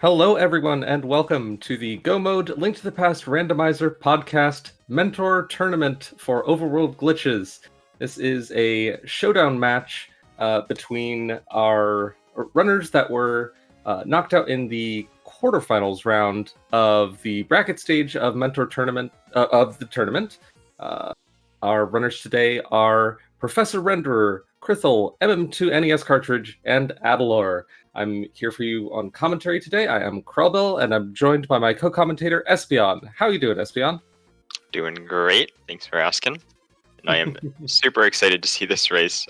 Hello, everyone, and welcome to the Go Mode Link to the Past Randomizer Podcast Mentor Tournament for Overworld Glitches. This is a showdown match between our runners that were knocked out in the quarterfinals round of the bracket stage of Mentor Tournament of the tournament. Our runners today are Professor Renderer, Krithel, MM2 NES Cartridge, and Adilor. I'm here for you on commentary today. I am krelbel, and I'm joined by my co-commentator, Espeon. How are you doing, Espeon? Doing great. Thanks for asking. And I am super excited to see this race.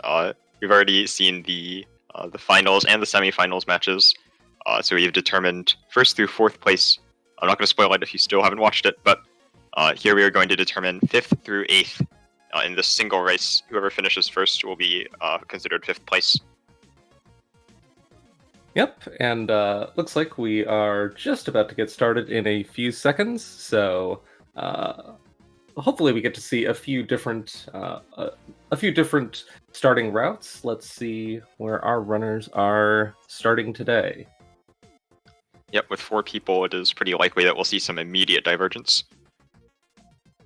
We've already seen the finals and the semifinals matches. So we've determined first through fourth place. I'm not going to spoil it if you still haven't watched it, but here we are going to determine fifth through eighth. In this single race, whoever finishes first will be considered fifth place. Yep, and looks like we are just about to get started in a few seconds, so hopefully we get to see a few different starting routes. Let's see where our runners are starting today. Yep, with 4 people, it is pretty likely that we'll see some immediate divergence.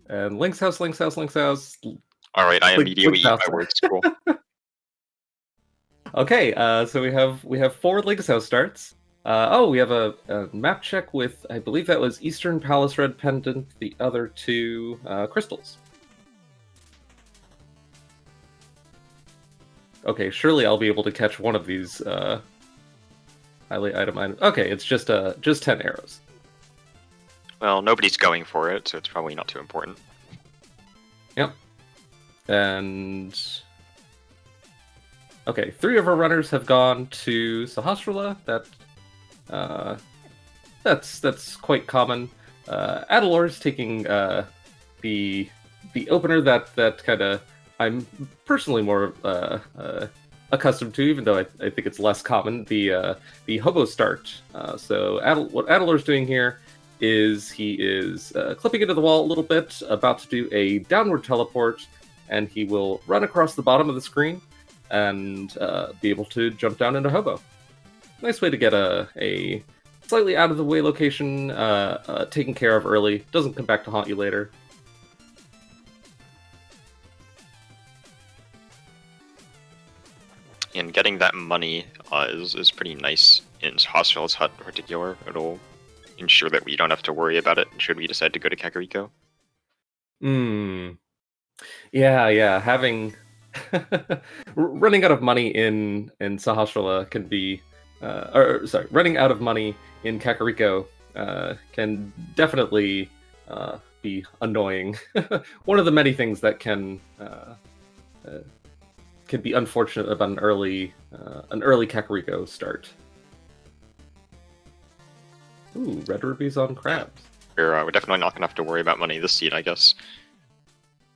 And Link's house. All right, I immediately eat my words. Cool. Okay, so we have 4 Link's house starts. We have a map check with, I believe that was Eastern Palace Red Pendant, the other 2 crystals. Okay, surely I'll be able to catch one of these highly item. Okay, it's just 10 arrows. Well, nobody's going for it, so it's probably not too important. Yep. And okay, 3 of our runners have gone to Sahasrahla. That's quite common. Adilor is taking the opener that kind of I'm personally more accustomed to, even though I think it's less common. The hobo start. So what Adilor's doing here is he is clipping into the wall a little bit, about to do a downward teleport, and he will run across the bottom of the screen and be able to jump down into hobo. Nice way to get a slightly out of the way location taken care of early. Doesn't come back to haunt you later. And getting that money is pretty nice in Hospital's Hut in particular. It'll ensure that we don't have to worry about it should we decide to go to Kakariko. Yeah. Having running out of money in Sahasrahla can be, running out of money in Kakariko can definitely be annoying. One of the many things that can be unfortunate about an early Kakariko start. Ooh, red rubies on crabs. We're definitely not gonna have to worry about money this seed, I guess.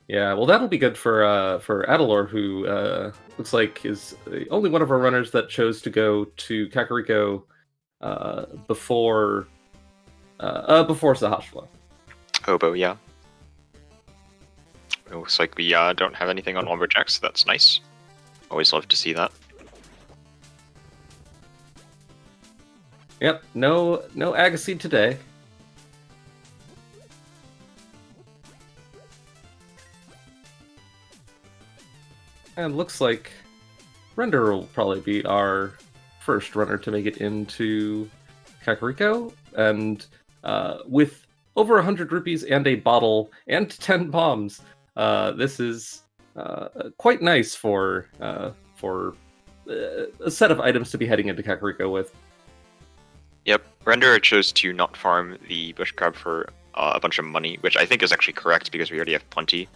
Yeah, well, that'll be good for Adilor, who looks like is the only one of our runners that chose to go to Kakariko before Sahasrahla. Hobo, yeah. It looks like we don't have anything on Lumberjack, so that's nice. Always love to see that. Yep, no Agaseed today. And looks like Renderer will probably be our first runner to make it into Kakariko. And with over 100 rupees and a bottle and 10 bombs, this is quite nice for a set of items to be heading into Kakariko with. Yep, Renderer chose to not farm the bush crab for a bunch of money, which I think is actually correct because we already have plenty,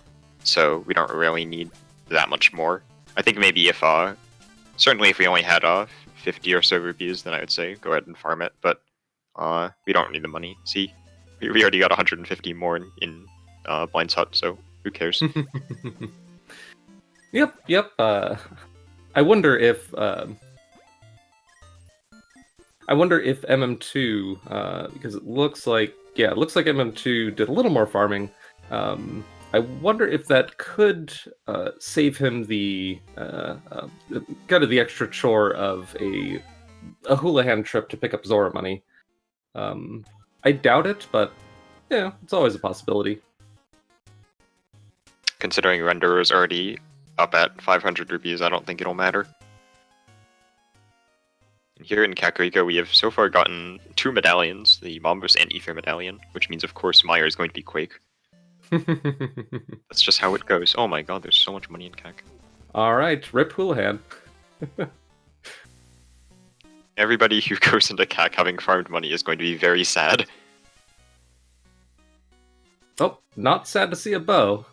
so we don't really need that much more. I think maybe if certainly if we only had 50 or so rupees, then I would say go ahead and farm it, but we don't need the money. See, we already got 150 more in Blind's Hut, so who cares? Yep. I wonder if MM2, because it looks like MM2 did a little more farming. I wonder if that could save him the kind of the extra chore of a Houlihan trip to pick up Zora money. I doubt it, but yeah, it's always a possibility. Considering Render is already up at 500 rupees, I don't think it'll matter. And here in Kakariko, we have so far gotten 2 medallions, the Mombus and Ether medallion, which means, of course, Meyer is going to be Quake. That's just how it goes. Oh my god, there's so much money in Kak. Alright, rip Houlihan. Everybody who goes into Kak having farmed money is going to be very sad. Oh, not sad to see a bow.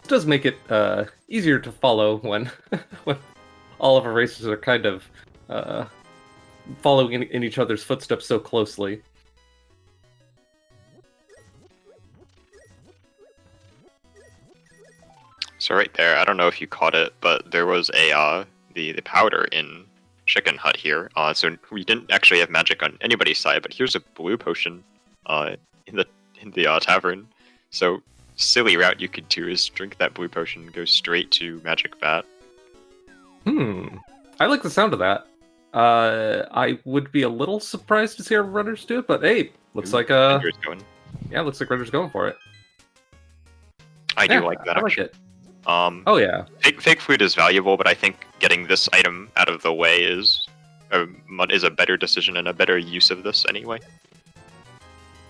This does make it easier to follow when when all of our races are kind of following in each other's footsteps so closely. So right there, I don't know if you caught it, but there was a the powder in Chicken Hut here. So we didn't actually have magic on anybody's side, but here's a blue potion in the tavern. So silly route you could do is drink that blue potion and go straight to Magic Bat. I like the sound of that. I would be a little surprised to see our runners do it, but hey, looks like Render's going. yeah, looks like Render's going for it. I do like that. I like it. Oh yeah. Fake food is valuable, but I think getting this item out of the way is a better decision and a better use of this anyway.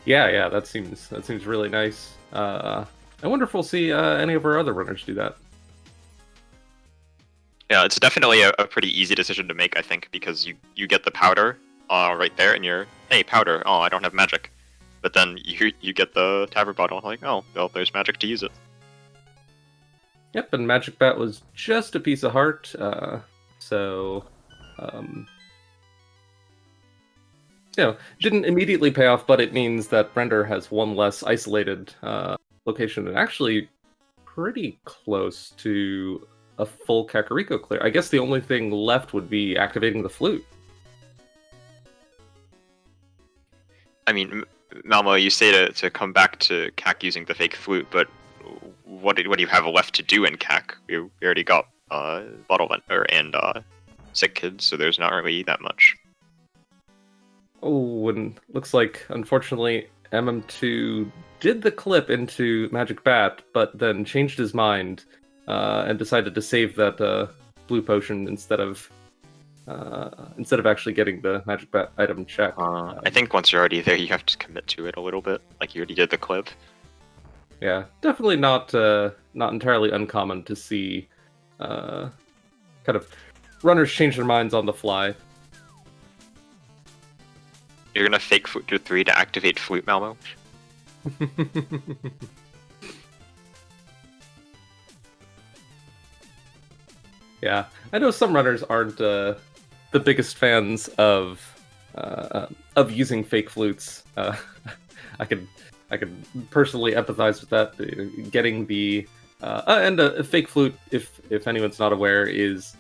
Yeah, that seems really nice. I wonder if we'll see any of our other runners do that. Yeah, it's definitely a pretty easy decision to make, I think, because you get the powder right there, and you're, hey, powder, oh, I don't have magic. But then you get the tavern bottle, like, oh, well, there's magic to use it. Yep, and Magic Bat was just a piece of heart, so didn't immediately pay off, but it means that Render has one less isolated location, and actually pretty close to a full Kakariko clear. I guess the only thing left would be activating the flute. I mean, Malmo, you say to come back to Kak using the fake flute, but what do you have left to do in Kak? We already got Bottle Venter and Sick Kids, so there's not really that much. Oh, and looks like, unfortunately, MM2 did the clip into Magic Bat, but then changed his mind and decided to save that blue potion instead of actually getting the Magic Bat item check. I think once you're already there, you have to commit to it a little bit, like you already did the clip. Yeah, definitely not entirely uncommon to see kind of runners change their minds on the fly. You're gonna fake Flute to 3 to activate Flute, Malmo? Yeah, I know some runners aren't the biggest fans of using fake flutes. I could personally empathize with that. Getting the and a fake flute, if anyone's not aware, is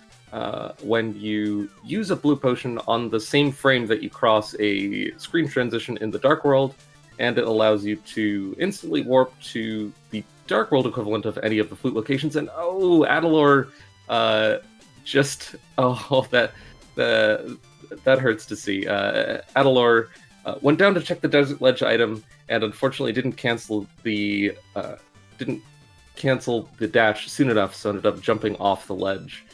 when you use a blue potion on the same frame that you cross a screen transition in the Dark World, and it allows you to instantly warp to the Dark World equivalent of any of the flute locations. And oh, Adilor, that hurts to see. Adilor went down to check the Desert Ledge item, and unfortunately didn't cancel the dash soon enough, so ended up jumping off the ledge.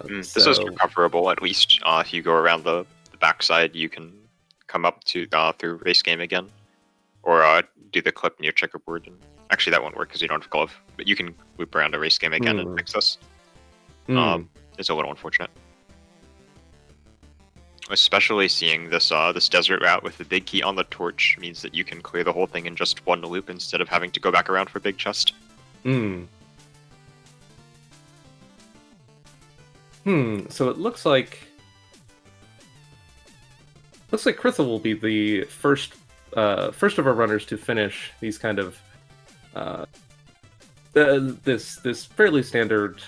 This is recoverable, at least. If you go around the backside, you can come up to through race game again, or do the clip near checkerboard. And actually, that won't work because you don't have glove. But you can loop around a race game again and fix this. It's a little unfortunate, especially seeing this this desert route with the big key on the torch means that you can clear the whole thing in just one loop instead of having to go back around for big chest. So it looks like Krithel will be the first of our runners to finish these kind of this fairly standard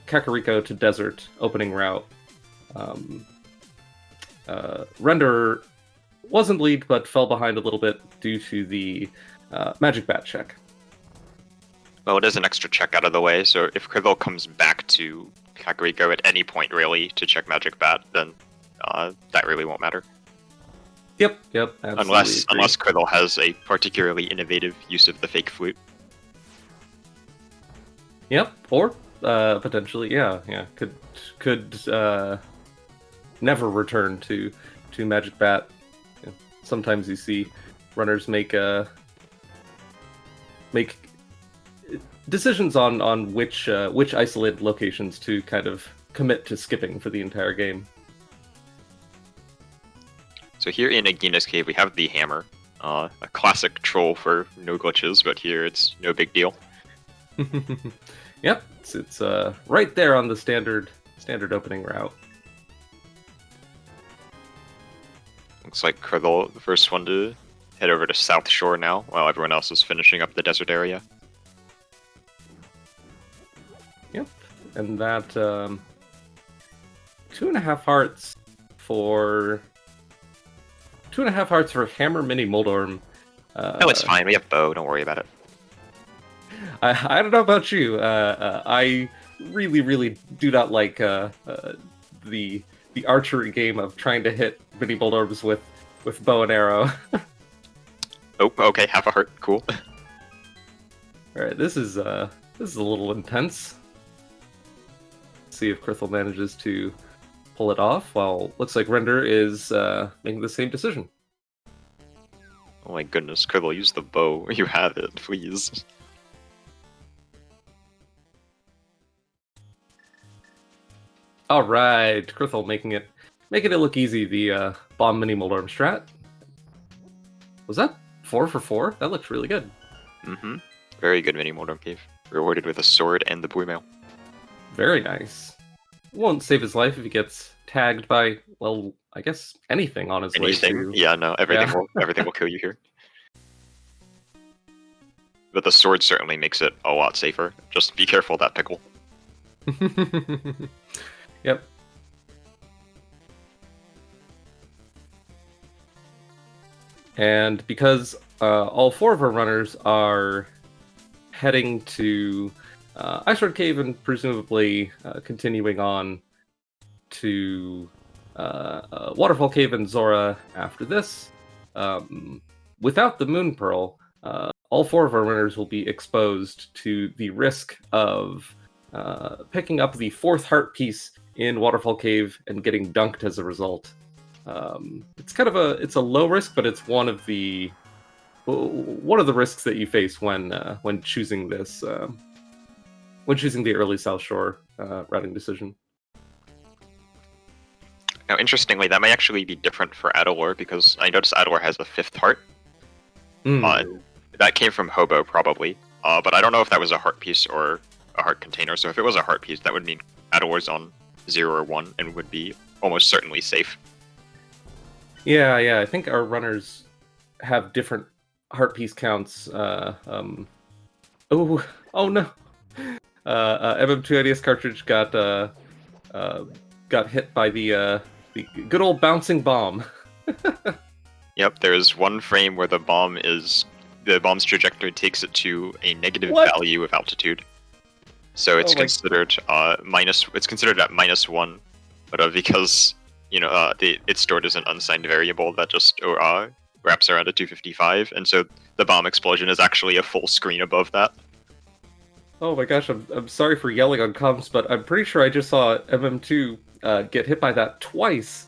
Kakariko to desert opening route. Render wasn't lead, but fell behind a little bit due to the Magic Bat check. Well, it is an extra check out of the way, so if Krithel comes back to Kakariko at any point, really, to check Magic Bat, then that really won't matter. Yep, absolutely. Unless Krithel has a particularly innovative use of the fake flute. Yep, or potentially, yeah, could never return to Magic Bat. Sometimes you see runners make decisions on which isolated locations to kind of commit to skipping for the entire game. So here in Agina's Cave, we have the hammer, a classic troll for no glitches, but here it's no big deal. Yep, it's right there on the standard opening route. Looks like Krithel, the first one to head over to South Shore now, while everyone else is finishing up the desert area. Yep, and that 2.5 hearts for Hammer Mini Moldorm. No, it's fine. We have Bow. Don't worry about it. I don't know about you. I really do not like the archery game of trying to hit mini Moldorms with bow and arrow. Oh, okay, half a heart. Cool. All right, this is a little intense. Let's see if Krithel manages to pull it off. While looks like Render is making the same decision. Oh my goodness, Krithel, use the bow. You have it, please. All right, Krithel making it look easy. The bomb mini Moldorm strat. Was that 4 for 4? That looks really good. Mm-hmm. Very good mini Moldorm Cave. Rewarded with a sword and the Buimail. Very nice. Won't save his life if he gets tagged by, well, I guess anything on his way to... Yeah, no, everything will kill you here. But the sword certainly makes it a lot safer. Just be careful of that pickle. Yep. And because all 4 of our runners are heading to Ice Sword Cave and presumably continuing on to Waterfall Cave and Zora after this, without the Moon Pearl, all 4 of our runners will be exposed to the risk of picking up the 4th heart piece in Waterfall Cave and getting dunked as a result. It's kind of a low risk, but it's one of the risks that you face when choosing this when choosing the early South Shore routing decision. Now, interestingly, that may actually be different for Adilor, because I noticed Adilor has a 5th heart. That came from Hobo, probably. But I don't know if that was a heart piece or a heart container. So if it was a heart piece, that would mean Adilor's on 0 or 1 and would be almost certainly safe. Yeah, I think our runners have different heart piece counts. Oh no! MM2 IDS cartridge got hit by the good old bouncing bomb. Yep, there's one frame where the bomb's trajectory takes it to a negative value of altitude. So it's considered at -1, but because it's stored as an unsigned variable that just wraps around at 255, and so the bomb explosion is actually a full screen above that. Oh my gosh, I'm sorry for yelling on comms, but I'm pretty sure I just saw MM2 get hit by that twice.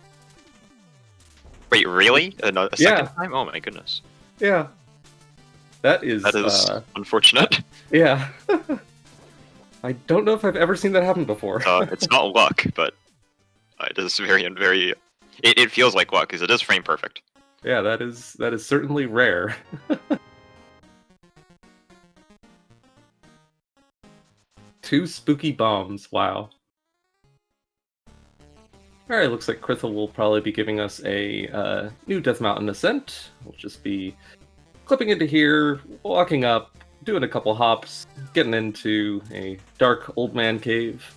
Wait, really? A second time? Oh my goodness. Yeah. That is unfortunate. Yeah. I don't know if I've ever seen that happen before. It's not luck, but it is very. It feels like luck, because it is frame perfect. Yeah, that is certainly rare. 2 spooky bombs. Wow. All right, looks like Krithel will probably be giving us a new Death Mountain ascent. We'll just be clipping into here, walking up, doing a couple hops, getting into a dark old man cave.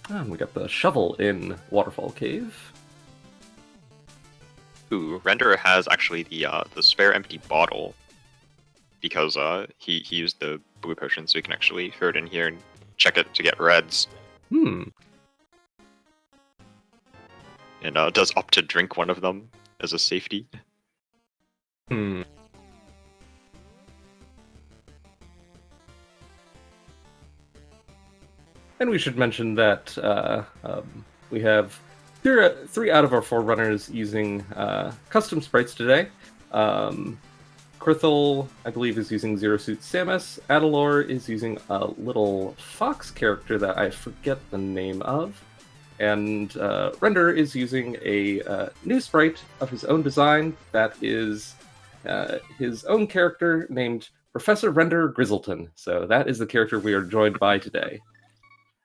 And we got the shovel in Waterfall Cave. Ooh, Renderer has actually the spare empty bottle because he used the blue potion, so he can actually throw it in here and check it to get reds. And does opt to drink one of them as a safety. And we should mention that we have three out of our 4 runners using custom sprites today. Krithel, I believe, is using Zero Suit Samus. Adilor is using a little fox character that I forget the name of. And Render is using a new sprite of his own design that is his own character named Professor Render Grizzleton. So that is the character we are joined by today.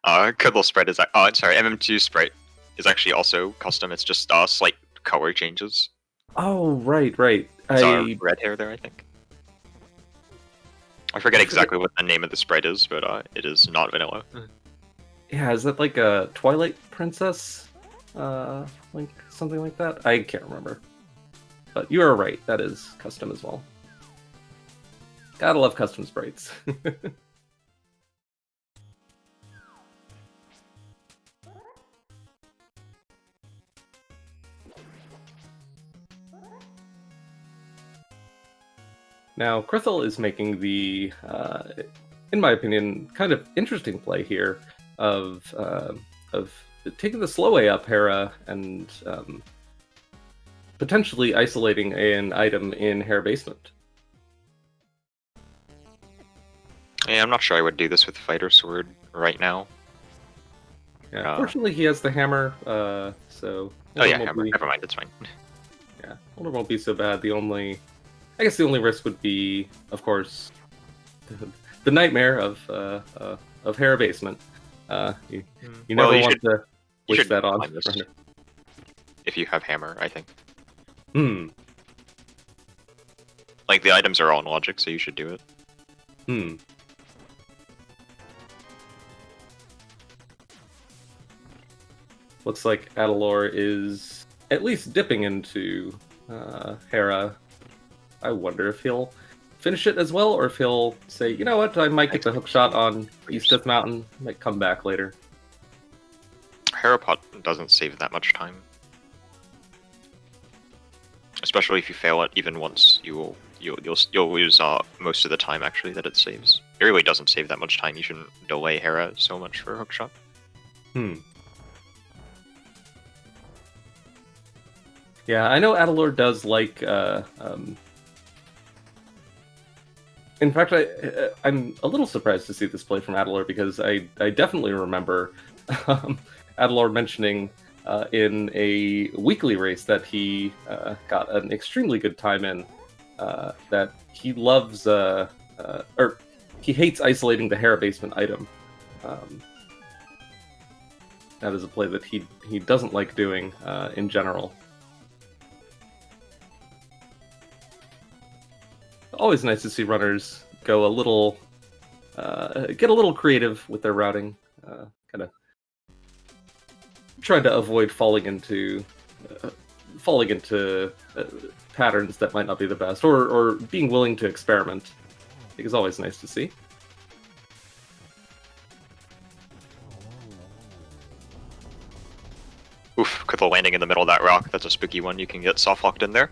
Krithel sprite is MM2 sprite is actually also custom. It's just slight color changes. Oh, right. It's red hair there, I think. I forget exactly what the name of the sprite is, but it is not vanilla. Yeah, is that like a Twilight Princess? Like something like that? I can't remember. But you are right, that is custom as well. Gotta love custom sprites. Now, Krithel is making the, in my opinion, kind of interesting play here of taking the slow way up Hera and potentially isolating an item in Hera Basement. Yeah, I'm not sure I would do this with Fighter Sword right now. Yeah, fortunately he has the hammer, so... Oh yeah, hammer. Never mind, it's fine. Yeah, Older won't be so bad. I guess the only risk would be, of course, the nightmare of Hera Basement. You never want to wish that on. If you have hammer, I think. Like, the items are all in logic, so you should do it. Looks like Adilor is at least dipping into Hera. I wonder if he'll finish it as well, or if he'll say, you know what, I might get the hook shot on East Death Mountain, might come back later. Hera pot doesn't save that much time. Especially if you fail it even once, you'll lose most of the time actually that it saves. It really doesn't save that much time. You shouldn't delay Hera so much for a hookshot. Yeah, I know Adilor does like. In fact, I'm a little surprised to see this play from Adilor because I definitely remember Adilor mentioning in a weekly race that he got an extremely good time in, that he loves, or he hates isolating the Hera Basement item. That is a play that he doesn't like doing in general. Always nice to see runners go a little, get a little creative with their routing, kind of trying to avoid falling into patterns that might not be the best, or being willing to experiment. I think is always nice to see. Oof, Krithel landing in the middle of that rock. That's a spooky one. You can get soft locked in there.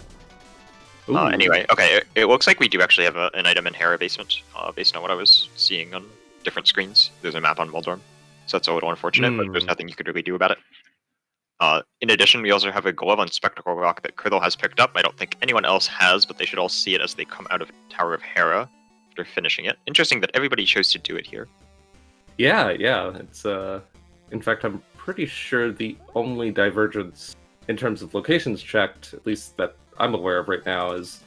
Anyway, okay, it looks like we do actually have an item in Hera Basement, based on what I was seeing on different screens. There's a map on Moldorm, so that's a little unfortunate, but there's nothing you could really do about it. In addition, we also have a glove on Spectacle Rock that Krithel has picked up. I don't think anyone else has, but they should all see it as they come out of Tower of Hera after finishing it. Interesting that everybody chose to do it here. Yeah, it's, in fact, I'm pretty sure the only divergence in terms of locations checked, at least that I'm aware of right now, is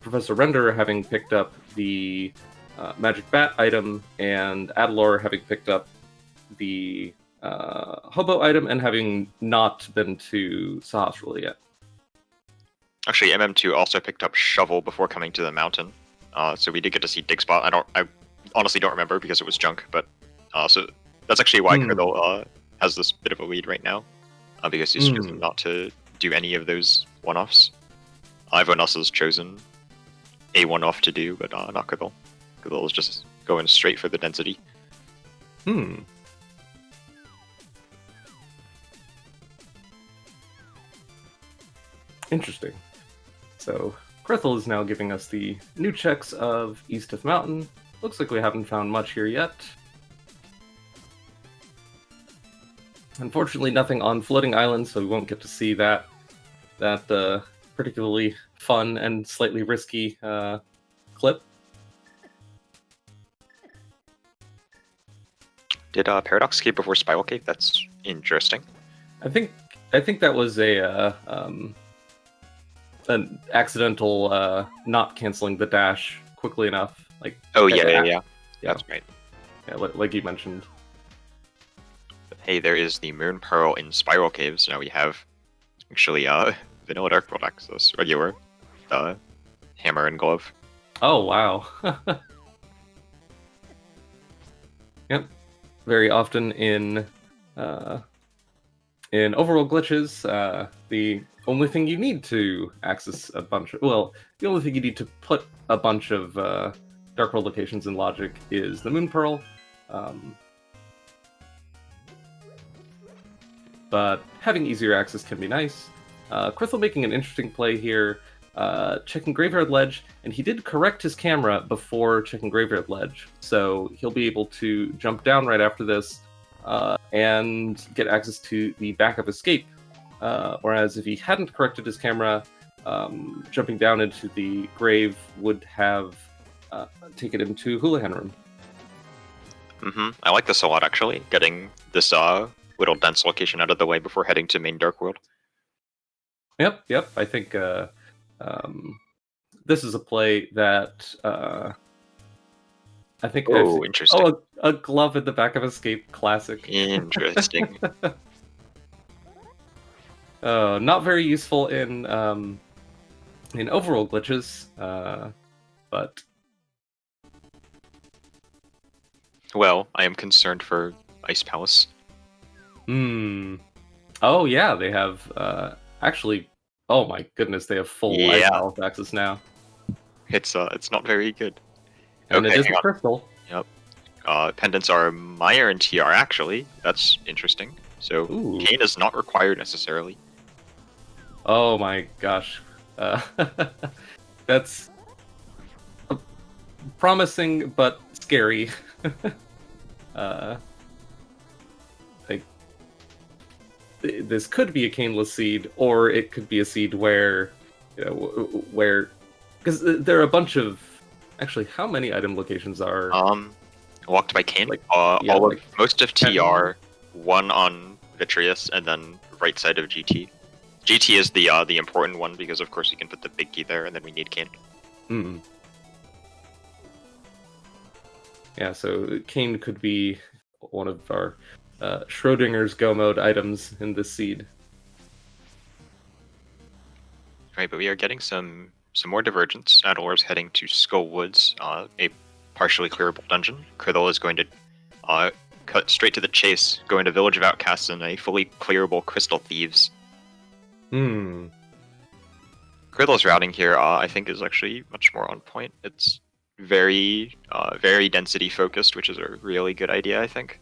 Professor Render having picked up the Magic Bat item, and Adilor having picked up the Hobo item, and having not been to Sahasrahla yet. Actually, MM2 also picked up Shovel before coming to the mountain, so we did get to see Dig Spot. I honestly don't remember because it was junk, but so that's actually why Krithel has this bit of a lead right now, because he's chosen not to do any of those one-offs. Everyone else has chosen a one-off to do, but not Krithel. Krithel is just going straight for the density. Interesting. So Krithel is now giving us the new checks of East of Mountain. Looks like we haven't found much here yet. Unfortunately, nothing on Floating Island, so we won't get to see that particularly fun and slightly risky clip. Did Paradox escape before Spiral Cave? That's interesting. I think that was an accidental not canceling the dash quickly enough. Like, oh yeah, that's right. Yeah, like you mentioned. But hey, there is the Moon Pearl in Spiral Caves. Now we have actually Vanilla Dark World access, regular, Hammer and Glove. Oh wow. Yep. Very often in Overworld Glitches, the only thing you need to access a bunch of... Well, the only thing you need to put a bunch of Dark World locations in logic is the Moon Pearl. But having easier access can be nice. Krithel making an interesting play here, checking Graveyard Ledge, and he did correct his camera before checking Graveyard Ledge, so he'll be able to jump down right after this and get access to the backup escape. Whereas if he hadn't corrected his camera, jumping down into the grave would have taken him to Houlihan Room. I like this a lot, actually, getting this little dense location out of the way before heading to main Dark World. Yep. I think this is a play that I think... Oh, interesting. Oh, a glove in the back of escape, classic. Interesting. Not very useful in Overworld Glitches, but... Well, I am concerned for Ice Palace. Oh yeah, they have actually... Oh my goodness, they have full Ice Palace access now. It's not very good. And okay, it is a crystal. Yep. Pendants are Mire and TR, actually. That's interesting. So, Kane is not required necessarily. Oh my gosh. That's promising, but scary. Like, this could be a Caneless seed, or it could be a seed where, because there are a bunch of... Actually, how many item locations are... Walked by Kane? Most of TR, one on Vitreous, and then right side of GT. GT is the important one, because of course you can put the big key there, and then we need Kane. Yeah, so Kane could be one of our Schrodinger's Go Mode items in this seed. Right, but we are getting some more divergence. Adilor's heading to Skull Woods, a partially clearable dungeon. Krithel is going to cut straight to the chase, going to Village of Outcasts and a fully clearable Crystal Thieves. Krithel's routing here, I think, is actually much more on point. It's very density focused, which is a really good idea, I think.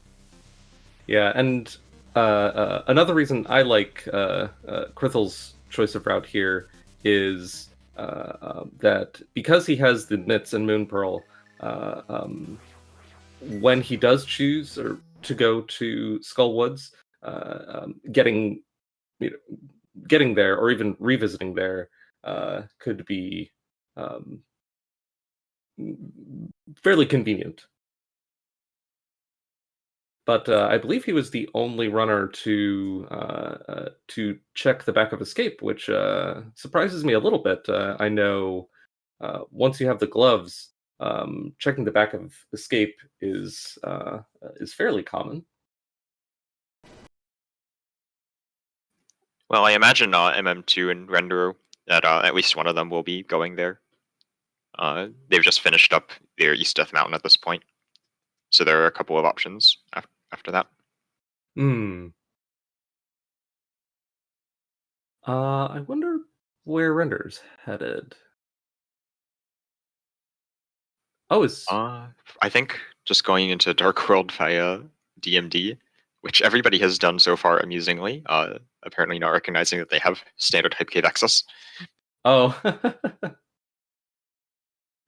Yeah, and another reason I like Krithel's choice of route here is that because he has the Nits and Moon Pearl, when he does choose to go to Skull Woods, getting there or even revisiting there could be fairly convenient. But I believe he was the only runner to check the back of escape, which surprises me a little bit. I know once you have the gloves, checking the back of escape is fairly common. Well, I imagine MM2 and Renderer, that at least one of them will be going there. They've just finished up their East Death Mountain at this point, so there are a couple of options after that. I wonder where Render's headed. Oh, is I think just going into Dark World via DMD, which everybody has done so far amusingly, apparently not recognizing that they have standard type cave access. oh.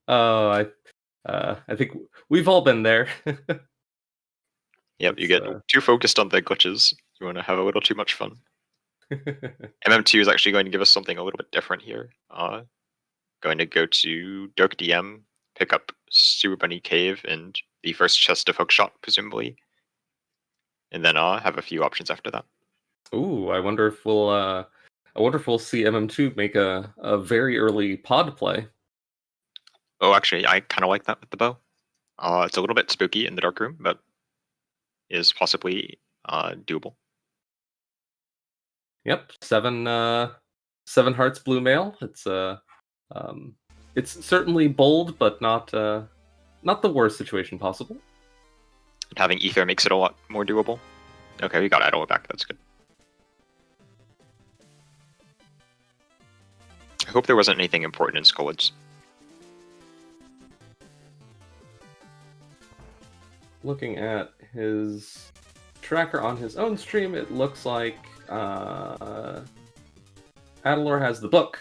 Oh, I think we've all been there. Yep, you get too focused on the glitches. You want to have a little too much fun. MM2 is actually going to give us something a little bit different here. Going to go to Dark DM, pick up Super Bunny Cave and the first chest of Hookshot, presumably. And then have a few options after that. Ooh, I wonder if we'll see MM2 make a very early pod play. Oh, actually, I kind of like that with the bow. It's a little bit spooky in the dark room, but is possibly doable. Yep, 7 hearts blue mail. It's certainly bold, but not the worst situation possible. And having Ether makes it a lot more doable. Okay, we got Adilor back. That's good. I hope there wasn't anything important in Skullwoods. Looking at his tracker on his own stream, it looks like Adilor has the book.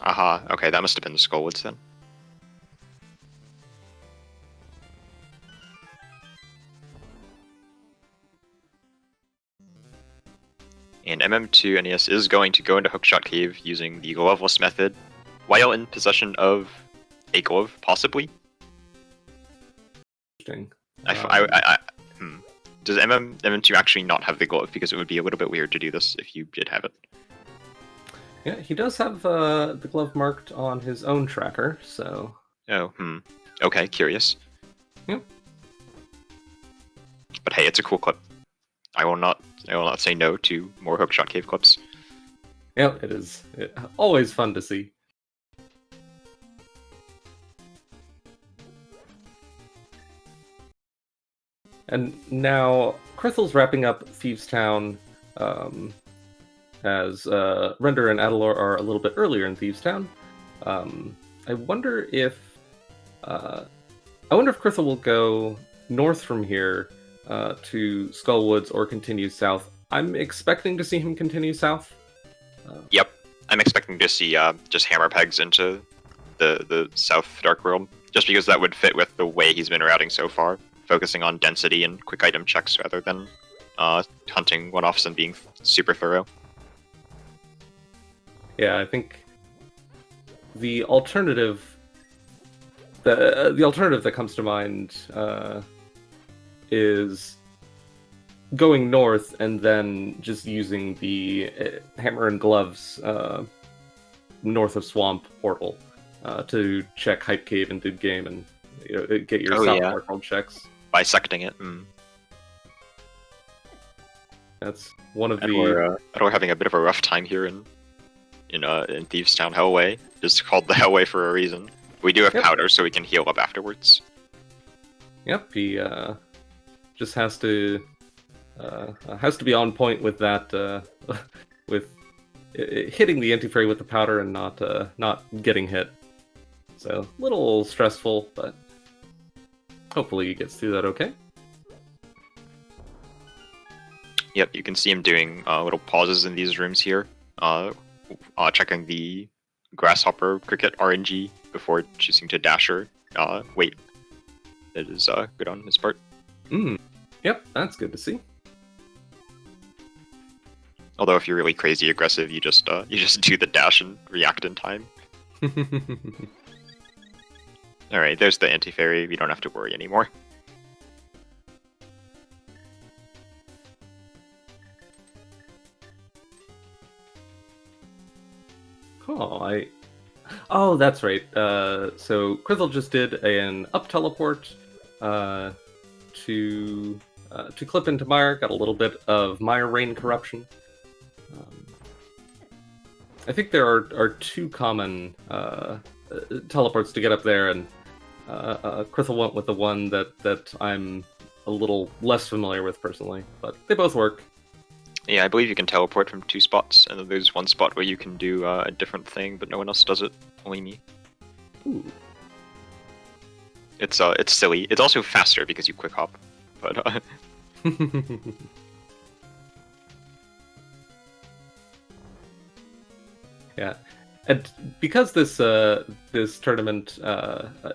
Aha, okay, that must have been the Skullwoods then. And MM2 NES is going to go into Hookshot Cave using the Gloveless method, while in possession of a glove, possibly. Interesting. Does MM2 actually not have the glove? Because it would be a little bit weird to do this if you did have it. Yeah, he does have the glove marked on his own tracker, so... Oh, okay, curious. Yep. But hey, it's a cool clip. I will not say no to more Hookshot Cave clips. Yeah, it is. Always fun to see. And now, Krithel's wrapping up Thieves' Town, as Render and Adilor are a little bit earlier in Thieves' Town. I wonder if Krithel will go north from here to Skullwoods or continue south. I'm expecting to see him continue south. Yep, I'm expecting to see just hammer pegs into the South Dark World, just because that would fit with the way he's been routing so far, focusing on density and quick item checks rather than hunting one-offs and being super thorough. Yeah, I think the alternative that comes to mind is going north and then just using the hammer and gloves north of Swamp portal to check Hype Cave and Did Game and get your South Dark World checks. Bisecting it. That's one of We're having a bit of a rough time here in Thieves' Town Hellway. It's called the Hellway for a reason. We do have powder, so we can heal up afterwards. Yep, he just has to be on point with that, with hitting the anti-fray with the powder and not getting hit. So a little stressful, but hopefully he gets through that okay. Yep, you can see him doing little pauses in these rooms here, checking the Grasshopper Cricket RNG before choosing to Dasher. Wait, that is good on his part. Yep, that's good to see. Although if you're really crazy aggressive, you just do the dash and react in time. All right, there's the anti-fairy. We don't have to worry anymore. Oh, that's right. So Krithel just did an up teleport to clip into Mire. Got a little bit of Mire Rain corruption. I think there are two common teleports to get up there, and Krithel went with the one that I'm a little less familiar with personally, but they both work. Yeah, I believe you can teleport from 2 spots, and then there's 1 spot where you can do a different thing, but no one else does it. Only me. Ooh. It's silly. It's also faster because you quick hop, but Yeah, and because this tournament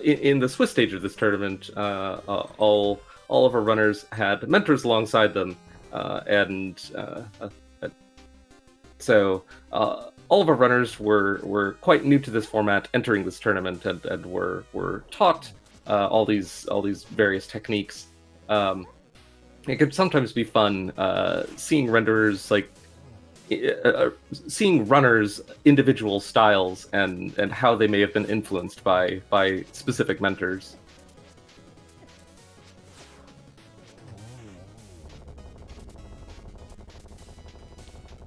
in the Swiss stage of this tournament, all of our runners had mentors alongside them, and so all of our runners were quite new to this format, entering this tournament, and were taught all these various techniques. It could sometimes be fun seeing renderers seeing runners' individual styles and how they may have been influenced by specific mentors.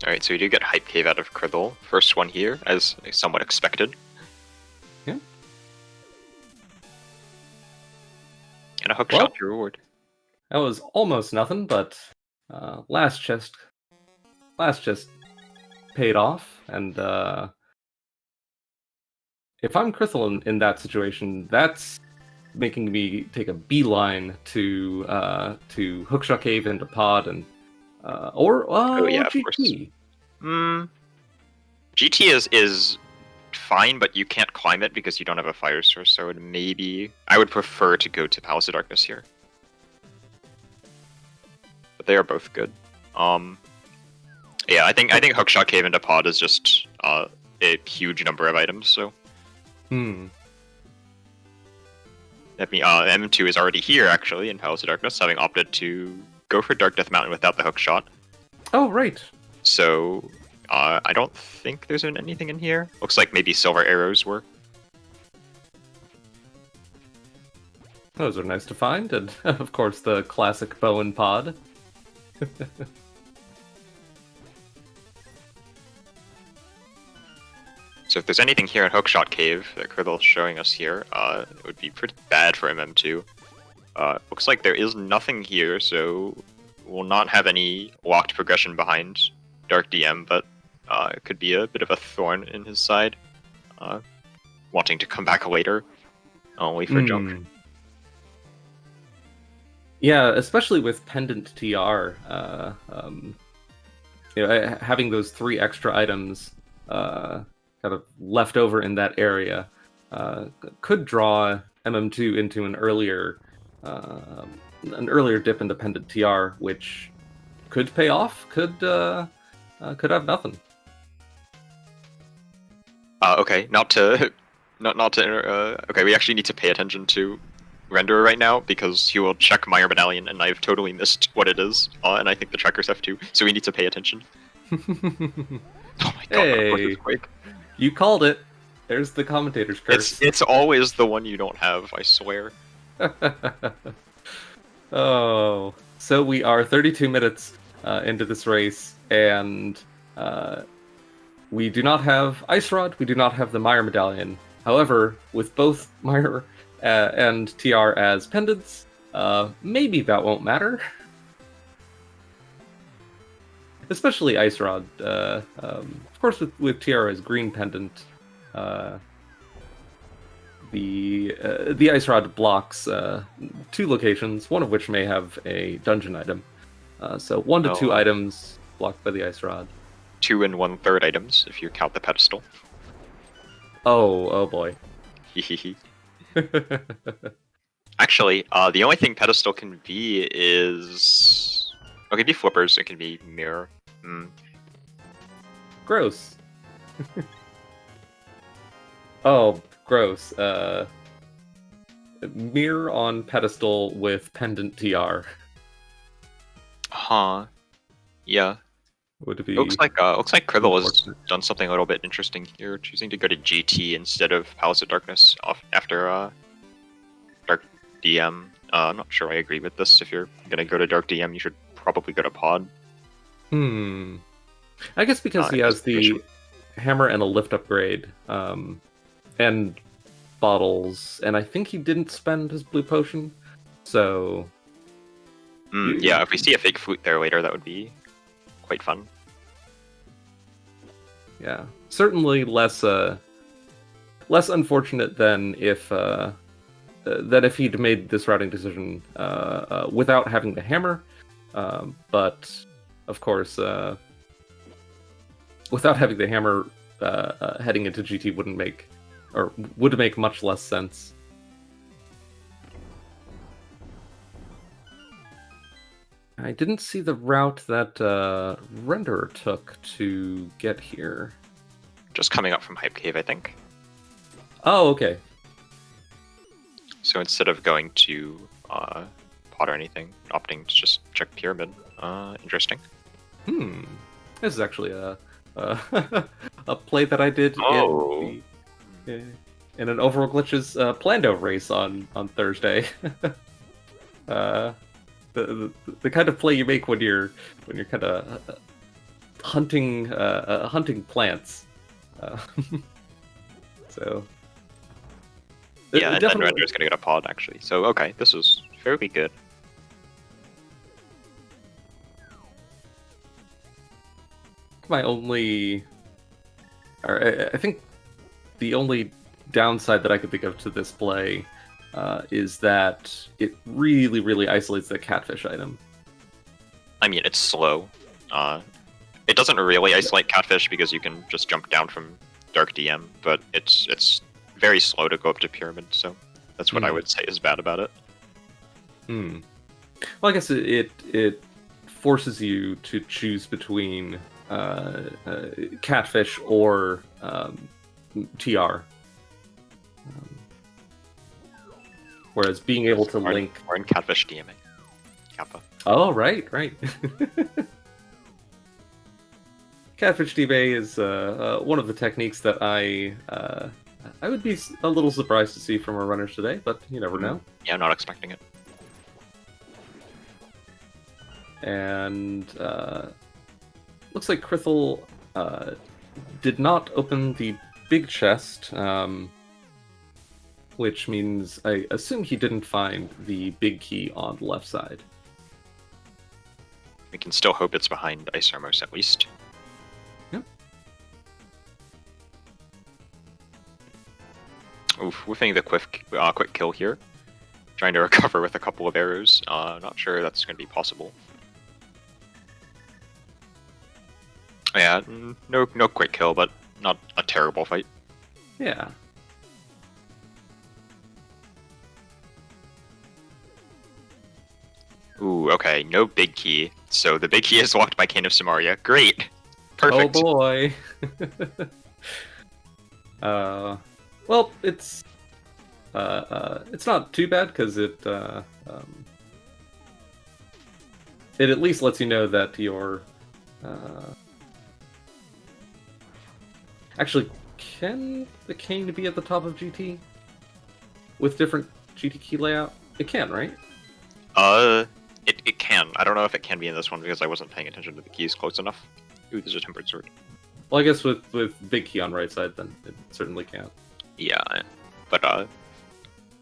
Alright, so we do get Hype Cave out of Krithel. First one here, as somewhat expected. Yeah. And a hook shot to reward. That was almost nothing, but last chest paid off, and if I'm Krithel in that situation, that's making me take a beeline to Hookshot Cave into Pod and or yeah, GT. GT is fine, but you can't climb it because you don't have a fire source. So I would prefer to go to Palace of Darkness here. But they are both good. Yeah, I think Hookshot Cave into Pod is just a huge number of items. So. M2 is already here actually in Palace of Darkness, having opted to go for Dark Death Mountain without the hook shot. Oh right. So I don't think there's anything in here. Looks like maybe silver arrows were. Those are nice to find, and of course the classic bow and pod. So if there's anything here in Hookshot Cave that Krithel is showing us here, it would be pretty bad for MM2. Looks like there is nothing here, so we'll not have any locked progression behind Dark DM, but it could be a bit of a thorn in his side. Wanting to come back later, only for junk. Yeah, especially with Pendant TR, having those 3 extra items kind of left over in that area could draw MM2 into an earlier dip into Pendant TR, which could pay off, could have nothing. Okay, okay, we actually need to pay attention to Renderer right now because he will check Meyer Medallion, and I've totally missed what it is, and I think the trackers have too. So we need to pay attention. Oh my god! Hey, quick. You called it. There's the commentator's curse. It's always the one you don't have, I swear. Oh, so we are 32 minutes into this race, and we do not have Ice Rod, we do not have the Meyer Medallion. However, with both Meyer and TR as pendants, maybe that won't matter. Especially Ice Rod. Of course, with TR as green pendant, the Ice Rod blocks 2 locations, one of which may have a dungeon item. So 1 to 2 items blocked by the Ice Rod. 2 and 1/3 items if you count the pedestal. Oh boy. Actually, the only thing pedestal can be is... it can be flippers, it can be mirror. Gross. Oh, gross. Mirror on pedestal with pendant TR. Huh. Yeah. Would it be... looks like Krithel has done something a little bit interesting here, choosing to go to GT instead of Palace of Darkness after Dark DM. I'm not sure I agree with this. If you're gonna go to Dark DM, you should probably go to Pod. I guess because he has the hammer and a lift upgrade, and bottles, and I think he didn't spend his blue potion, so... Yeah, if we see a fake flute there later, that would be quite fun. Yeah, certainly less unfortunate than if he'd made this routing decision without having the hammer. But of course, without having the hammer, heading into GT would make much less sense. I didn't see the route that Renderer took to get here. Just coming up from Hype Cave, I think. Oh, okay. So instead of going to pot or anything, opting to just check Pyramid. Interesting. This is actually a play that I did in an Overworld Glitches Plando race on Thursday. The kind of play you make when you're kind of hunting plants. So yeah, and then Render's gonna get a pod actually. So okay, this was fairly good. I think the only downside that I could think of to this play is that it really, really isolates the catfish item. I mean, it's slow. It doesn't really isolate catfish because you can just jump down from Dark DM, but it's very slow to go up to Pyramid, so that's what I would say is bad about it. Well, I guess it forces you to choose between catfish or TR. Whereas being able to link... Or in Catfish DMA. Kappa. Oh, right. Catfish DMA is one of the techniques that I would be a little surprised to see from our runners today, but you never know. Yeah, I'm not expecting it. And looks like Krithel did not open the big chest, which means I assume he didn't find the big key on the left side. We can still hope it's behind Ice Armos at least. Yep. Oof, whiffing the quick kill here. Trying to recover with a couple of arrows. Not sure that's going to be possible. Yeah, no quick kill, but not a terrible fight. Yeah. Ooh, okay, no big key. So the big key is locked by Cane of Samaria. Great! Perfect! Oh boy! Well, it's not too bad, because it at least lets you know that you're... Actually, can the cane be at the top of GT? With different GT key layout? It can, right? It can. I don't know if it can be in this one because I wasn't paying attention to the keys close enough. Ooh, there's a tempered sword. Well, I guess with big key on right side, then it certainly can. Yeah, but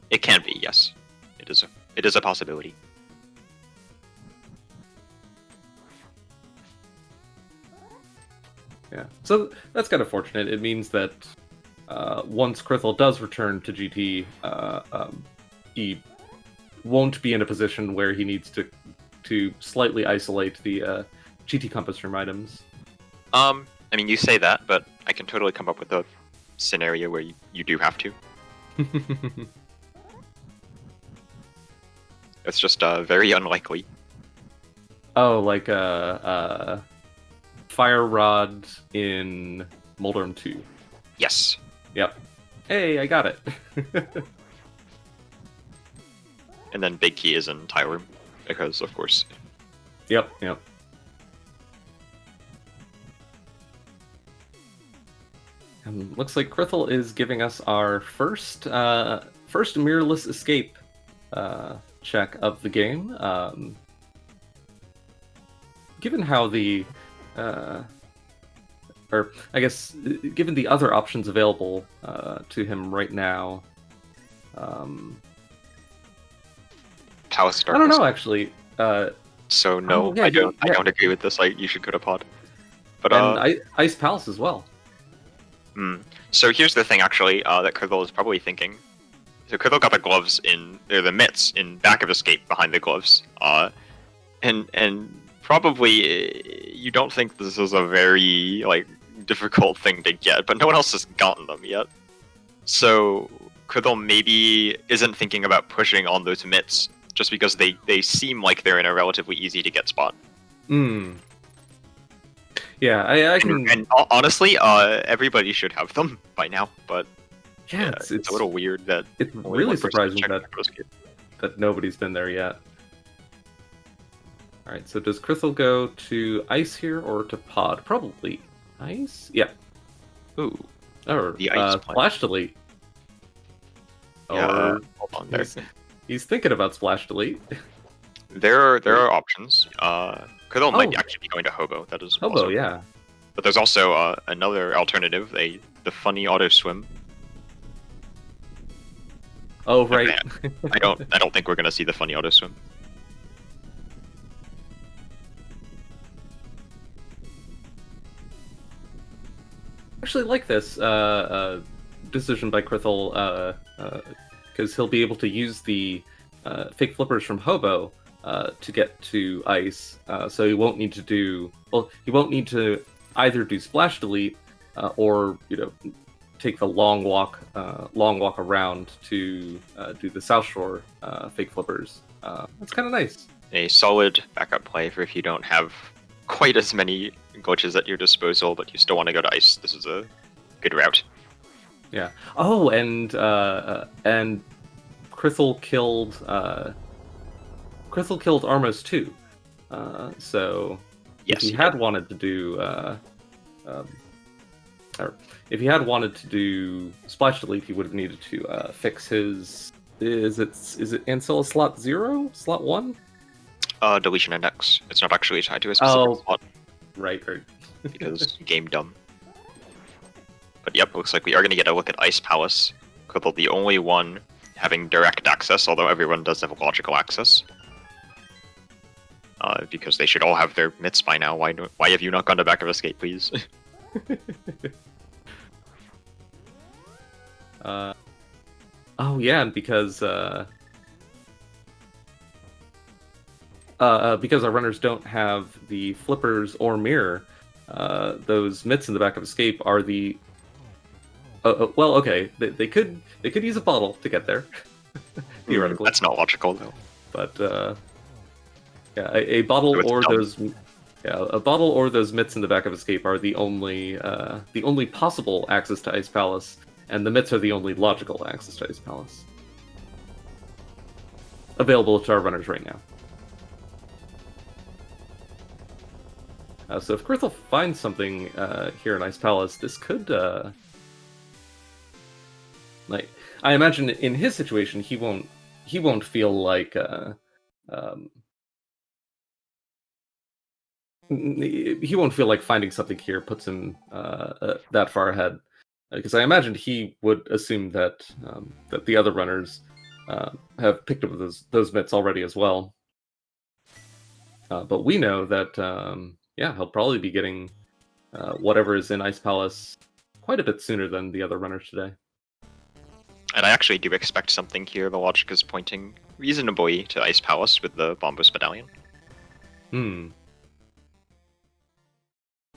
it can be. Yes, it is a possibility. Yeah, so that's kind of fortunate. It means that once Krithel does return to GT, he won't be in a position where he needs to slightly isolate the GT compass room items. I mean, you say that, but I can totally come up with a scenario where you do have to. It's just very unlikely. Oh, like Fire Rod in Moldorm 2. Yes. Yep. Hey, I got it. And then big key is in Tile Room, because of course. Yep. And looks like Krithel is giving us our first mirrorless escape check of the game. Given how or I guess given the other options available to him right now, Palace I don't know actually. So no, yeah, I don't. I yeah. don't agree with this. You should go to pod. But And Ice Palace as well. So here's the thing, actually, that Krithel is probably thinking. So Krithel got the gloves the mitts in back of escape behind the gloves. And probably you don't think this is a very difficult thing to get, but no one else has gotten them yet. So Krithel maybe isn't thinking about pushing on those mitts just because they seem like they're in a relatively easy to get spot. Yeah, I can. And honestly, everybody should have them by now. But yeah, it's a little weird that it's only really one person surprising checked that nobody's been there yet. All right, so does Krithel go to ice here or to pod? Probably ice. Yeah. Ooh, Or the ice splash delete. Yeah, Or hold on there. he's thinking about splash delete. There are options. Krithel might actually be going to Hobo. That is Hobo, also, yeah. But there's also another alternative, the funny auto swim. Oh right. I don't think we're gonna see the funny auto swim. Actually like this decision by Krithel, because he'll be able to use the fake flippers from Hobo to get to ice, so he won't need to do either do splash delete or take the long walk around to do the South Shore fake flippers. That's kind of nice. A solid backup play for if you don't have quite as many glitches at your disposal, but you still want to go to ice. This is a good route. Yeah. Oh, and Krithel killed Armos too. So yes, if he had wanted to do or if he had wanted to do splash delete, he would have needed to fix his is it Ancilla slot 0? Slot 1? Deletion index. It's not actually tied to a specific slot. Right. Because game dumb. But yep, looks like we are going to get a look at Ice Palace. Krithel, the only one having direct access, although everyone does have logical access. Because they should all have their mitts by now. Why have you not gone to back of escape, please? Oh yeah, and because our runners don't have the flippers or mirror, those mitts in the back of escape are the. Well, okay, they could use a bottle to get there, theoretically. That's not logical though. But yeah, a bottle or those. Yeah, a bottle or those mitts in the back of escape are the only possible access to Ice Palace, and the mitts are the only logical access to Ice Palace. Available to our runners right now. So if Krithel finds something here in Ice Palace, this could, I imagine in his situation, he won't feel like, he won't feel like finding something here puts him that far ahead, because I imagined he would assume that that the other runners have picked up those mitts already as well. But we know that he'll probably be getting whatever is in Ice Palace quite a bit sooner than the other runners today. And I actually do expect something here. The logic is pointing reasonably to Ice Palace with the Bombos Medallion.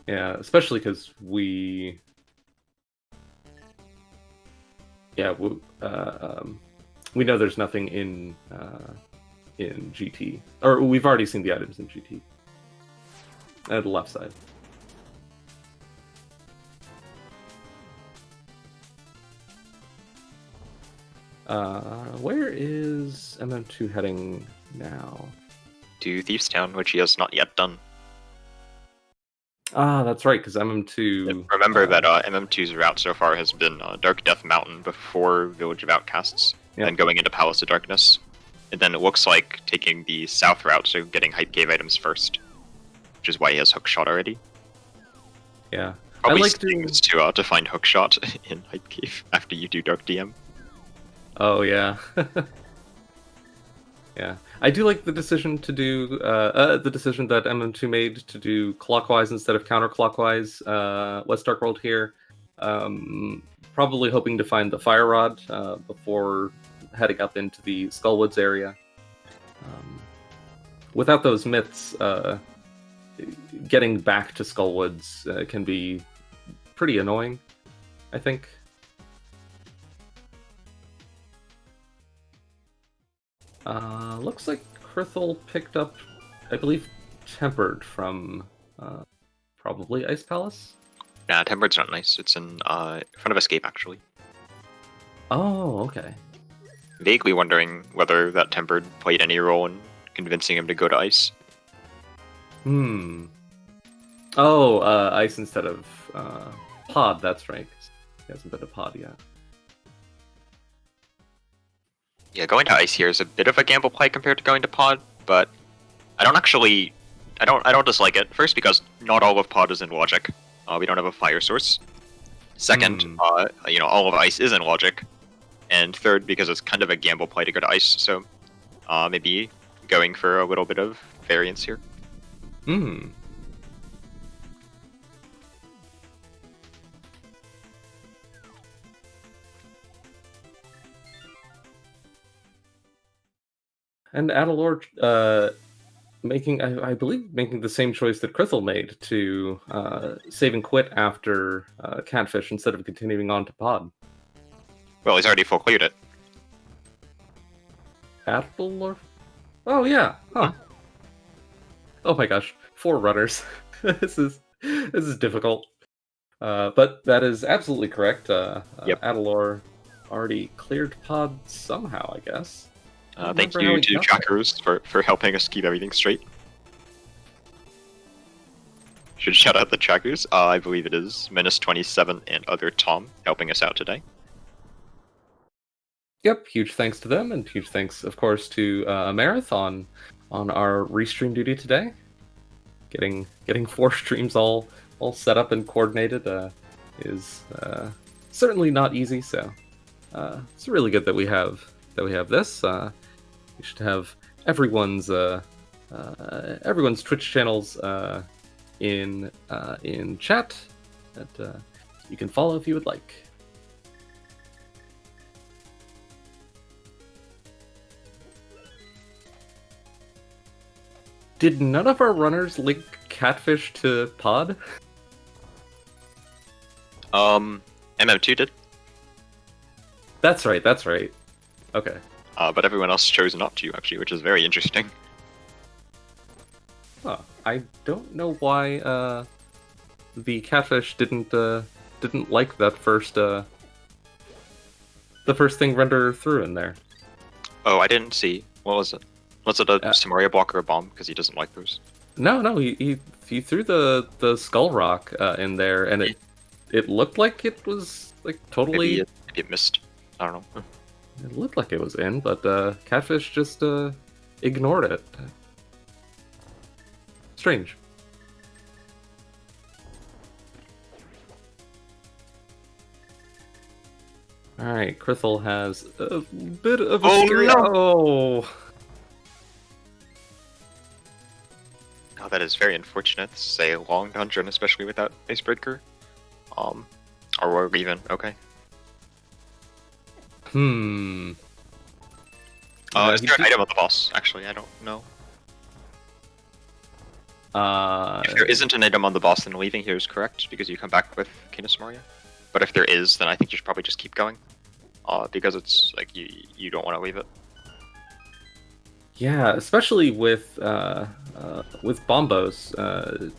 Yeah, especially because we know there's nothing in GT, or we've already seen the items in GT at the left side. Where is MM2 heading now? To Thieves Town, which he has not yet done. Ah, that's right, because MM2... Remember that MM2's route so far has been Dark Death Mountain before Village of Outcasts, and going into Palace of Darkness. And then it looks like taking the south route, so getting Hype Cave items first. Which is why he has Hookshot already. Yeah. Probably stings to find Hookshot in Hype Cave after you do Dark DM. Oh, yeah. Yeah, I do like the decision to do the decision that MM2 made to do clockwise instead of counterclockwise. West Dark World here, probably hoping to find the Fire Rod before heading up into the Skullwoods area. Without those myths, getting back to Skullwoods can be pretty annoying, I think. Looks like Krithel picked up, I believe, Tempered from probably Ice Palace. Nah, Tempered's not nice. It's in front of Escape, actually. Oh, okay. Vaguely wondering whether that Tempered played any role in convincing him to go to Ice. Oh, Ice instead of Pod, that's right. He hasn't been to Pod yet. Yeah, going to Ice here is a bit of a gamble play compared to going to Pod, but I don't dislike it. First, because not all of Pod is in Logic. We don't have a fire source. Second, all of Ice is in Logic. And third, because it's kind of a gamble play to go to Ice, so maybe going for a little bit of variance here. And Adilor I believe, making the same choice that Krithel made to save and quit after Catfish instead of continuing on to Pod. Well, he's already full cleared it. Adilor? Oh, yeah. Huh. Oh my gosh. 4 runners. This is difficult. But that is absolutely correct. Yep. Adilor already cleared Pod somehow, I guess. Thank you to Trackers for helping us keep everything straight. Should shout out the Trackers. I believe it is Menace27 and otherTom helping us out today. Yep, huge thanks to them, and huge thanks, of course, to Amarith on our restream duty today. Getting 4 streams all set up and coordinated is certainly not easy. So it's really good that we have this. We should have everyone's Twitch channels in chat that you can follow if you would like. Did none of our runners link Catfish to Pod? MM2 did. That's right. Okay. But everyone else chose not to, actually, which is very interesting. Huh. I don't know why the Catfish didn't like that first the first thing Render threw in there. Oh, I didn't see. What was it? Was it a Samaria block or a bomb? Because he doesn't like those. No, he threw the Skull Rock in there, and it looked like it was like totally. Maybe it missed. I don't know. It looked like it was in, but Catfish just ignored it. Strange. Alright, Krithel has a bit of a Oh, that is very unfortunate. This is a long dungeon, especially without Icebreaker. Or Rogue even, okay. Is there an item on the boss? Actually, I don't know. If there isn't an item on the boss, then leaving here is correct, because you come back with King of Samaria. But if there is, then I think you should probably just keep going. Because it's like you don't want to leave it. Yeah, especially with Bombos,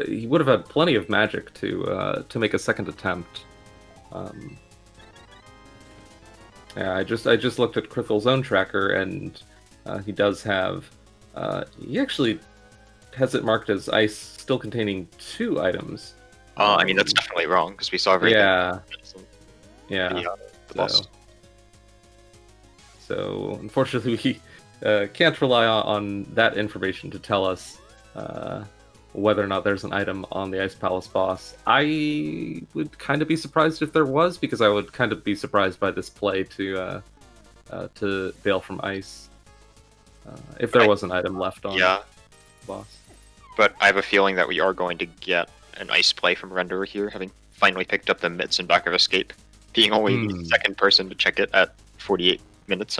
he would have had plenty of magic to make a second attempt. Yeah, I just looked at Krithel's own tracker, and he does have. He actually has it marked as ice, still containing 2 items. I mean, that's definitely wrong because we saw everything. Yeah. The boss. So unfortunately, we can't rely on that information to tell us whether or not there's an item on the Ice Palace boss. I would kind of be surprised if there was, because I would kind of be surprised by this play to bail from ice. if there was an item left on Yeah, the boss. but I have a feeling that we are going to get an ice play from Renderer here, having finally picked up the mitts and back of escape, being only the second person to check it at 48 minutes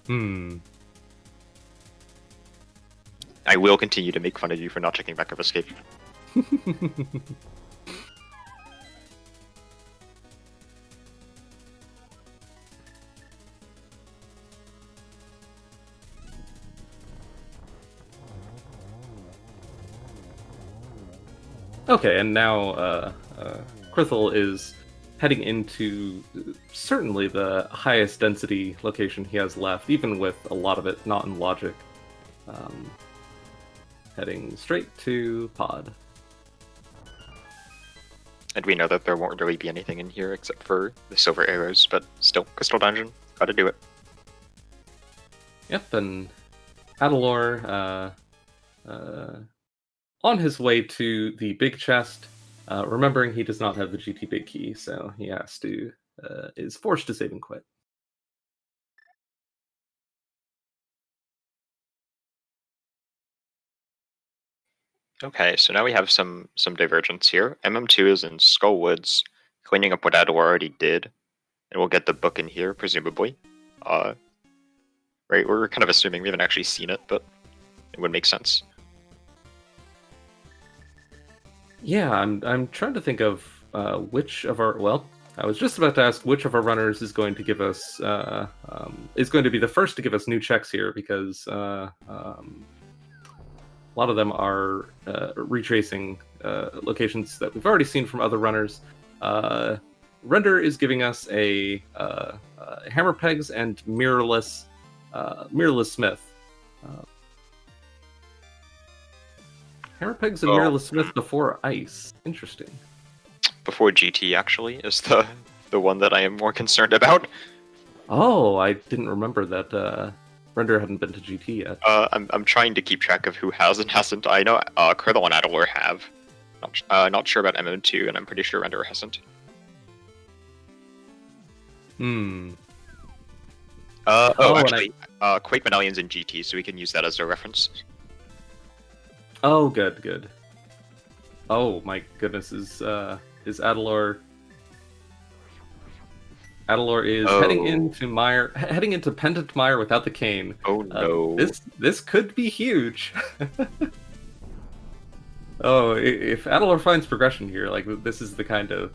in. I will continue to make fun of you for not checking back of escape. Okay, and now Krithel is heading into certainly the highest density location he has left, even with a lot of it not in logic. Heading straight to Pod. And we know that there won't really be anything in here except for the silver arrows, but still, Crystal Dungeon, gotta do it. Yep, and Adilor, on his way to the big chest, remembering he does not have the GT big key, so he has to, is forced to save and quit. Okay, so now we have some divergence here. MM2 is in Skullwoods, cleaning up what Adilor already did, and we'll get the book in here, presumably. Right, we're kind of assuming we haven't actually seen it, but it would make sense. Yeah, I'm trying to think of which of our, well, I was just about to ask which of our runners is going to give us is going to be the first to give us new checks here, because a lot of them are retracing locations that we've already seen from other runners. Render is giving us a hammer pegs and mirrorless smith. Hammer pegs and mirrorless smith before ice. Interesting. Before GT actually is the one that I am more concerned about. Oh, I didn't remember that Render hadn't been to GT yet. I'm trying to keep track of who has and hasn't. I know Krithel and Adilor have. Not sure about MM2, and I'm pretty sure Render hasn't. Actually, Quake Medallion's in GT, so we can use that as a reference. Oh, good. Oh my goodness, is Adilor? Adilor is heading into Pendant Mire without the cane. Oh no! This could be huge. Oh, if Adilor finds progression here, like this is the kind of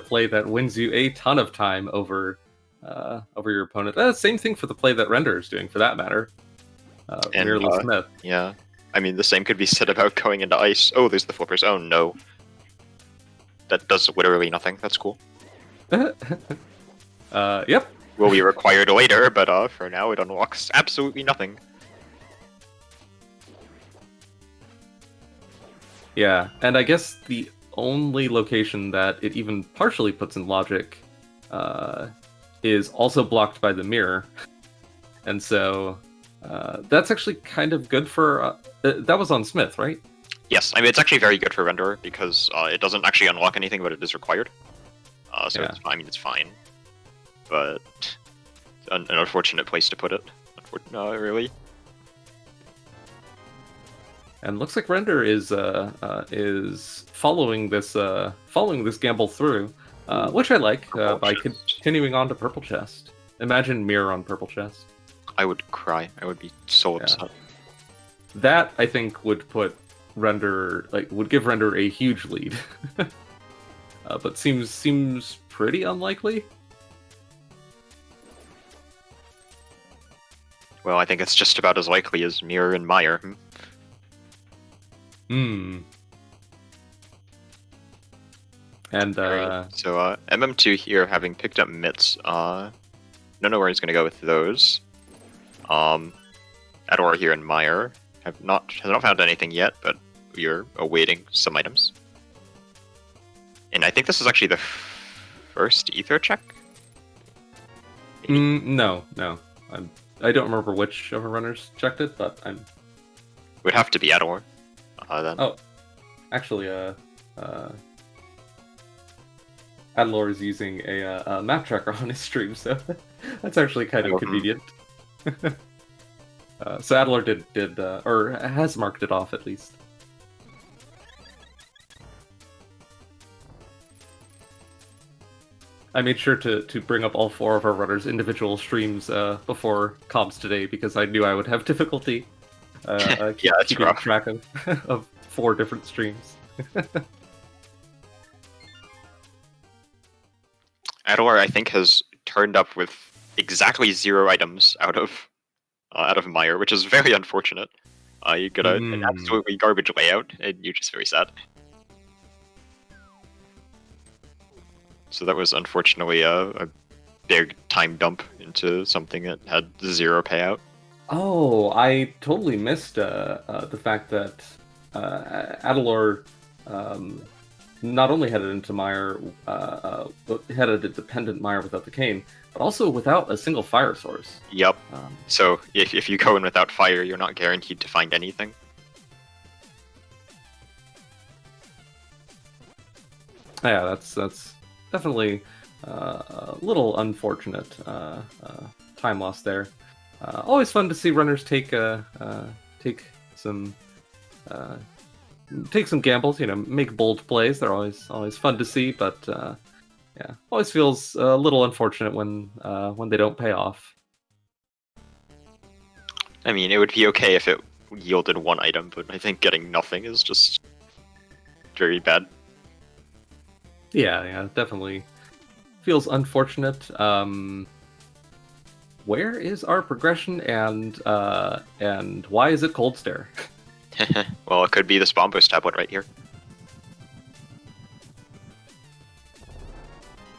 play that wins you a ton of time over your opponent. Same thing for the play that Render is doing, for that matter. Mirrorless Smith. Yeah, I mean the same could be said about going into ice. Oh, there's the flippers. Oh no, that does literally nothing. That's cool. Yep. Will be required later, but for now it unlocks absolutely nothing. Yeah, and I guess the only location that it even partially puts in logic is also blocked by the mirror. And so that's actually kind of good for... that was on Smith, right? Yes, I mean, it's actually very good for Renderer because it doesn't actually unlock anything, but it is required. So yeah. It's fine. But an unfortunate place to put it. No, really. And looks like Render is following this gamble through, which I like, by continuing on to Purple Chest. Imagine Mirror on Purple Chest. I would cry. I would be so upset. That, I think, would put Render, would give Render a huge lead. But seems pretty unlikely. Well, I think it's just about as likely as Mirror and Mire. And so MM2 here, having picked up mitts, don't know where he's gonna go with those. Adilor here and Mire has not found anything yet, but we are awaiting some items. And I think this is actually the first ether check. No. I don't remember which of our runners checked it, but I'm. Would have to be Adilor. Then. Oh, actually, Adilor is using a map tracker on his stream, so that's actually kind of convenient. So Adilor did or has marked it off at least. I made sure to bring up all 4 of our runners' individual streams before comps today because I knew I would have difficulty keeping rough. track of 4 different streams. Adilor, I think, has turned up with exactly 0 items out of Mire, which is very unfortunate. You got an absolutely garbage layout, and you're just very sad. So that was unfortunately a big time dump into something that had 0 payout. Oh, I totally missed the fact that Adilor not only headed into Mire, but headed a dependent Mire without the cane, but also without a single fire source. Yep. So if you go in without fire, you're not guaranteed to find anything. Yeah, that's definitely a little unfortunate time loss there. Always fun to see runners take some gambles. You know, make bold plays. They're always fun to see, but yeah, always feels a little unfortunate when they don't pay off. I mean, it would be okay if it yielded 1 item, but I think getting nothing is just very bad. Yeah, definitely feels unfortunate. Where is our progression, and why is it Cold Stare? Well, it could be the Bombos tablet right here.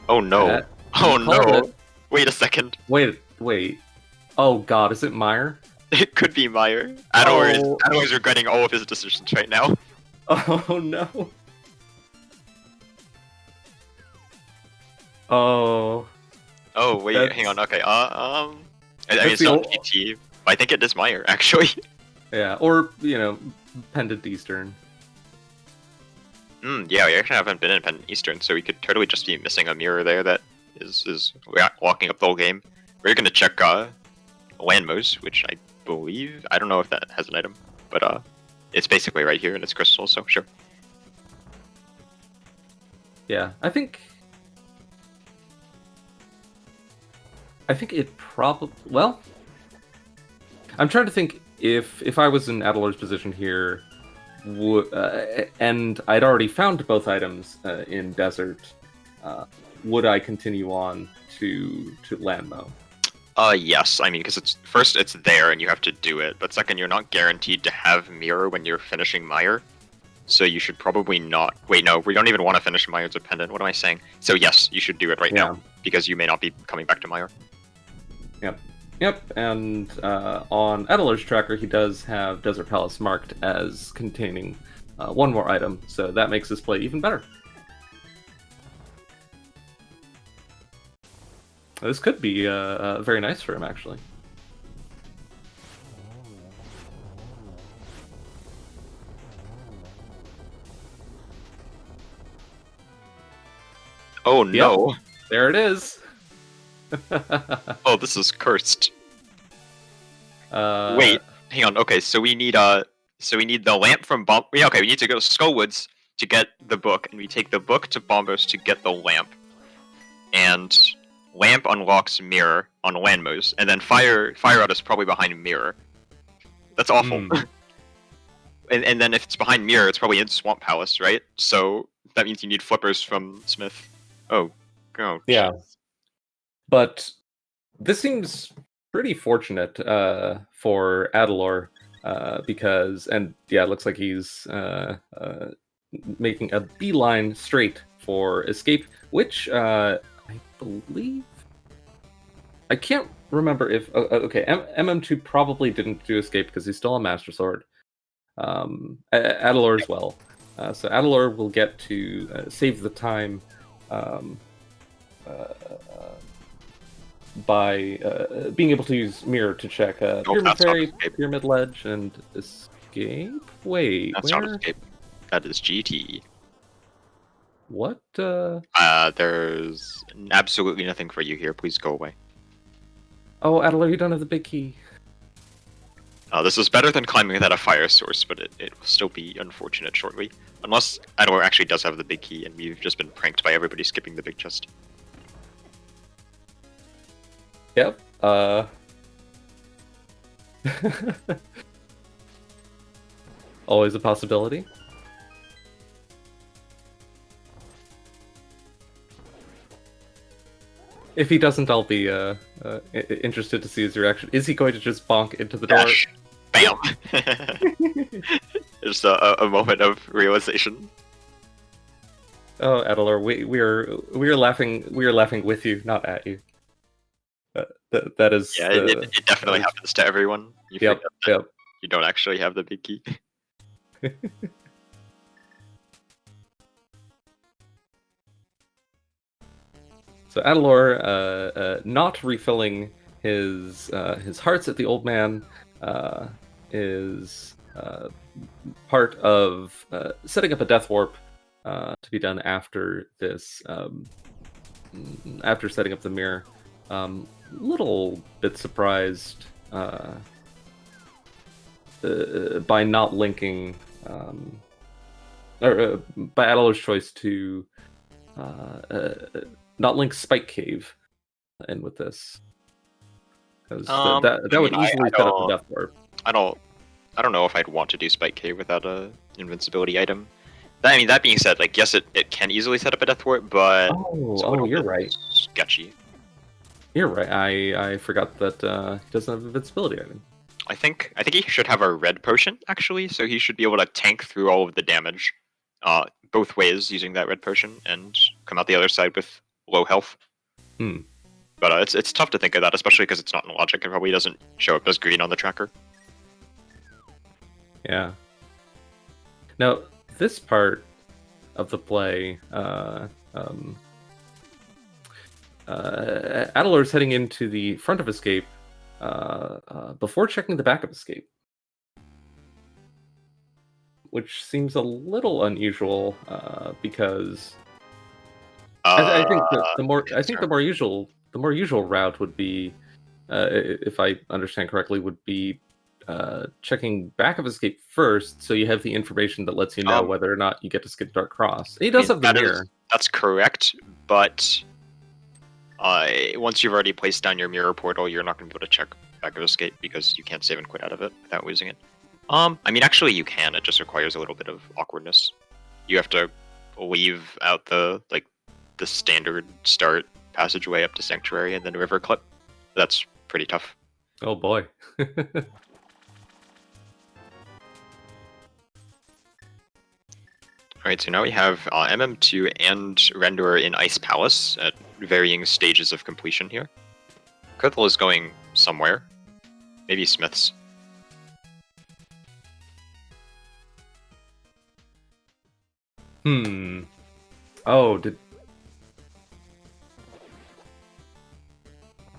Oh no! Oh no! Wait a second. Wait. Oh god, is it Mire? It could be Mire. Adilor is regretting all of his decisions right now. Oh no. Oh. Oh wait, hang on. Okay. I mean, it's not GT. I think it is Mire actually. Yeah, or Pendant Eastern. Yeah, we actually haven't been in Pendant Eastern, so we could totally just be missing a mirror there that is walking up the whole game. We're gonna check Landmos, which I believe, I don't know if that has an item, but it's basically right here and it's crystal, so sure. Yeah, I think it probably, well, I'm trying to think if I was in Adilor's position here, and I'd already found both items in Desert, would I continue on to Landmo? Yes. I mean, because it's there and you have to do it, but second, you're not guaranteed to have Mirror when you're finishing Mire, so you should probably not. Wait, no, we don't even want to finish Mire Dependent. What am I saying? So yes, you should do it right now, because you may not be coming back to Mire. Yep, and on Adilor's tracker, he does have Desert Palace marked as containing 1 more item, so that makes this play even better. This could be very nice for him, actually. Oh no! Yep, there it is! Oh, this is cursed. Wait, hang on. Okay, so we need the lamp from okay, we need to go to Skullwoods to get the book, and we take the book to Bombos to get the lamp. And lamp unlocks mirror on Landmos, and then fire out is probably behind mirror. That's awful. and then if it's behind mirror, it's probably in Swamp Palace, right? So that means you need flippers from Smith. Oh, go. Yeah. But this seems pretty fortunate for Adilor because, and yeah, it looks like he's making a beeline straight for escape, which I believe, I can't remember if okay, MM2 probably didn't do escape because he's still a Master Sword. Adilor as well. So Adilor will get to save the time by being able to use Mirror to check Pyramid Fairy, Pyramid Ledge, and Escape? Wait, that's where? not Escape. That is GT. What? There's absolutely nothing for you here. Please go away. Oh, Adilor, you don't have the big key. This is better than climbing without a fire source, but it will still be unfortunate shortly. Unless Adilor actually does have the big key, and we've just been pranked by everybody skipping the big chest. Yep. Always a possibility. If he doesn't, I'll be interested to see his reaction. Is he going to just bonk into the door? Dash. Bam! Just a moment of realization. Oh, Adilor, we are laughing with you, not at you. That is. Yeah, it definitely happens to everyone. You Yep. forget that you don't actually have the big key. So Adilor, not refilling his hearts at the old man, is part of setting up a death warp to be done after this. After setting up the mirror, little bit surprised by not linking, or by Adilor's choice to not link Spike Cave in with this, because that would easily set up a death warp. I don't know if I'd want to do Spike Cave without a invincibility item. That being said, like, yes, it can easily set up a death warp, but you're right. Sketchy. You're right. I forgot that he doesn't have invincibility item. I think he should have a red potion actually, so he should be able to tank through all of the damage, both ways using that red potion and come out the other side with low health. But it's tough to think of that, especially because it's not in logic and probably doesn't show up as green on the tracker. Yeah. Now, this part of the play, Adilor's heading into the front of Escape before checking the back of Escape, which seems a little unusual because I think the more usual route would be, if I understand correctly, would be checking back of Escape first, so you have the information that lets you know whether or not you get to skip Dark Cross. He does have the mirror. That's correct, but once you've already placed down your mirror portal, you're not going to be able to check back of Escape because you can't save and quit out of it without losing it. Actually you can. It just requires a little bit of awkwardness. You have to leave out the standard start passageway up to Sanctuary and then River Clip. That's pretty tough. Oh boy. Alright, so now we have MM2 and Renderer in Ice Palace at varying stages of completion here. Krithel is going somewhere. Maybe Smith's. Oh,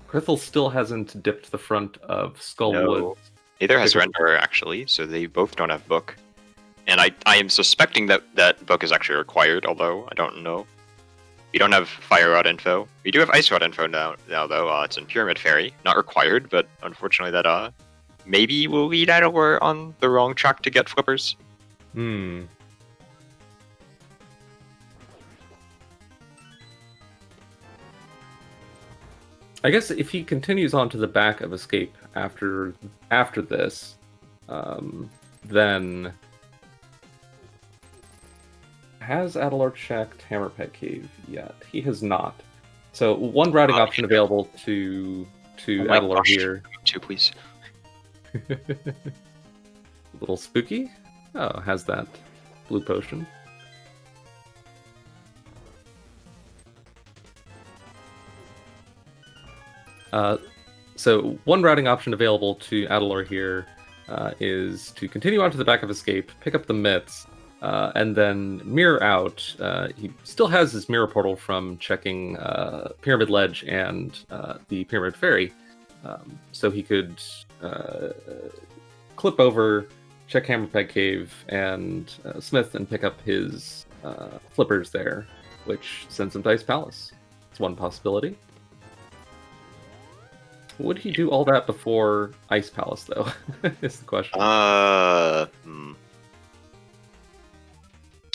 Krithel still hasn't dipped the front of Skullwood. No. Neither has Renderer, actually, so they both don't have Book. And I am suspecting that Book is actually required, although I don't know. We don't have Fire Rod info. We do have Ice Rod info now though. It's in Pyramid Fairy. Not required, but unfortunately that maybe will lead Adilor on the wrong track to get flippers. I guess if he continues on to the back of Escape after this, then has Adilor checked Hammerpeg Cave yet? He has not. So one routing option available to Adilor here. Two, please. A little spooky. Oh, has that blue potion. So one routing option available to Adilor here is to continue on to the back of Escape, pick up the myths, and then mirror out. He still has his mirror portal from checking Pyramid Ledge and the Pyramid Fairy, so he could clip over, check Hammerpeg Cave and Smith, and pick up his flippers there, which sends him to Ice Palace. It's one possibility. Would he do all that before Ice Palace, though? Is the question.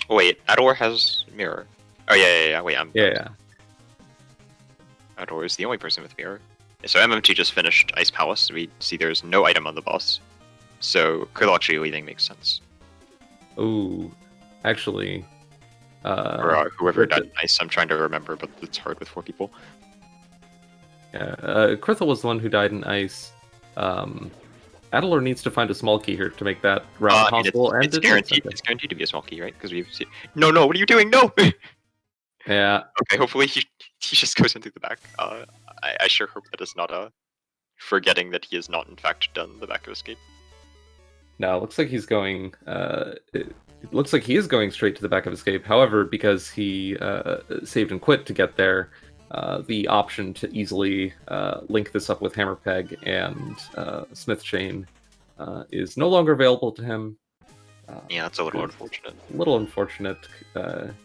Wait, Adilor has mirror. Oh yeah. Wait, Yeah. Adilor is the only person with mirror. So MM2 just finished Ice Palace. We see there's no item on the boss. So Krithel actually leaving makes sense. Ooh, actually. Or whoever died in Ice, I'm trying to remember, but it's hard with 4 people. Yeah, Krithel was the one who died in Ice. Adilor needs to find a small key here to make that route possible. It's guaranteed. It's guaranteed to be a small key, right? Because we've seen. No, what are you doing? No. Yeah. Okay, hopefully he just goes into the back. I sure hope that is not forgetting that he has not in fact done the back of escape. No, it looks like he's going. It looks like he is going straight to the back of escape. However, because he saved and quit to get there, the option to easily link this up with Hammer Peg and Smith Chain is no longer available to him. Yeah, it's a little unfortunate. A little unfortunate,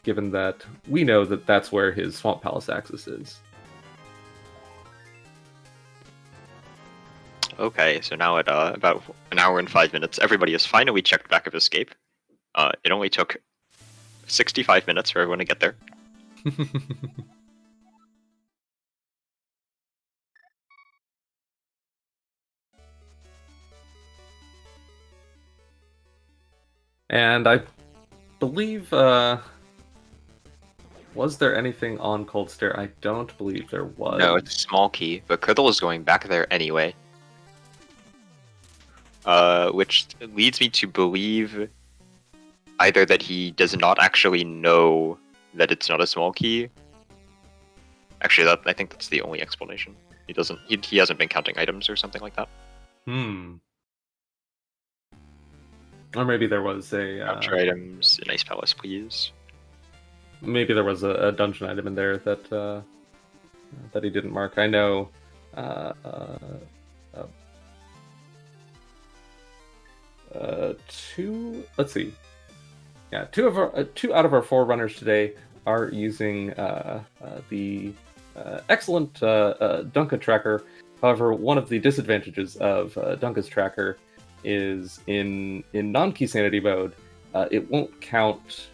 given that we know that that's where his Swamp Palace access is. Okay, so now at about an hour and 5 minutes, everybody has finally checked back of escape. It only took 65 minutes for everyone to get there. And I believe, was there anything on Cold Stare? I don't believe there was. No, it's a small key, but Krithel is going back there anyway. Which leads me to believe either that he does not actually know that it's not a small key. Actually, I think that's the only explanation. He hasn't been counting items or something like that. Or maybe there was a... Capture items in Ice Palace, please. Maybe there was a dungeon item in there that that he didn't mark. I know... let's see. Yeah, two out of our 4 runners today are using the excellent Dunka tracker. However, one of the disadvantages of Dunka's tracker is in non-key sanity mode, it won't count.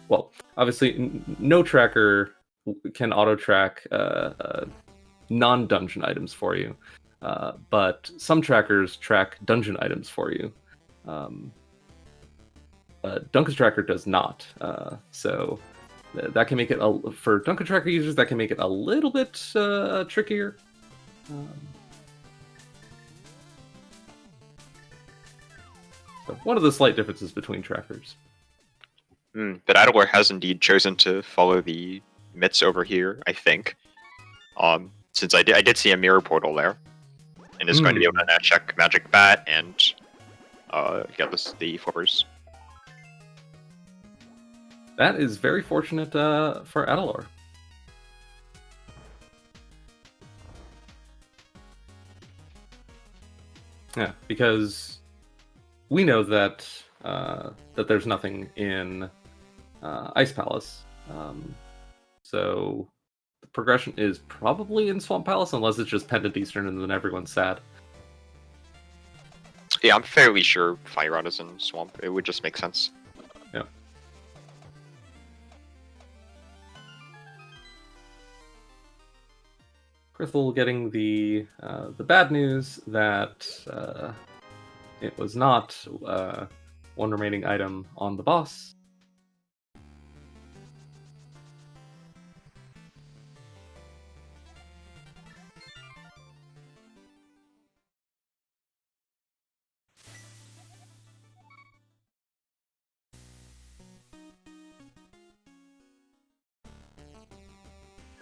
Well, obviously, no tracker can auto track non-dungeon items for you. But some trackers track dungeon items for you. Dunka's tracker does not. So that can make it, for Dunka tracker users, that can make it a little bit trickier. So one of the slight differences between trackers. But Adilor has indeed chosen to follow the myths over here, I think. Since I did see a mirror portal there. And is going to be able to check Magic Bat and get the flippers. That is very fortunate for Adilor. Yeah, because we know that that there's nothing in Ice Palace, so the progression is probably in Swamp Palace, unless it's just Pendant Eastern and then everyone's sad. Yeah, I'm fairly sure Fire Rod is in Swamp. It would just make sense. Yeah. Krithel getting the bad news that it was not one remaining item on the boss.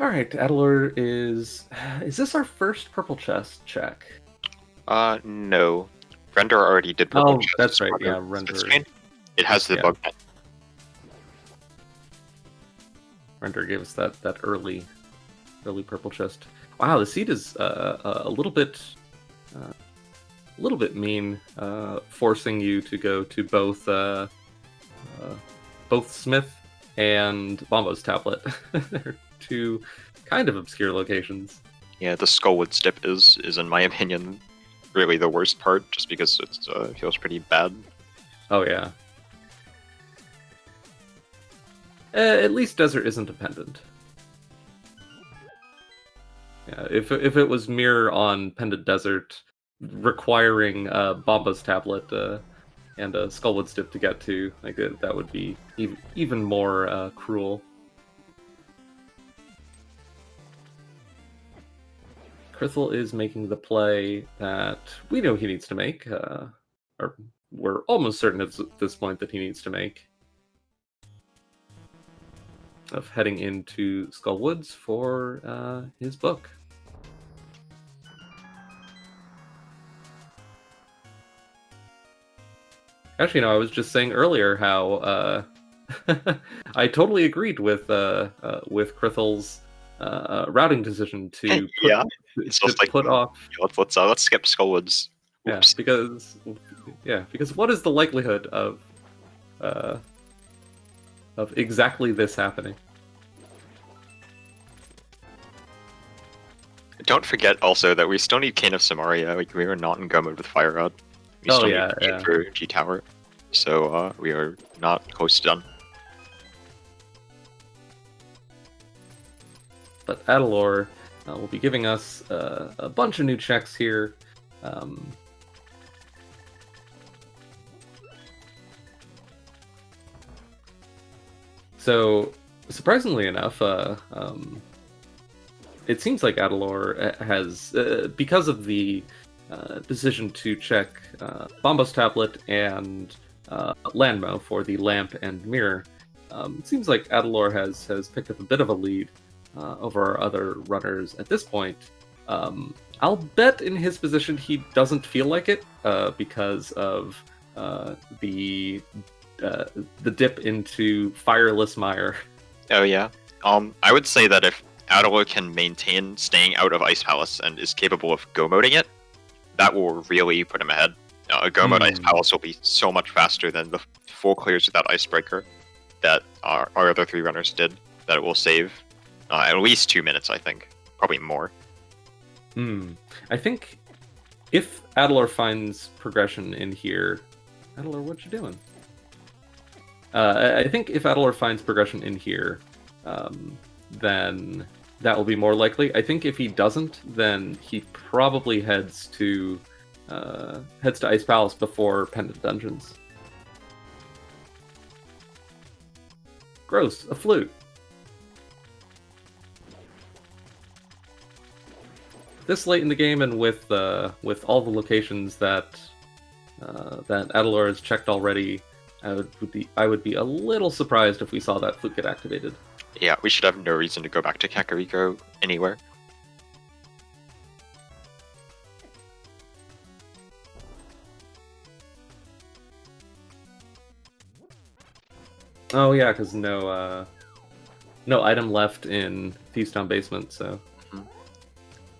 Alright, Adilor is this our first purple chest check? No. Render already did purple chest. That's right, yeah, Render. It has the bug net. Render gave us that early purple chest. Wow, the seed is a little bit mean, forcing you to go to both Smith and Bombo's tablet. They're two kind of obscure locations. Yeah, the Skullwood Stip is in my opinion really the worst part, just because it feels pretty bad. Oh yeah. At least Desert isn't a pendant. Yeah, if it was Mirror on Pendant Desert, requiring Bomba's tablet and a Skullwood Stip to get to, like that would be even more cruel. Krithel is making the play that we know he needs to make, or we're almost certain at this point that he needs to make, of heading into Skull Woods for his book. Actually, no, I was just saying earlier how I totally agreed with Krithel's routing decision to put, Yeah, it's just like put off. Let's skip Skullwoods. Oops. Because what is the likelihood of exactly this happening? Don't forget also that we still need Cane of Samaria. Like, we are not in go mode with Fire Rod. We still need Cane for G Tower, so we are not close to done. But Adilor will be giving us a bunch of new checks here. So, surprisingly enough, it seems like Adilor has, because of the decision to check Bomba's tablet and Landmo for the lamp and mirror, it seems like Adilor has picked up a bit of a lead over our other runners at this point. I'll bet in his position he doesn't feel like it because of the dip into Fireless Mire. Oh yeah. I would say that if Adilor can maintain staying out of Ice Palace and is capable of go moding it, that will really put him ahead. A go mode Ice Palace will be so much faster than the full clears without Icebreaker that our other three runners did. That it will save at least 2 minutes, I think, probably more. I think if Adilor finds progression in here, Adilor, what you doing? I think if Adilor finds progression in here, then that will be more likely. I think if he doesn't, then he probably heads to Ice Palace before Pendant Dungeons. Gross, a flute. This late in the game, and with all the locations that Adilor has checked already, I would be a little surprised if we saw that flute get activated. Yeah, we should have no reason to go back to Kakariko anywhere. Oh yeah, because no item left in Thievestown Basement, so.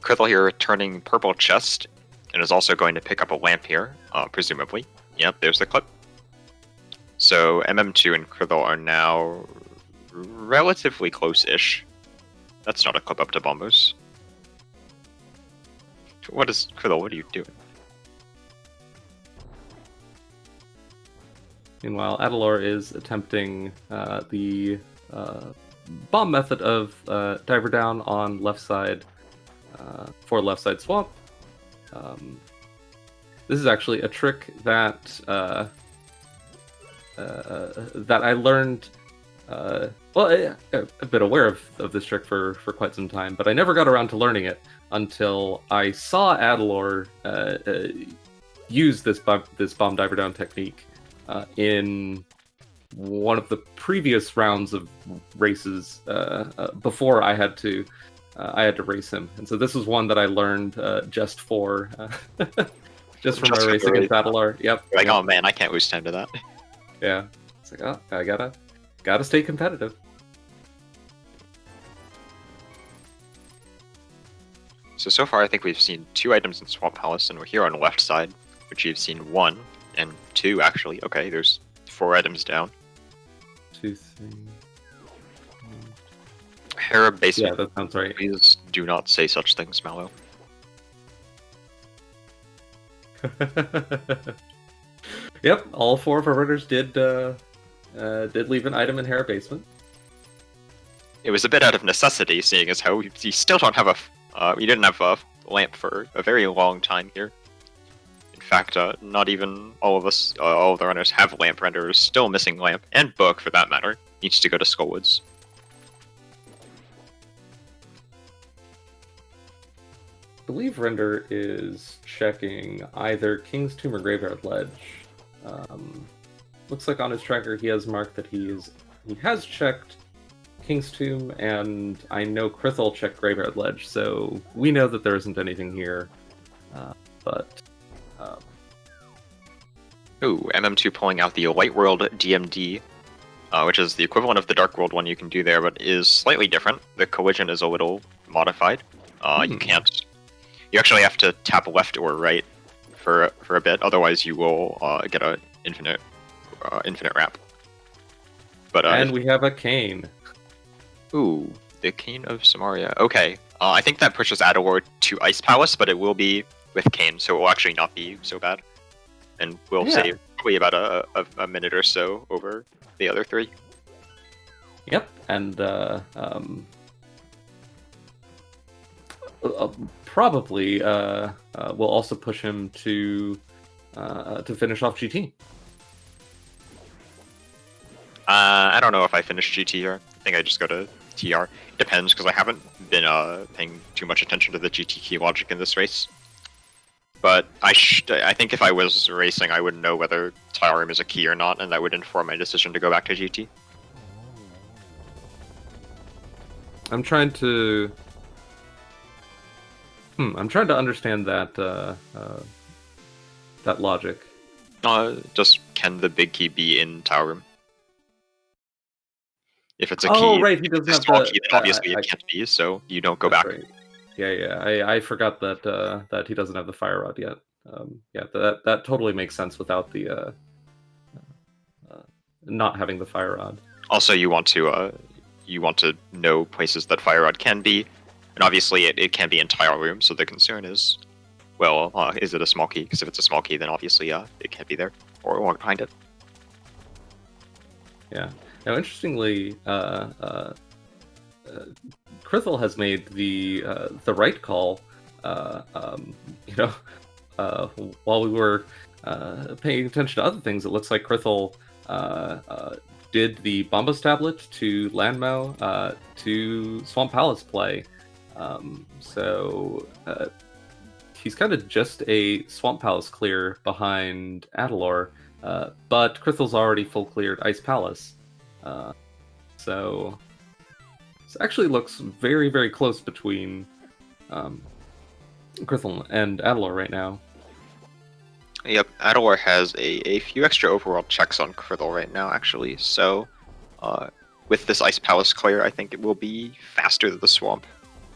Krithel here returning Purple Chest, and is also going to pick up a lamp here, presumably. Yep, there's the clip. So MM2 and Krithel are now relatively close-ish. That's not a clip up to Bombos. Krithel, what are you doing? Meanwhile, Adilor is attempting the bomb method of Diver Down on left side for left side swap. This is actually a trick that that I learned. I've been aware of this trick for quite some time, but I never got around to learning it until I saw Adilor use this bomb Diver Down technique in one of the previous rounds of races before I had to race him, and so this was one that I learned just for just for my racing against Adilor. Yep. Like, oh man, I can't lose time to that. Yeah, it's like, oh, I gotta stay competitive. So far I think we've seen 2 items in Swamp Palace, and we're here on the left side, which you've seen 1 and 2 actually. Okay, there's 4 items down. 2, 3. Hera Basement. Yeah, that sounds right. Is Do not say such things, Mallow. Yep, all 4 of our runners did leave an item in Hera basement. It was a bit out of necessity, seeing as how you still don't have we didn't have a lamp for a very long time here. In fact, not even all of us, all of the runners have lamp. Render is still missing lamp, and book for that matter. Needs to go to Skullwoods. I believe Render is checking either King's Tomb or Graveyard Ledge. Looks like on his tracker he has marked that he has checked King's Tomb, and I know Krithel checked Graveyard Ledge, so we know that there isn't anything here. Ooh, MM2 pulling out the White World DMD, which is the equivalent of the Dark World one you can do there, but is slightly different. The collision is a little modified. You can't. You actually have to tap left or right for a bit, otherwise you will get an infinite wrap. But and we have a cane. Ooh, the Cane of Samaria. Okay, I think that pushes Adilor to Ice Palace, but it will be with Cane, so it will actually not be so bad. And we'll save probably about a minute or so over the other 3. Yep, and probably we'll also push him to finish off GT. I don't know if I finish GT here. I think I just go to TR. It depends, because I haven't been paying too much attention to the GT key logic in this race. But I think if I was racing, I would know whether Tyrium is a key or not, and that would inform my decision to go back to GT. I'm trying to understand that that logic. Just can the big key be in Tyrium? If it's a key, oh right, he doesn't have the key, then obviously it can't be, so you don't go back. Right. Yeah. I forgot that that he doesn't have the fire rod yet. Yeah, that totally makes sense without the not having the fire rod. Also, you want to know places that fire rod can be, and obviously it can be in tile room. So the concern is, well, is it a small key? Because if it's a small key, then obviously it can't be there or walk behind it. Yeah. Now, interestingly, Krithel has made the right call. While we were paying attention to other things, it looks like Krithel did the Bombos tablet to Landmo to Swamp Palace play. So he's kind of just a Swamp Palace clear behind Adilor, but Krithel's already full cleared Ice Palace. So this actually looks very, very close between Krithel and Adilor right now. Yep, Adilor has a few extra overworld checks on Krithel right now, actually. So with this Ice Palace clear, I think it will be faster than the Swamp.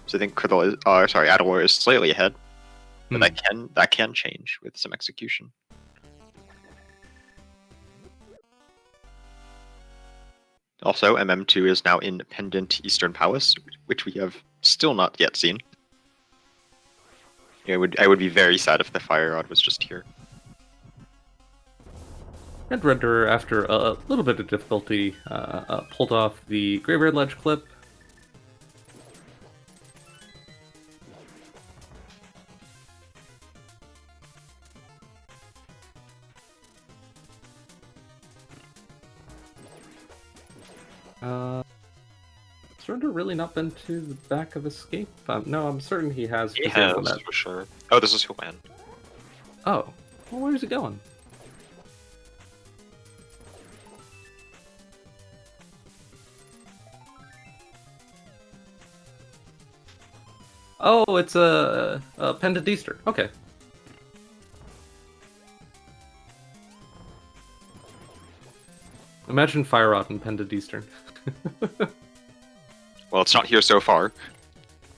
So I think Adilor is slightly ahead, but that can change with some execution. Also, MM2 is now in Pendant Eastern Palace, which we have still not yet seen. I would be very sad if the Fire Rod was just here. And Renderer, after a little bit of difficulty, pulled off the Graveyard Ledge clip. Surrender really not been to the back of Escape? No, I'm certain he has. He has, for sure. Oh, this is Huan. Oh. Well, where's he going? Oh, it's a Pendant Easter. Okay. Imagine Fire Rod and Pendant Eastern. Well, it's not here so far.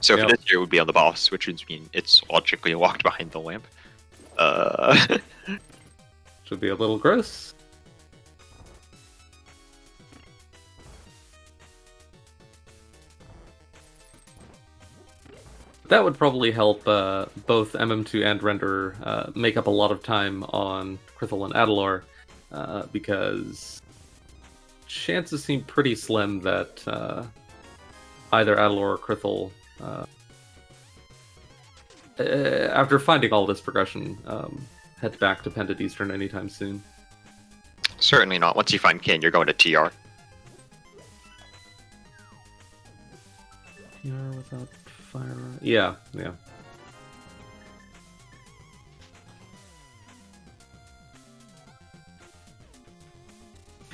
So if it is here, it would be on the boss, which would mean it's logically locked behind the lamp. Should be a little gross. That would probably help both MM2 and Render make up a lot of time on Krithel and Adilor, because chances seem pretty slim that either Adilor or Krithel, after finding all this progression, head back to Pendant Eastern anytime soon. Certainly not. Once you find Kin, you're going to TR. TR without fire. Yeah.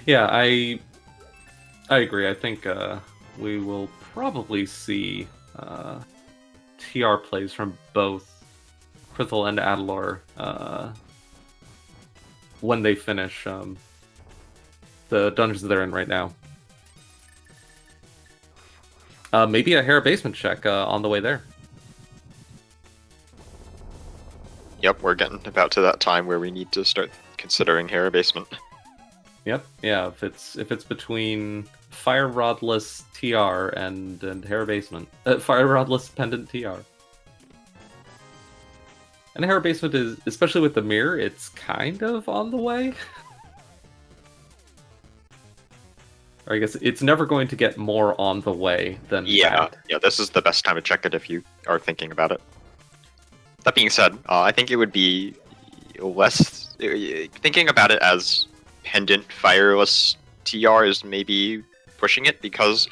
Yeah, I agree. I think we will probably see TR plays from both Krithel and Adilor when they finish the dungeons they're in right now. Maybe a Hera basement check on the way there. Yep, we're getting about to that time where we need to start considering Hera basement. Yep, yeah. If it's between Fire Rodless TR and Hera basement, Fire Rodless Pendant TR. And Hera basement is, especially with the mirror, it's kind of on the way. Or I guess it's never going to get more on the way than that. Yeah, this is the best time to check it if you are thinking about it. That being said, I think it would be less... Thinking about it as Pendant Fireless TR is maybe pushing it, because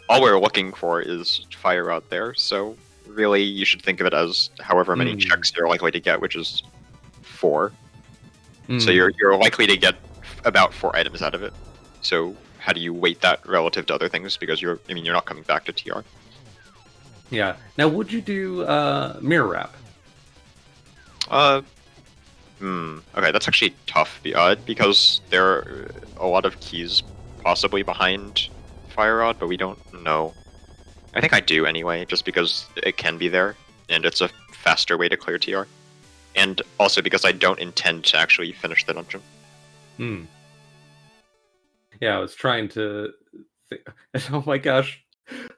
all we're looking for is Fire out there, so really you should think of it as however many checks you're likely to get, which is 4. So you're likely to get about 4 items out of it. So how do you weight that relative to other things? Because you're not coming back to TR. Yeah. Now, would you do Mirror Wrap? Okay, that's actually tough, because there are a lot of keys possibly behind Fire Rod, but we don't know. I think I do anyway, just because it can be there, and it's a faster way to clear TR. And also because I don't intend to actually finish the dungeon. Yeah, I was trying to think... Oh my gosh.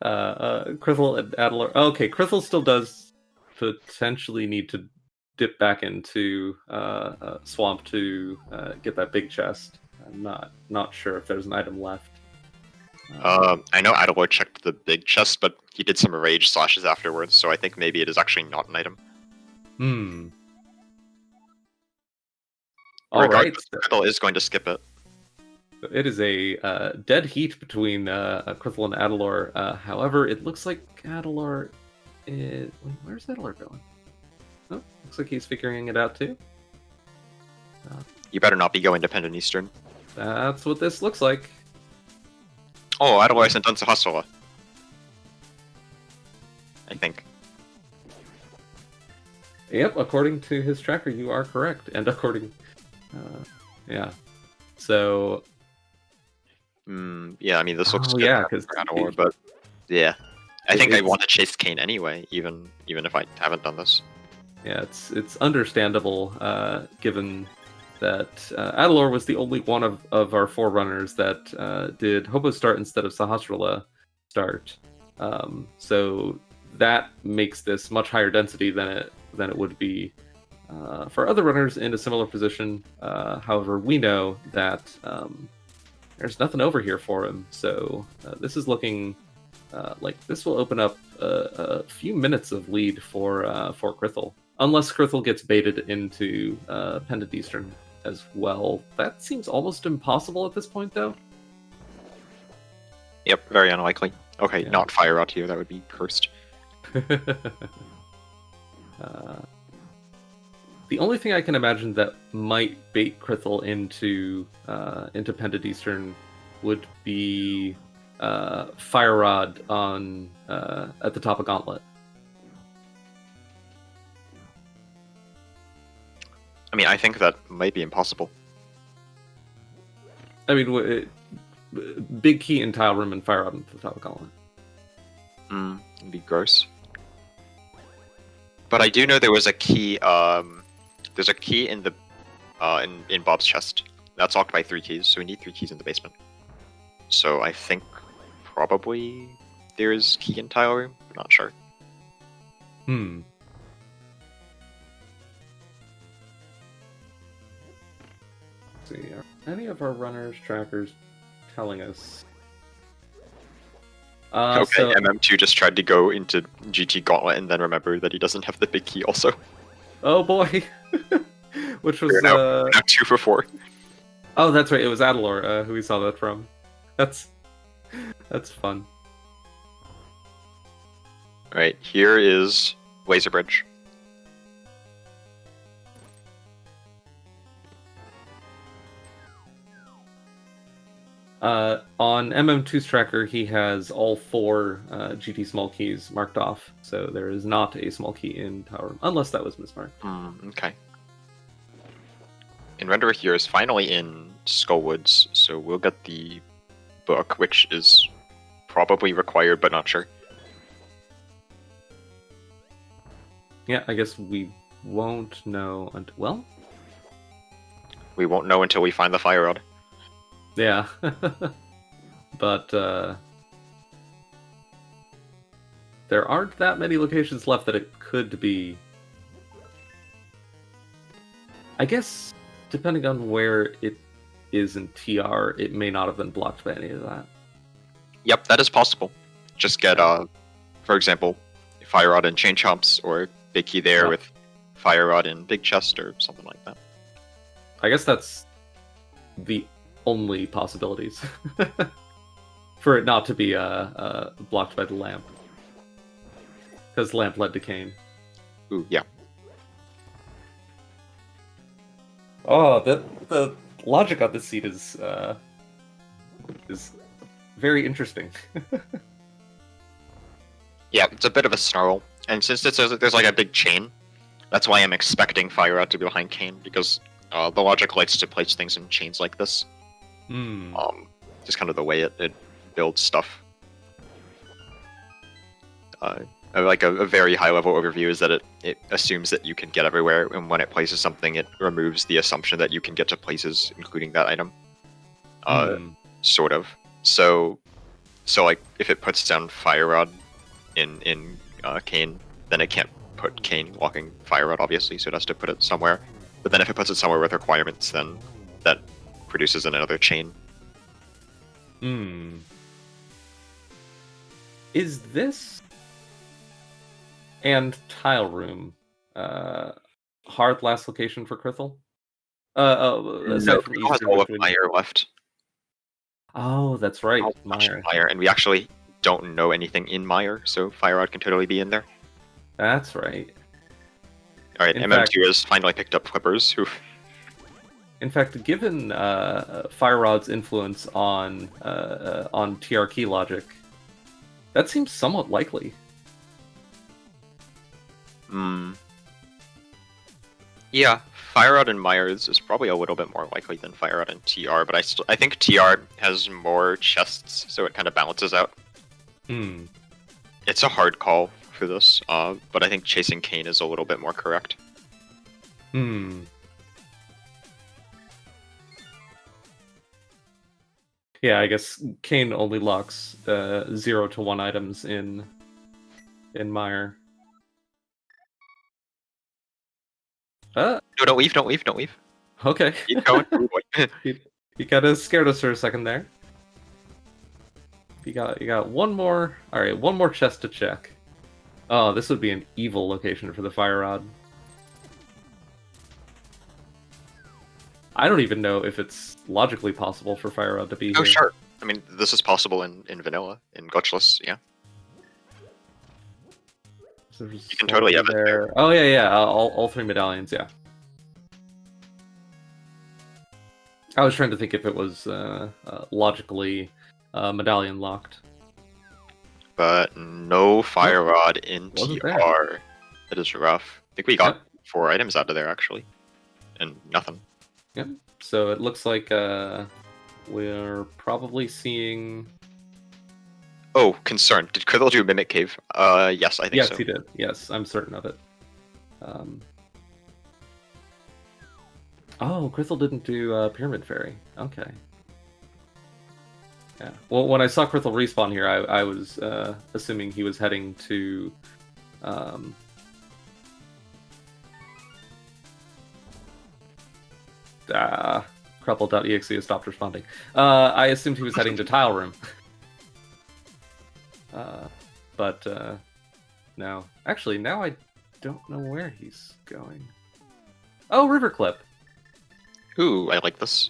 Krithel and Adilor. Okay, Krithel still does potentially need to dip back into Swamp to get that big chest. I'm not sure if there's an item left. I know Adilor checked the big chest, but he did some rage slashes afterwards, so I think maybe it is actually not an item. Alright. Krithel is going to skip it. It is a dead heat between Krithel and Adilor. However, it looks like Adilor is... Where's Adilor going? Oh, looks like he's figuring it out too. You better not be going to Pendant Eastern. That's what this looks like. Oh, Adilor isn't done to hustle. I think. Yep, according to his tracker, you are correct. And according... yeah. So... yeah, I mean, this looks good for Adilor, but... Yeah. I think I want to chase Kane anyway, even if I haven't done this. Yeah, it's understandable, given that Adilor was the only one of our 4 runners that did Hobo start instead of Sahasrara start. So that makes this much higher density than it would be for other runners in a similar position. However, we know that there's nothing over here for him, so this is looking like this will open up a few minutes of lead for Krithel. Unless Krithel gets baited into Pendant Eastern as well. That seems almost impossible at this point, though. Yep, very unlikely. Okay, yeah. Not Fire out here, that would be cursed. The only thing I can imagine that might bait Krithel into Pendant Eastern would be Fire Rod on at the top of Gauntlet. I mean, I think that might be impossible. I mean, big key in Tile Room and Fire Rod at the top of Gauntlet. It'd be gross. But I do know there was a key. There's a key in the in Bob's chest. That's locked by 3 keys, so we need 3 keys in the basement. So I think probably there is key in Tile Room. I'm not sure. Hmm. Let's see, are any of our runners, trackers telling us? Okay, So, MM2 just tried to go into GT Gauntlet and then remembered that he doesn't have the big key also. oh boy, which was We're now 2 for 4. oh, that's right. It was Adilor who we saw that from. That's fun. Alright, here is Laser Bridge. On MM2's tracker, he has all 4 GT small keys marked off, so there is not a small key in Tower Room, unless that was mismarked. Okay. And Renderer here is finally in Skullwoods, so we'll get the book, which is probably required, but not sure. Yeah, I guess we won't know until, well? We won't know until we find the Fire Rod. Yeah. But, there aren't that many locations left that it could be. I guess, depending on where it is in TR, it may not have been blocked by any of that. Yep, that is possible. Just get, for example, Fire Rod and Chain Chomps, or Big Key there with Fire Rod and Big Chest, or something like that. I guess that's the only possibilities. For it not to be blocked by the lamp. Because lamp led to Kane. Ooh, yeah. Oh, the logic on this seed is very interesting. Yeah, it's a bit of a snarl. And since there's like a big chain, that's why I'm expecting Fire Rod to be behind Kane, because the logic likes to place things in chains like this. Just kind of the way it builds stuff. Like a very high level overview is that it assumes that you can get everywhere, and when it places something, it removes the assumption that you can get to places, including that item. Sort of. So like if it puts down Fire Rod in Kane, then it can't put Kane walking Fire Rod, obviously, so it has to put it somewhere. But then if it puts it somewhere with requirements, then that produces another chain. Is this and Tile Room hard last location for Krithel? Aside from Krithel has all of Mire left. Oh, that's right, Mire. And we actually don't know anything in Mire, so Fire Rod can totally be in there. That's right. Alright, MM2 has finally picked up Flippers, who... In fact, given Fire Rod's influence on TR key logic, that seems somewhat likely. Yeah, Fire Rod and Mire is probably a little bit more likely than Fire Rod and TR, but I think TR has more chests, so it kind of balances out. It's a hard call for this, but I think chasing Kane is a little bit more correct. Yeah, I guess Kane only locks 0 to 1 items in Mire. No, don't leave. Okay. Keep going. You kind of scared us for a second there. You got one more. All right, one more chest to check. Oh, this would be an evil location for the Fire Rod. I don't even know if it's logically possible for Fire Rod to be here. Oh, sure. I mean, this is possible in vanilla, in Glitchless, yeah. So you can totally have it there. Oh, yeah. All 3 medallions, yeah. I was trying to think if it was logically medallion locked. But no Fire Rod in TR. That is rough. I think we got 4 items out of there, actually. And nothing. Yep. So it looks like we're probably seeing... Oh, concern. Did Krithel do a Mimic Cave? Yes, I think so. Yes, he did. Yes, I'm certain of it. Oh, Krithel didn't do Pyramid Fairy. Okay. Yeah. Well, when I saw Krithel respawn here, I was assuming he was heading to krelbel.exe has stopped responding. I assumed he was heading to Tile Room. But no. Actually, now I don't know where he's going. Oh, River Clip. Ooh, I like this.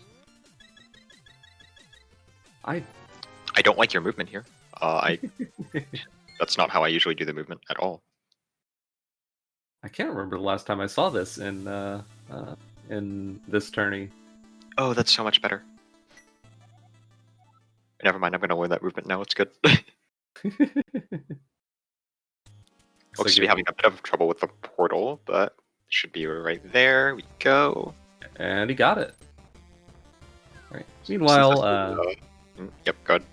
I don't like your movement here. That's not how I usually do the movement at all. I can't remember the last time I saw this in this tourney. Oh, that's so much better. Never mind, I'm gonna learn that movement now. It's good. Looks to be having a bit of trouble with the portal, but should be right there. We go. And he got it. All right. Meanwhile, yep, good.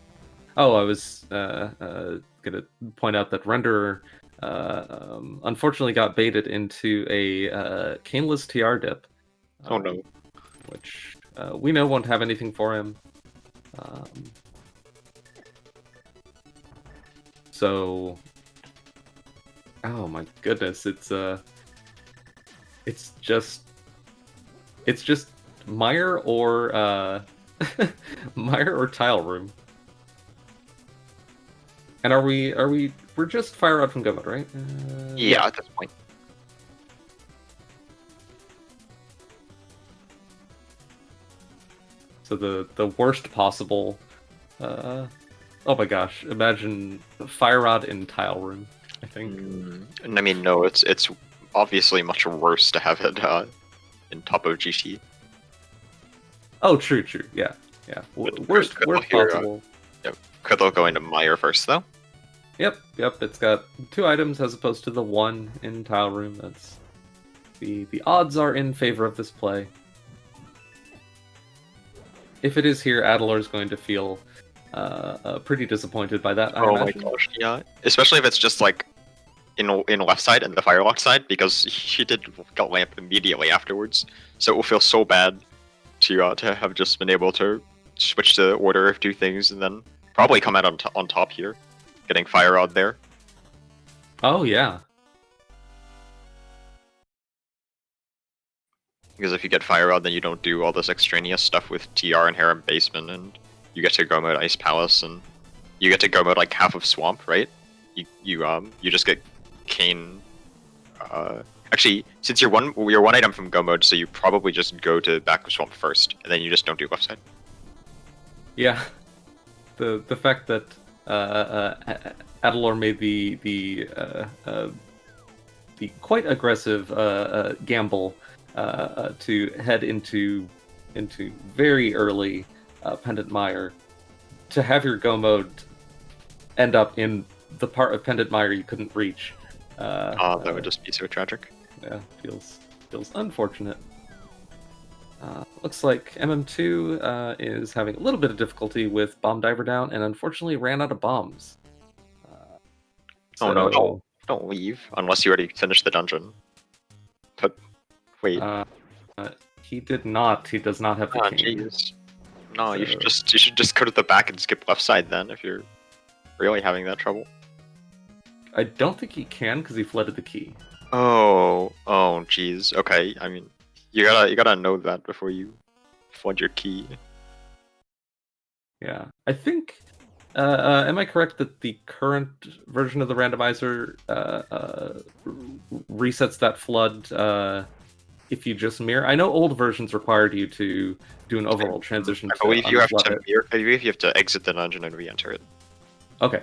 Oh, I was gonna point out that Renderer unfortunately got baited into a caneless TR dip. Oh no. Which we know won't have anything for him. So, oh my goodness, it's just Mire or Mire or Tile Room. And we're just Fire Rod from Go Mode, right? Yeah, at this point. So the worst possible. Oh my gosh! Imagine Fire Rod in Tile Room. I think. And I mean, no, it's obviously much worse to have it in top of GT. Oh, true, yeah. Worst possible. Yep. Krithel going to Mire first, though. Yep. It's got 2 items as opposed to the 1 in Tile Room. That's the odds are in favor of this play. If it is here, Adilor is going to feel pretty disappointed by that. I imagine. My gosh, yeah. Especially if it's just like in left side and the Firelock side, because he did got lamp immediately afterwards. So it will feel so bad to have just been able to switch the order of 2 things and then probably come out on top here, getting Fire Rod there. Oh yeah. Because if you get Fire Rod, then you don't do all this extraneous stuff with TR and Harem Basement, and you get to go mode Ice Palace, and you get to go mode like half of Swamp, right? You just get Cane. Actually, since you're one item from go mode, so you probably just go to back of Swamp first, and then you just don't do left side. Yeah, the fact that Adilor made the quite aggressive gamble to head into very early Pendant Mire, to have your go mode end up in the part of Pendant Mire you couldn't reach. That would just be so tragic. Yeah, feels unfortunate. Looks like MM2 is having a little bit of difficulty with Bomb Diver down, and unfortunately ran out of bombs. Oh no! Don't leave unless you already finished the dungeon. But wait. He did not. He does not have the king. Jeez. No, so... you should just go to the back and skip left side then if you're really having that trouble. I don't think he can because he flooded the key. Oh, jeez. Okay, I mean, you gotta know that before you flood your key. Yeah, I think. Am I correct that the current version of the randomizer resets that flood if you just mirror? I know old versions required you to do an overworld transition. I believe you have to mirror. I believe you have to exit the dungeon and re-enter it. Okay.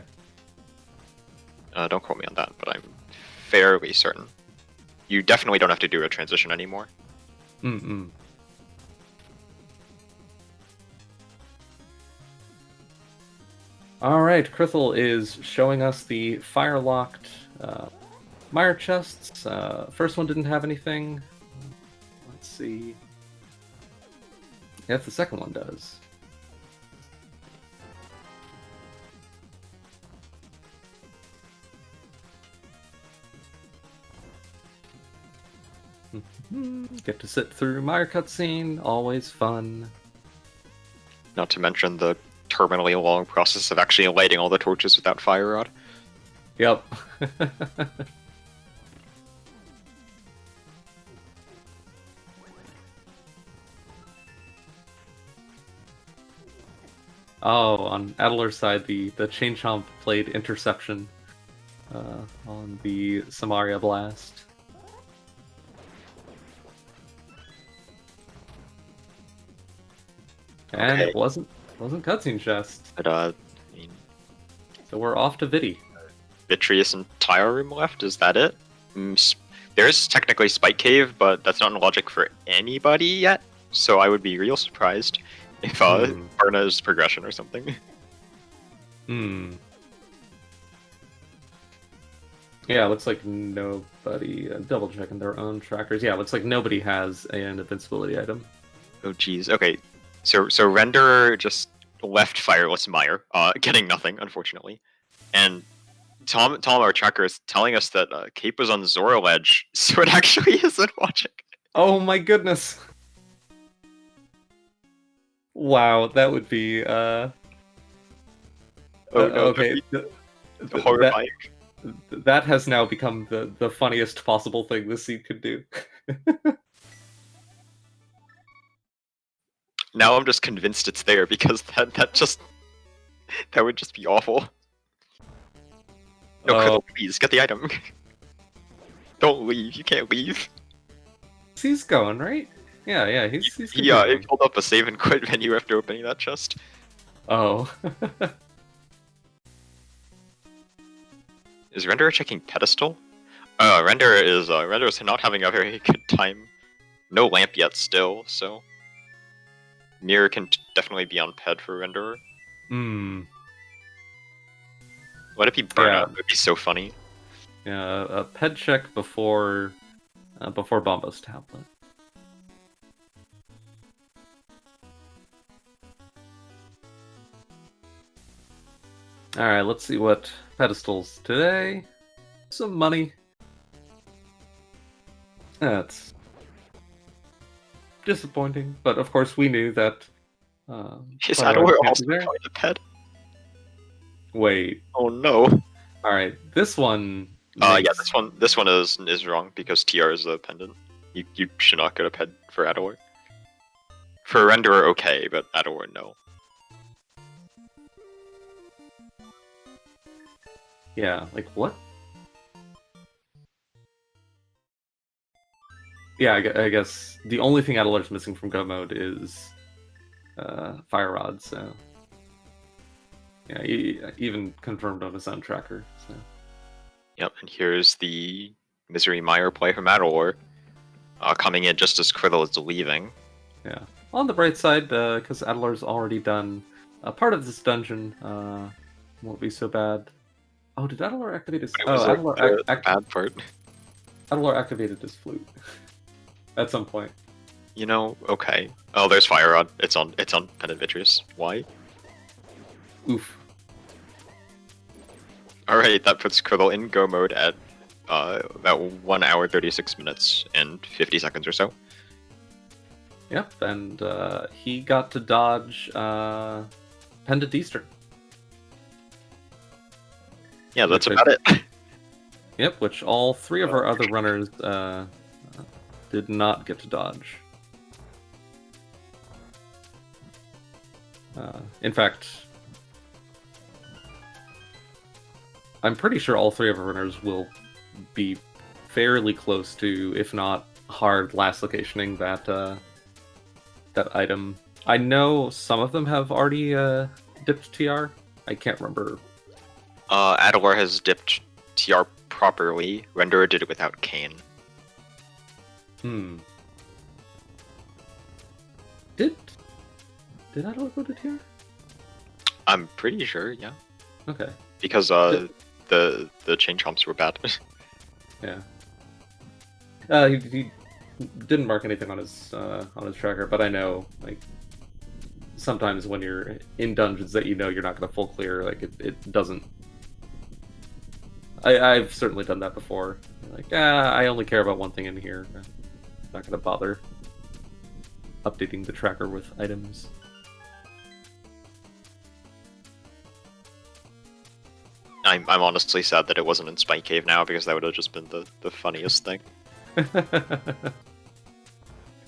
Don't quote me on that, but I'm fairly certain. You definitely don't have to do a transition anymore. Alright, Krithel is showing us the fire-locked Mire chests. First one didn't have anything. Let's see. Yes, the second one does. Get to sit through Mire cutscene, always fun. Not to mention the terminally long process of actually lighting all the torches without Fire Rod. Yep. Oh, on Adilor's side, the Chain Chomp played Interception on the Samaria Blast. And Okay. it wasn't Cutscene Chest. But I mean, So we're off to Vidi. Vitreous and Tile Room left. Is that it? There's technically Spike Cave, but that's not in logic for anybody yet. So I would be real surprised if Arna's progression or something. Hmm. Yeah, it looks like nobody. Double checking their own trackers. Yeah, it looks like nobody has an invincibility item. Oh geez. Okay. So Renderer just left Fireless Mire, getting nothing, unfortunately. And Tom, our tracker, is telling us that Cape was on Zora Ledge, so it actually isn't logic. Oh my goodness! Wow, that would be Oh no, okay. horrifying. That has now become the funniest possible thing this seed could do. Now I'm just convinced it's there because that would just be awful. No, Krithel, please get the item. Don't leave. You can't leave. He's going right. Yeah, he's He pulled up a save and quit menu after opening that chest. Oh. Is Renderer checking pedestal? Renderer is not having a very good time. No lamp yet still, so Mirror can definitely be on ped for Renderer. Let it be burnout. It would be so funny. Yeah, a ped check before Bombo's tablet. Alright, let's see what pedestals today. Some money. That's disappointing, but of course we knew that. Is Adilor also going to ped? Wait. Oh no. Alright, this one. Yeah, this one is wrong because TR is a pendant. You should not go to ped for Adilor. For Renderer, okay, but Adilor, no. Yeah, like what? Yeah, I guess the only thing Adilor's missing from Go mode is Fire Rod, so yeah, he even confirmed on his own tracker. So. Yep, and here's the Misery Mire play from Adilor, coming in just as Krithel is leaving. Yeah, on the bright side, because Adilor's already done a part of this dungeon, won't be so bad. Oh, did Adilor activate his? The bad part. Adilor activated his flute at some point. You know, okay. Oh, there's Fire Rod. It's on Pendant Vitreous. Why? Oof. Alright, that puts Krithel in Go mode at about 1 hour 36 minutes and 50 seconds or so. Yep, and he got to dodge Pendant Eastern. Yeah, that's about it. Yep, which all three of our other runners did not get to dodge. In fact, I'm pretty sure all three of our runners will be fairly close to, if not hard, last locationing that item. I know some of them have already dipped TR. I can't remember. Adilor has dipped TR properly. Renderer did it without Kane. Did Adilor go to TR? I'm pretty sure, yeah. Okay. Because the chain chomps were bad. Yeah. He didn't mark anything on his tracker, but I know like sometimes when you're in dungeons that you know you're not going to full clear, like it doesn't. I've certainly done that before. Like, I only care about one thing in here. I'm not going to bother updating the tracker with items. I'm honestly sad that it wasn't in Spike Cave now, because that would have just been the funniest thing.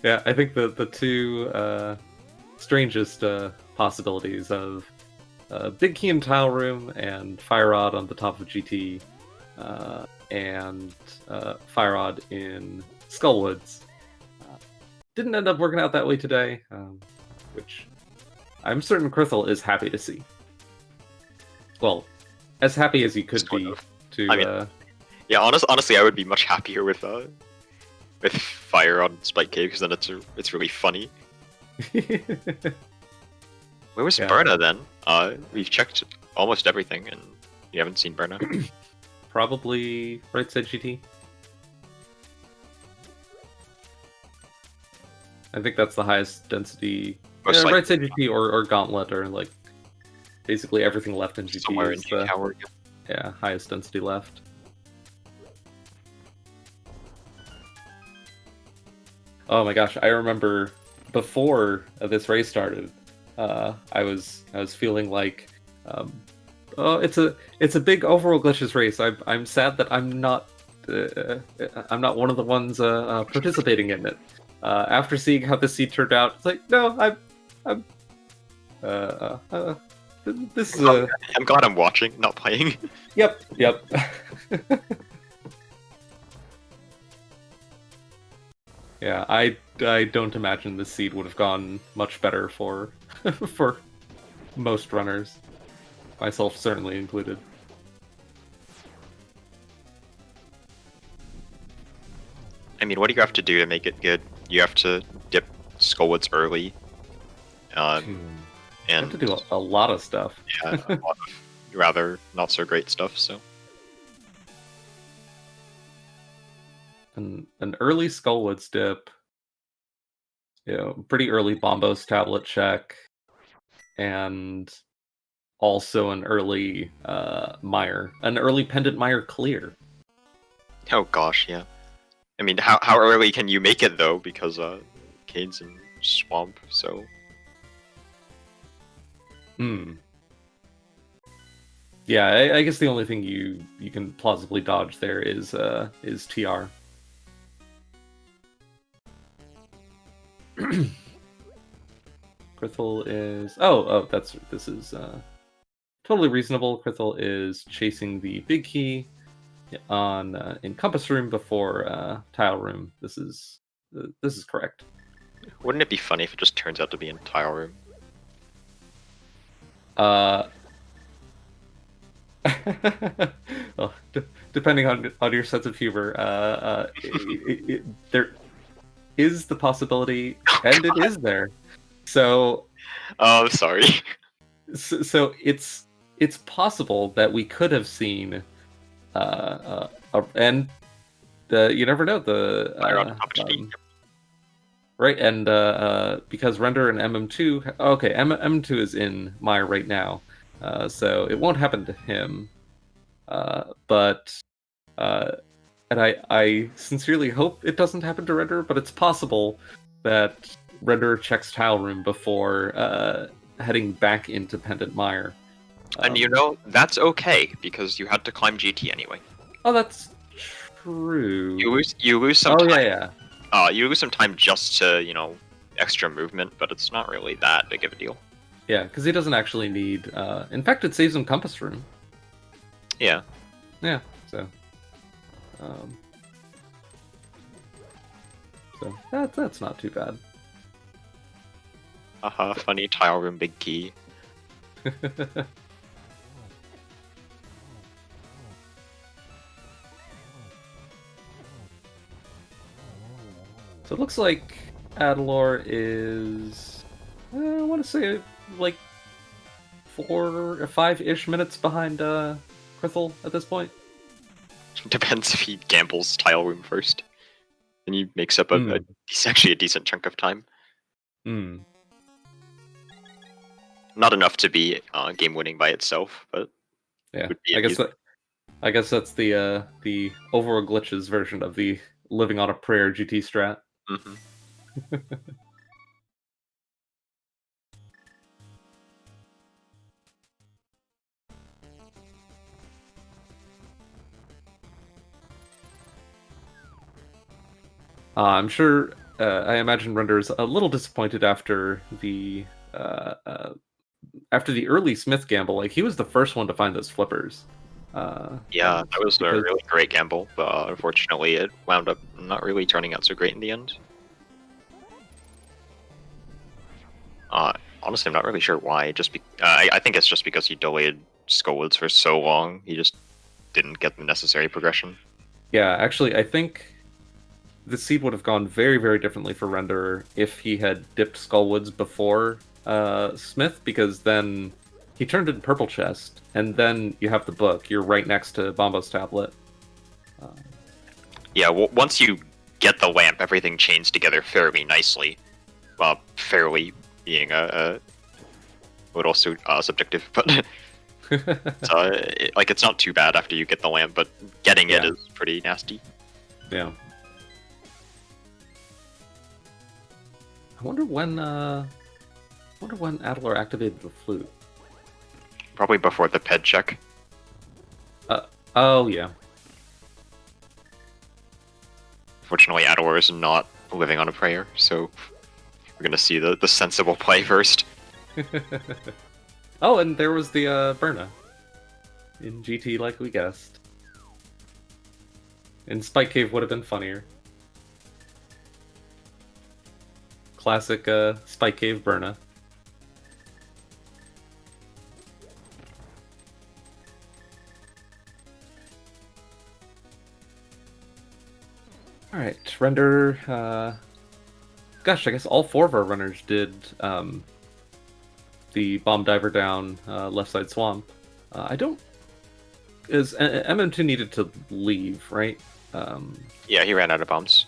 Yeah, I think the two strangest possibilities of Big Key in Tile Room and Fire Rod on the top of GT, and Fire Rod in Skullwoods. Didn't end up working out that way today, which I'm certain Krithel is happy to see. Well, as happy as he could be to. I mean, yeah, honestly, I would be much happier with Fire on Spike Cave, because then it's really funny. Where was Berna then? We've checked almost everything, and you haven't seen Berna. Probably right side GT. I think that's the highest density. Yeah, right side GT or Gauntlet, or like basically everything left in GT Somewhere is in Tower. Yeah, highest density left. Oh my gosh, I remember before this race started, I was feeling like, oh, it's a big Overworld Glitches race. I'm sad that I'm not one of the ones participating in it. After seeing how the seed turned out, it's like, no, this is I'm glad I'm watching, not playing. Yep. Yeah, I don't imagine this seed would have gone much better for for most runners, myself certainly included. I mean, what do you have to do to make it good? You have to dip Skullwoods early. And you have to do a lot of stuff. Yeah, a lot of rather not so great stuff, so. An early Skullwoods dip, pretty early Bombos tablet check, and also an early an early Pendant Mire clear. Oh gosh, yeah. I mean, how early can you make it though? Because Cade's in Swamp, so. Yeah, I guess the only thing you can plausibly dodge there is TR. Krithel is this is totally reasonable. Krithel is chasing the big key on in Compass Room before Tile Room. This is correct. Wouldn't it be funny if it just turns out to be in Tile Room? Well, depending on your sense of humor, there is the possibility, and it is there. So, oh, sorry. So it's possible that we could have seen, and you never know right, and because Render and MM2, okay, MM2 is in Mire right now. So it won't happen to him, but and I sincerely hope it doesn't happen to Render, but it's possible that Render checks Tile Room before heading back into Pendant Mire. And that's okay, because you had to climb GT anyway. Oh, that's true. You lose some time. Yeah. You lose some time just to, extra movement, but it's not really that big of a deal. Yeah, because he doesn't actually need. In fact, it saves him Compass Room. Yeah. Yeah. So. That's not too bad. Haha, funny Tile Room big key. So it looks like Adilor is, I want to say, like 4 or 5-ish minutes behind Krithel at this point. Depends if he gambles Tile Room first. And he makes up actually a decent chunk of time. Not enough to be game winning by itself, but yeah, I guess that's the Overworld Glitches version of the living on a prayer GT strat. Mm-hmm. I'm sure. I imagine Render's a little disappointed after the after the early Smith gamble, like he was the first one to find those flippers. Yeah, that was a because- really great gamble, but unfortunately it wound up not really turning out so great in the end. Honestly, I'm not really sure why. I think it's just because he delayed Skullwoods for so long, he just didn't get the necessary progression. Yeah, actually, I think the seed would have gone very, very differently for Renderer if he had dipped Skullwoods before Smith, because then he turned in Purple Chest, and then you have the book. You're right next to Bombo's tablet. Yeah, once you get the lamp, everything chains together fairly nicely. Fairly being a little subjective, but it's not too bad after you get the lamp, but getting it is pretty nasty. Yeah. I wonder when Adilor activated the flute. Probably before the ped check. Oh yeah. Fortunately, Adilor is not living on a prayer, so we're gonna see the sensible play first. Oh, and there was the Burna in GT, like we guessed. And Spike Cave would have been funnier. Classic Spike Cave Burna. Alright, render... Gosh, I guess all four of our runners did the Bomb Diver down left side swamp. I don't... MM2 needed to leave, right? Yeah, he ran out of bombs.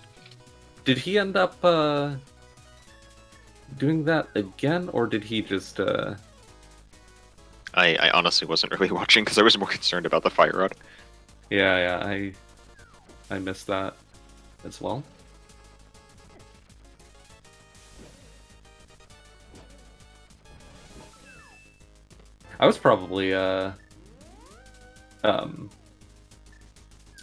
Did he end up doing that again, or did he just... I honestly wasn't really watching because I was more concerned about the fire rod. Yeah, I missed that as well. I was probably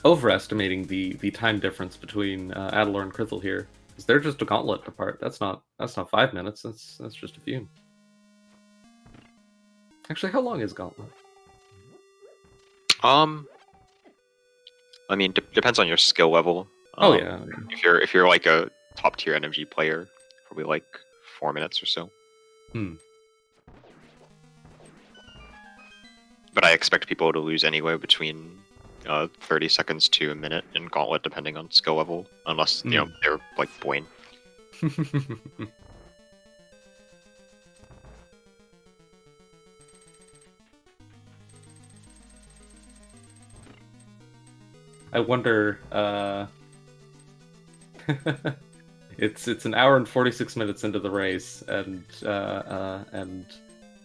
overestimating the time difference between Adilor and Krithel here, because they're just a gauntlet apart. That's not 5 minutes. That's just a few. Actually, how long is gauntlet? I mean, depends on your skill level. Oh yeah. If you're like a top tier NMG player, probably like 4 minutes or so. But I expect people to lose anywhere between 30 seconds to a minute in Gauntlet, depending on skill level, unless you know they're like Boyne. I wonder. It's an hour and 46 minutes into the race, and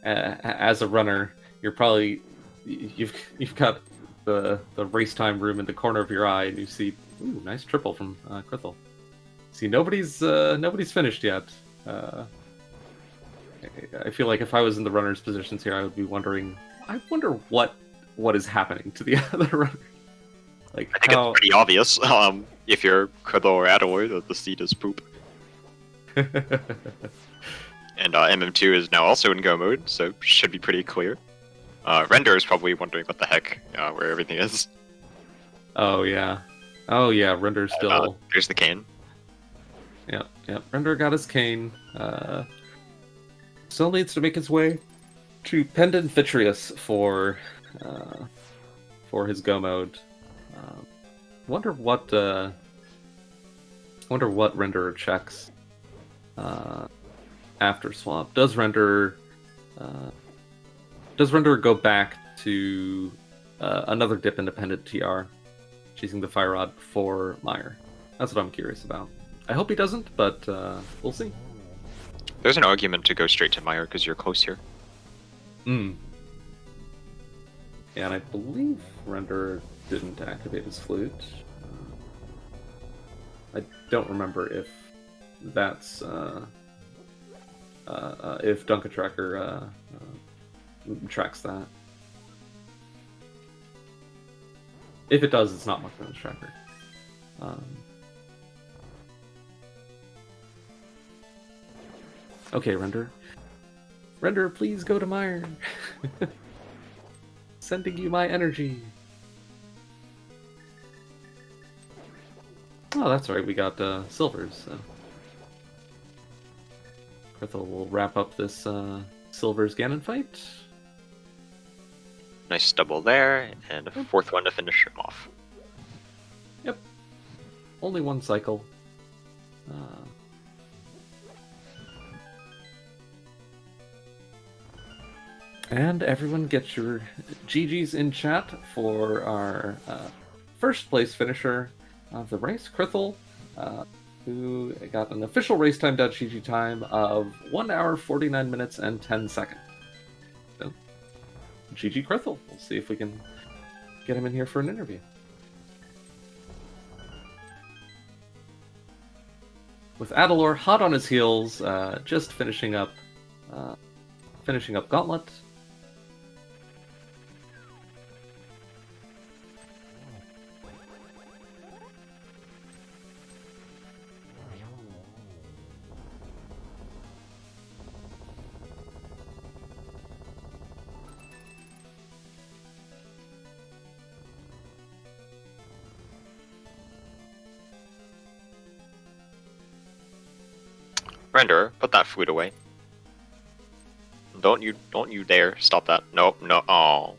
as a runner, you're probably you've got the race time room in the corner of your eye, and you see, ooh, nice triple from Krithel. See, nobody's finished yet. I feel like if I was in the runners' positions here, I would be wondering. I wonder what is happening to the other runner. Like, I think it's pretty obvious. If you're Krithel or Adilor, that the seed is poop. And MM2 is now also in go mode, so should be pretty clear. Render is probably wondering what the heck, where everything is. Oh yeah, Render's still. There's the cane. Yeah. Render got his cane. Still needs to make his way to Pendant Vitreous for his go mode. Wonder what Renderer checks after swap. Does Renderer go back to another dip independent TR, choosing the Fire Rod for Meyer? That's what I'm curious about. I hope he doesn't, but we'll see. There's an argument to go straight to Meyer because you're close here. Yeah, and I believe Renderer didn't activate his flute. I don't remember if that's if Dunka Tracker tracks that. If it does, it's not marked on his tracker. Okay, Render. Render, please go to Mire. Sending you my energy. Oh, that's right. We got silvers. So. Krithel will wrap up this silvers Ganon fight. Nice double there, and a fourth one to finish him off. Yep. Only one cycle. And everyone get your GGs in chat for our first place finisher of the race, Krithel, who got an official race time.gg time of 1 hour, 49 minutes, and 10 seconds. So, GG Krithel. We'll see if we can get him in here for an interview. With Adilor hot on his heels, just finishing up Gauntlet. Render, put that food away. Don't you dare stop that. Nope, no. Oh.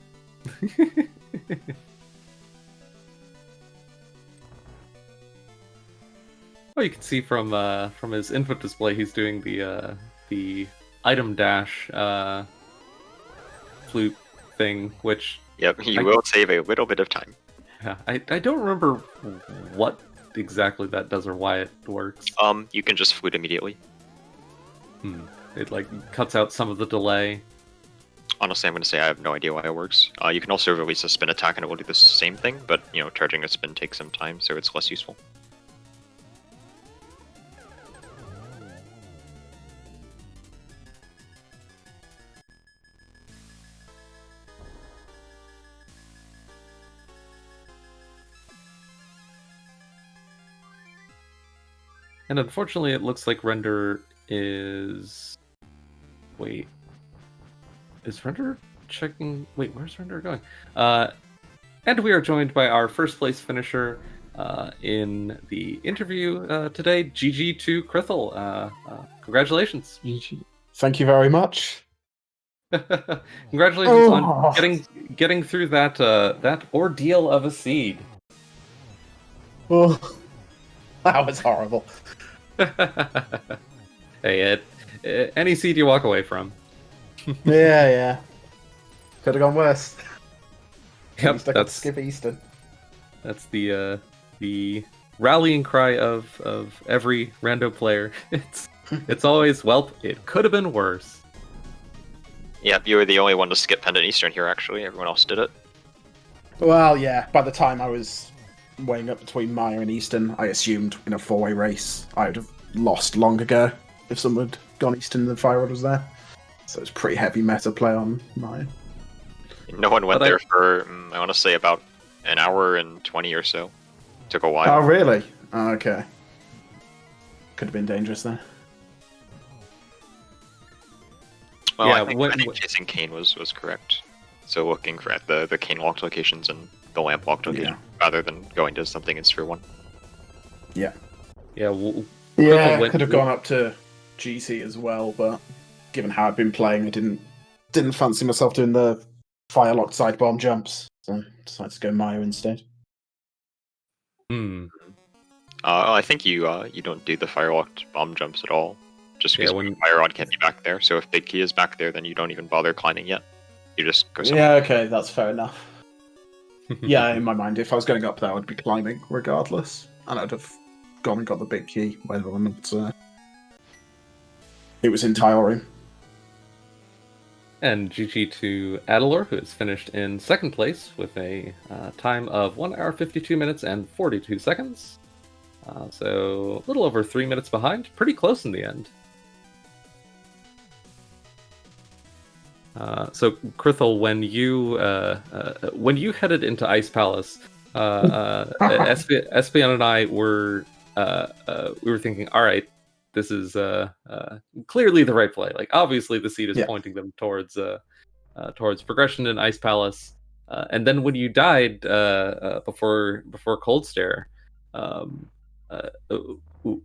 Oh, you can see from his input display, he's doing the item dash flute thing, which Yep, you will save a little bit of time. yeah, I don't remember what exactly that does or why it works. You can just flute immediately. It like cuts out some of the delay. Honestly, I'm going to say I have no idea why it works. You can also release a spin attack and it will do the same thing, but, you know, charging a spin takes some time, so it's less useful. And unfortunately, it looks like Render is... Wait. Is Render checking... Wait, where's Render going? And we are joined by our first place finisher in the interview today, GG to Krithel. Congratulations. GG. Thank you very much. Congratulations on getting through that that ordeal of a seed. Oh, that was horrible. Hey, any seed you walk away from. Yeah. Could have gone worse. Yep, that's skip Eastern. That's the rallying cry of every rando player. It's always, well, it could have been worse. Yep, you were the only one to skip Pendant Eastern here, actually. Everyone else did it. Well, yeah. By the time I was weighing up between Maya and Eastern, I assumed in a four-way race I would have lost long ago if someone had gone Eastern and the Fire Rod was there. So it's pretty heavy meta play on Maya. No one went there for, I want to say, about an hour and 20 or so. Took a while. Oh, really? Oh, okay. Could have been dangerous there. Well, yeah, I think chasing Kane was correct. So looking for at the Kane locked locations and the lamp locked location, rather than going to something in Sphere 1. Yeah. Yeah, could have gone up to GC as well, but given how I've been playing, I didn't fancy myself doing the fire locked side bomb jumps, so decided to go Maya instead. I think you don't do the fire locked bomb jumps at all, just because Fire Rod can't be back there. So if Big Key is back there, then you don't even bother climbing yet. You just go somewhere. Yeah, okay, that's fair enough. Yeah, in my mind, if I was going up there, I would be climbing regardless, and I'd have gone and got the Big Key, whether or not it was in Tyorim. And GG to Adilor, who has finished in second place with a time of 1 hour, 52 minutes, and 42 seconds. So a little over 3 minutes behind. Pretty close in the end. So Krithel, when you headed into Ice Palace, Espeon and I were we were thinking, all right, this is clearly the right play. Like obviously the seed is Yeah. pointing them towards progression in Ice Palace. And then when you died before Cold Stare,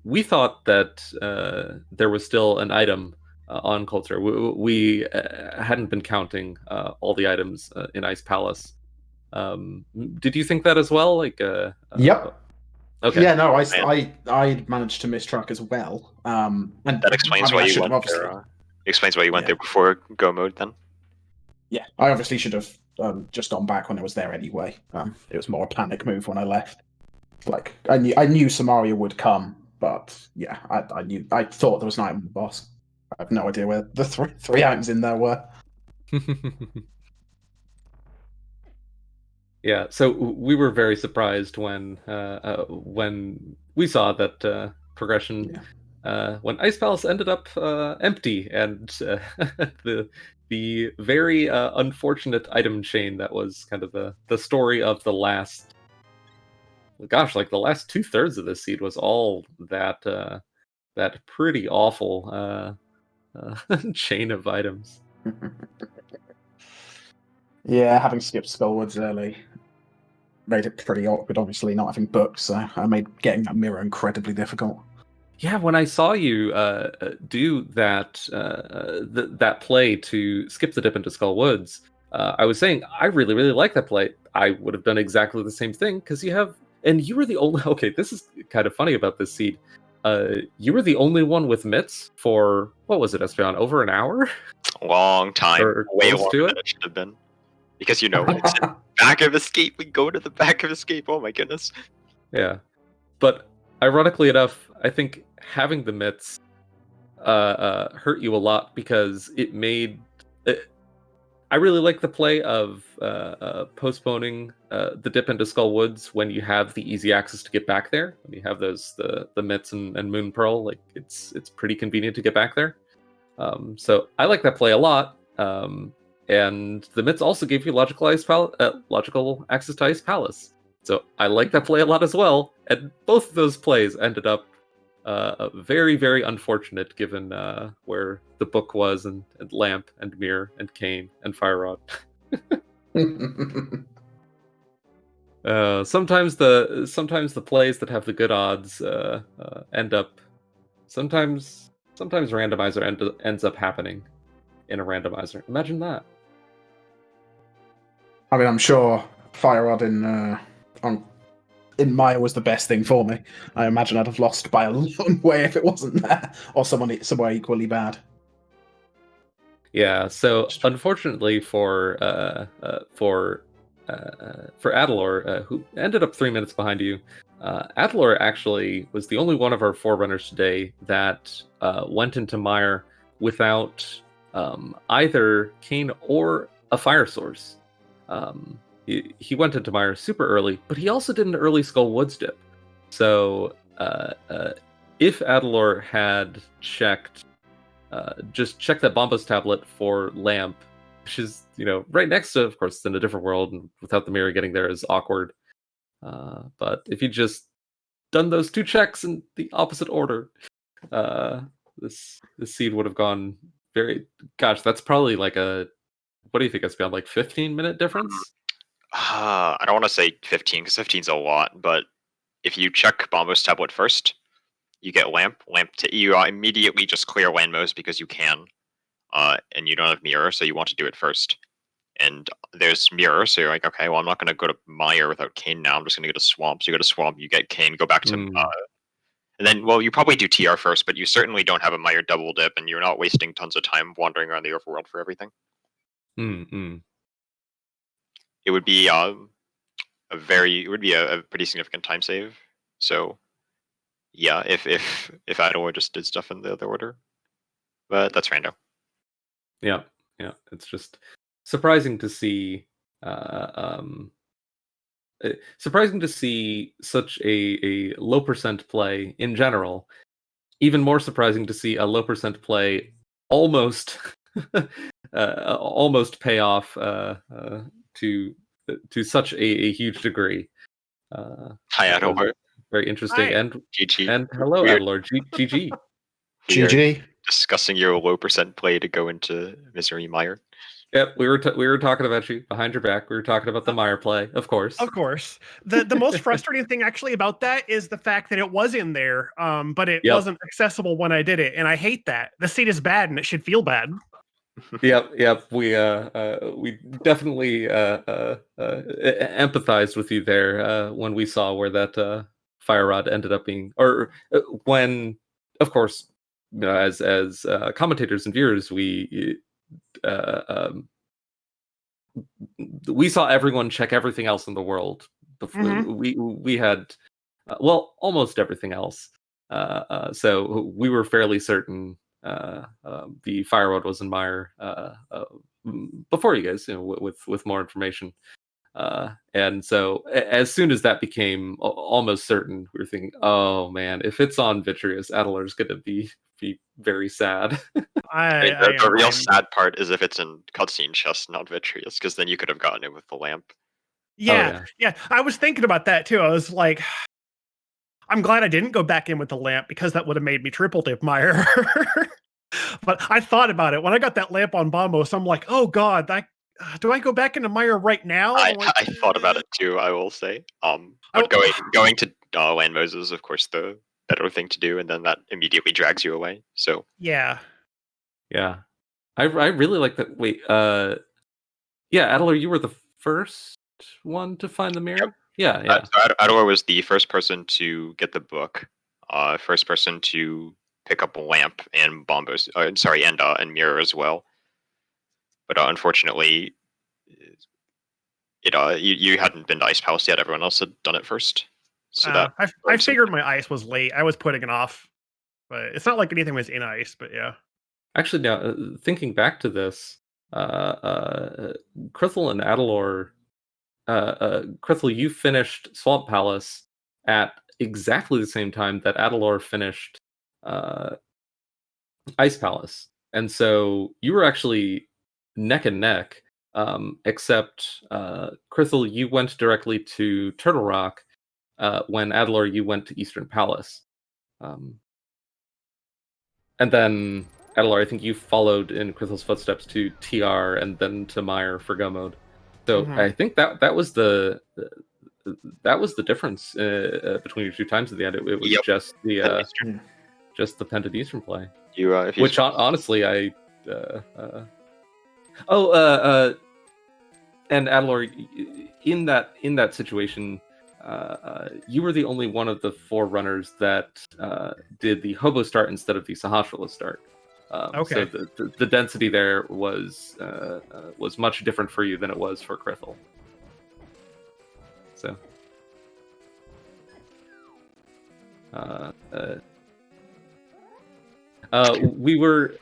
we thought that there was still an item on Cold Stare. We hadn't been counting all the items in Ice Palace. Did you think that as well? Like, Yep. Okay. Yeah, no, I managed to miss track as well. And That explains why you went there. Explains why you went there before go mode then. Yeah, I obviously should have just gone back when I was there anyway. It was more a panic move when I left. Like I knew Samaria would come, but yeah, I thought there was an item on the boss. I have no idea where the three items in there were. Yeah, so we were very surprised when we saw that progression when Ice Palace ended up empty, and the very unfortunate item chain that was kind of the story of the last, gosh, like the last 2/3 of this seed was all that that pretty awful chain of items. Yeah, having skipped Skullwoods early made it pretty awkward, obviously, not having books, so I made getting that mirror incredibly difficult. Yeah, when I saw you do that that play to skip the dip into Skull Woods, I was saying I really, really like that play. I would have done exactly the same thing because you have, and you were the only. Okay, this is kind of funny about this seed. You were the only one with mitts for what was it, Espeon? Over an hour? Long time, Or way close longer to than it should have been. Because it's in back of escape. We go to the back of escape. Oh my goodness. Yeah, but ironically enough, I think having the mitts hurt you a lot because it made. I really like the play of postponing the dip into Skull Woods when you have the easy access to get back there. When you have those the mitts and Moon Pearl, like it's pretty convenient to get back there. So I like that play a lot. And the mitts also gave you logical access to Ice Palace. So I like that play a lot as well. And both of those plays ended up very, very unfortunate given where the book was, and Lamp and Mirror and Kane and Fire Rod. Sometimes the plays that have the good odds end up. Sometimes randomizer ends up happening in a randomizer. Imagine that. I mean, I'm sure Fire Rod in Maya was the best thing for me. I imagine I'd have lost by a long way if it wasn't there, or somewhere equally bad. Yeah. So unfortunately for Adilor, who ended up 3 minutes behind you, Adilor actually was the only one of our forerunners today that went into Mire without either Kane or a fire source. He went into Mire super early, but he also did an early Skull Woods dip. So if Adilor had just checked that Bombos tablet for Lamp, which is right next to, of course, it's in a different world, and without the mirror getting there is awkward. But if you just done those 2 checks in the opposite order, this seed would have gone very. Gosh, that's probably like a. What do you think, Espeon? Like 15-minute difference? I don't want to say 15 because 15's a lot, but if you check Bombos tablet first, you get Lamp. You immediately just clear Landmos because you can, and you don't have Mirror, so you want to do it first. And there's Mirror, so you're like, okay, well, I'm not going to go to Mire without Kane now. I'm just going to go to Swamp. So you go to Swamp, you get Kane, go back to, and then, well, you probably do TR first, but you certainly don't have a Mire double dip, and you're not wasting tons of time wandering around the overworld for everything. It would be a pretty significant time save. So yeah, if Adilor just did stuff in the other order, but that's rando. Yeah, it's just surprising to see. Surprising to see such a low percent play in general. Even more surprising to see a low percent play almost almost pay off to such a huge degree. Hi, Adilor. Very interesting. Hi. And GG. and hello, Weird. Adilor. GG. We are GG. discussing your low percent play to go into Misery Mire. Yep, we were talking about you behind your back. We were talking about the Mire play, of course. Of course. The most frustrating thing actually about that is the fact that it was in there, but it wasn't accessible when I did it, and I hate that. The seed is bad, and it should feel bad. Yep. We definitely empathized with you there when we saw where that fire rod ended up being, or when, of course, as commentators and viewers, we saw everyone check everything else in the world. Before we had almost everything else. So we were fairly certain the fire rod was in Mire before you guys, with more information. And so as soon as that became almost certain, we were thinking, oh man, if it's on Vitreous, Adilor's going to be very sad. The real sad part is if it's in cutscene chest, not Vitreous, because then you could have gotten it with the lamp. Yeah. I was thinking about that too. I was like, I'm glad I didn't go back in with the lamp, because that would have made me triple dip Mire. But I thought about it when I got that lamp on Bombos. I'm like, oh god, do I go back into Mire right now? I thought about it too, I will say. But going to Land Moses is, of course, the better thing to do, and then that immediately drags you away. So yeah. I really like that. Wait, Adilor, you were the first one to find the mirror. Yep. Yeah. So Adilor was the first person to get the book, first person to pick up a lamp and Bombos, and mirror as well. But unfortunately, you hadn't been to Ice Palace yet. Everyone else had done it first. So I figured my ice was late. I was putting it off, but it's not like anything was in ice. But yeah. Actually, now thinking back to this, Krithel and Adilor, Krithel, you finished Swamp Palace at exactly the same time that Adilor finished Ice Palace, and so you were actually neck and neck. Except Krithel, you went directly to Turtle Rock, when Adilor, you went to Eastern Palace, and then Adilor, I think you followed in Krithel's footsteps to TR and then to Mire for Go Mode. So I think that was the difference between your two times at the end. It was just the Pendant Eastern play. Which honestly, and Adilor, in that situation, you were the only one of the four runners that did the Hobo start instead of the Sahasrahla start. Okay. So the density there was much different for you than it was for Krithel. So. We were.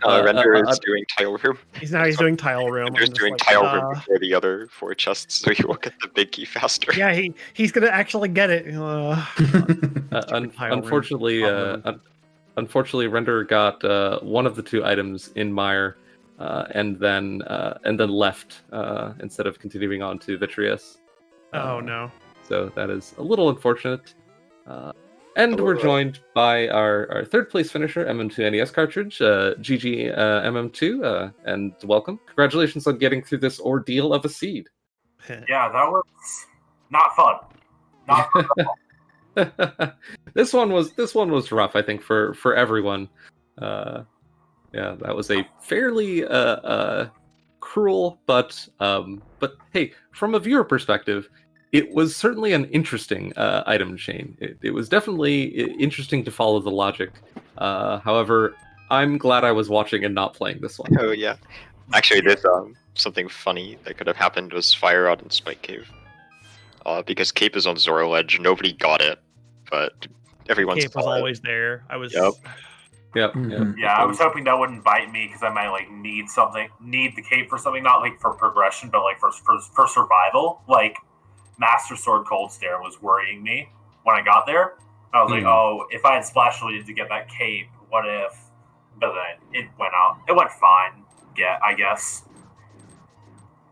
Render is doing tile room. He's doing tile room. Render's doing tile room before the other four chests, so you will get the big key faster. Yeah, he's gonna actually get it. Unfortunately, Render got one of the two items in Mire, and then left instead of continuing on to Vitreous. Oh no! So that is a little unfortunate. And we're joined by our third place finisher, MM2 NES cartridge, GG MM2, and welcome. Congratulations on getting through this ordeal of a seed. Yeah, that was not fun. Not fun at all. This one was rough, I think, for everyone. Yeah, that was a fairly cruel, but hey, from a viewer perspective, it was certainly an interesting item chain. It was definitely interesting to follow the logic. However, I'm glad I was watching and not playing this one. Oh yeah, actually, there's something funny that could have happened was Fire Rod and Spike Cave. Because Cape is on Zoro Ledge, nobody got it, but everyone's Cape was always there. I was. Yep. Yeah, I was hoping that wouldn't bite me because I might need the cape for something, not like for progression, but like for survival. Like Master Sword Cold Stare was worrying me when I got there. I was like, oh, if I had Splash Lead to get that cape, what if? But then it went out. It went fine. Yeah, I guess.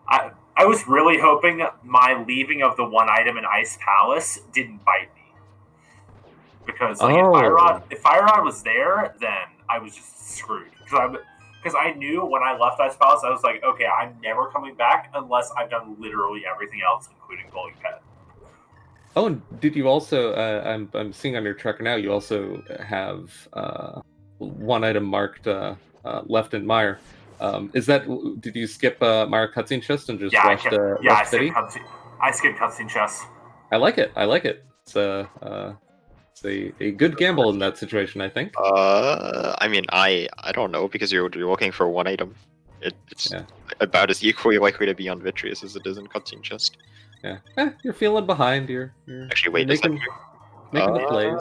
I was really hoping my leaving of the one item in Ice Palace didn't bite me. because like if Fire Rod was there, then I was just screwed because I knew when I left Ice Palace, I was like, okay, I'm never coming back unless I've done literally everything else, including Bully Pet. Oh, and did you also? I'm seeing on your tracker now. You also have one item marked left in Mire. Is that? Did you skip Mire cutscene chest and just watch City? I skipped cutscene chest. I like it. It's a good gamble in that situation, I think. I mean, I don't know, because you're looking for one item. It's about as equally likely to be on Vitreous as it is in cutscene chest. Yeah, you're feeling behind. You're actually wait making plays.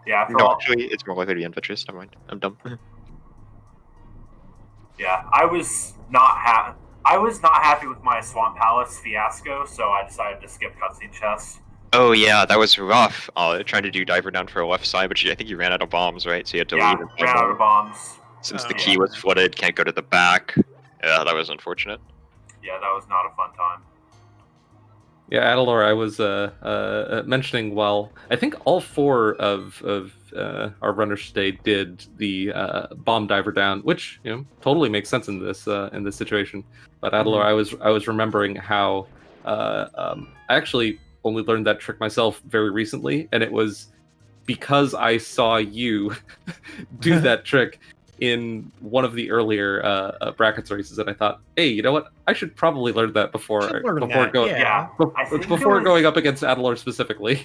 Yeah, actually, it's more likely to be on Vitreous. Never mind, I'm dumb. Yeah, I was not happy with my Swamp Palace fiasco, so I decided to skip cutscene chest. Oh yeah, that was rough. Trying to do Diver Down for a left side, but I think you ran out of bombs, right? So you had to leave. Ran out of bombs. Since the key was flooded, can't go to the back. Yeah, that was unfortunate. Yeah, that was not a fun time. Yeah, Adilor, I was mentioning, while I think all 4 of our runners today did the bomb diver down, which totally makes sense in this situation. But Adilor, I was remembering how I actually only learned that trick myself very recently, and it was because I saw you do that trick in one of the earlier brackets races, and I thought, hey, you know what? I should probably learn that before going up against Adilor specifically.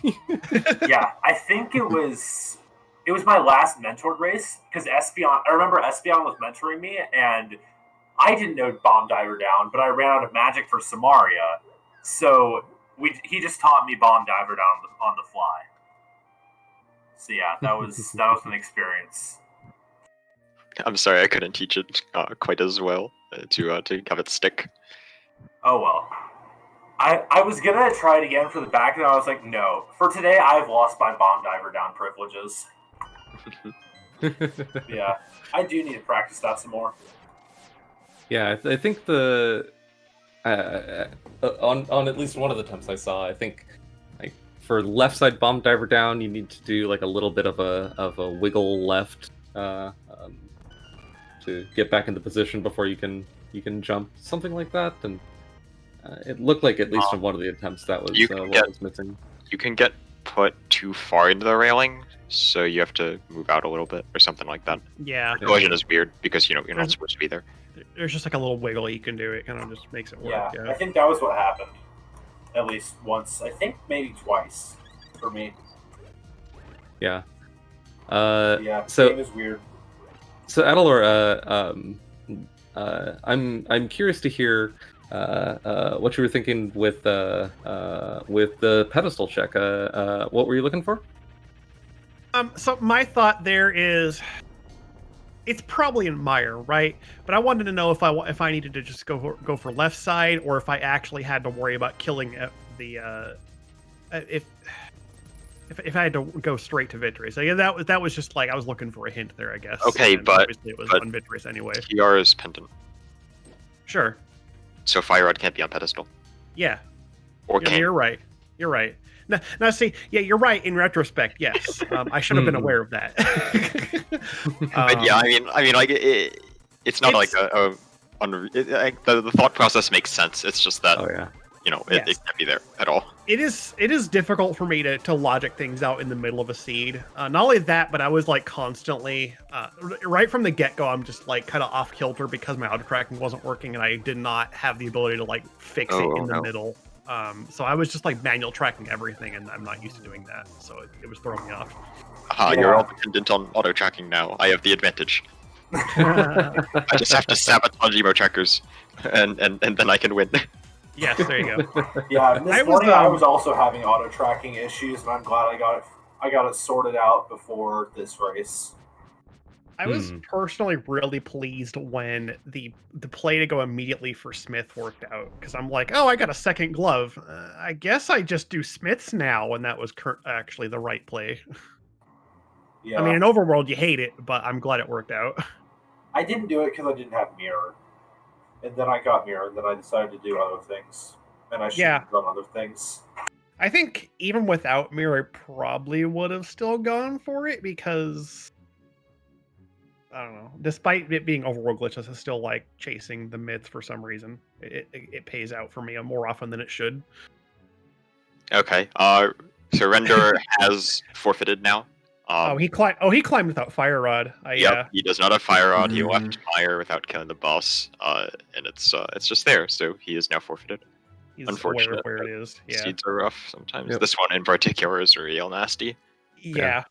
Yeah, I think it was my last mentored race, because Espeon. I remember Espeon was mentoring me, and I didn't know Bomb Diver Down, but I ran out of magic for Samaria, so he just taught me Bomb Diver Down on the fly. So yeah, that was an experience. I'm sorry, I couldn't teach it quite as well to have it stick. Oh well. I was gonna try it again for the back, and I was like, no. For today, I've lost my Bomb Diver Down privileges. Yeah, I do need to practice that some more. Yeah, I think the on at least one of the attempts I saw, I think like for left side Bomb Diver Down, you need to do like a little bit of a wiggle left. To get back into position before you can jump, something like that, and it looked like at least in one of the attempts that was what was missing. You can get put too far into the railing, so you have to move out a little bit or something like that. Yeah. The collision is weird because you're not supposed to be there. There's just like a little wiggle you can do. It kind of just makes it work. Yeah, I think that was what happened. At least once. I think maybe twice for me. Yeah. So game is weird. So Adilor, I'm curious to hear what you were thinking with the pedestal check. What were you looking for? So my thought there is, it's probably in Mire, right? But I wanted to know if I needed to just go for left side, or if I actually had to worry about killing the if I had to go straight to Vitreous. So yeah, that was just like I was looking for a hint there, I guess. Okay, and but obviously it was on Vitreous anyway. TR is pendant. Sure. So Fire Rod can't be on pedestal. Yeah. Or can. You're right. You're right. Now, see, yeah, you're right. In retrospect, yes, I should have been aware of that. But yeah, I mean, like it's not like the thought process makes sense. It's just that it can't be there at all. It is difficult for me to logic things out in the middle of a seed. Not only that, but I was like constantly right from the get-go, I'm just like kind of off kilter because my auto tracking wasn't working, and I did not have the ability to like fix it in the middle. So I was just like manual tracking everything, and I'm not used to doing that, so it was throwing me off. You're all dependent on auto tracking now. I have the advantage. I just have to sabotage emo trackers, and then I can win. Yes, there you go. Yeah, this morning I was also having auto tracking issues, and I'm glad I got it sorted out before this race. I was personally really pleased when the play to go immediately for Smith worked out, because I'm like, oh, I got a second glove. I guess I just do Smiths now, and that was actually the right play. Yeah. I mean, in Overworld, you hate it, but I'm glad it worked out. I didn't do it because I didn't have mirror. And then I got mirror, and then I decided to do other things. And I should have done other things. I think even without Mirror, I probably would have still gone for it because I don't know. Despite it being Overworld Glitches, I still like chasing the mids for some reason. It pays out for me more often than it should. Okay. So Render has forfeited now. He climbed without Fire Rod. Yep, he does not have Fire Rod. He left Meyer without killing the boss, and it's just there. So he is now forfeited. He's Unfortunate, aware of where it is. Yeah. Seeds are rough sometimes. Yep. This one in particular is real nasty. Yeah.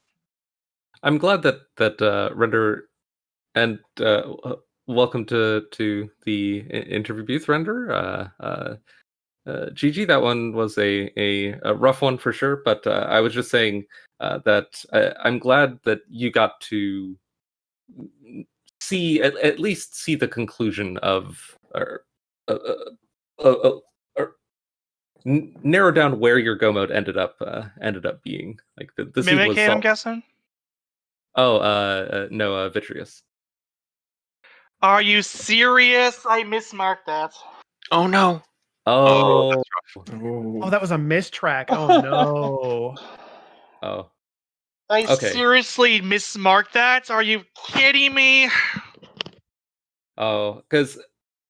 I'm glad that Render and welcome to the interview booth, Render. GG, that one was a rough one for sure, but I was just saying that I'm glad that you got to see at least see the conclusion of narrow down where your go mode ended up being. Like the seed was Mimikate, I'm guessing. No, Vitreous. Are you serious? I mismarked that. Oh no! Oh, that's rough. Oh, that was a mistrack. Oh no. Oh, I okay. seriously mismarked that? Are you kidding me? Oh, because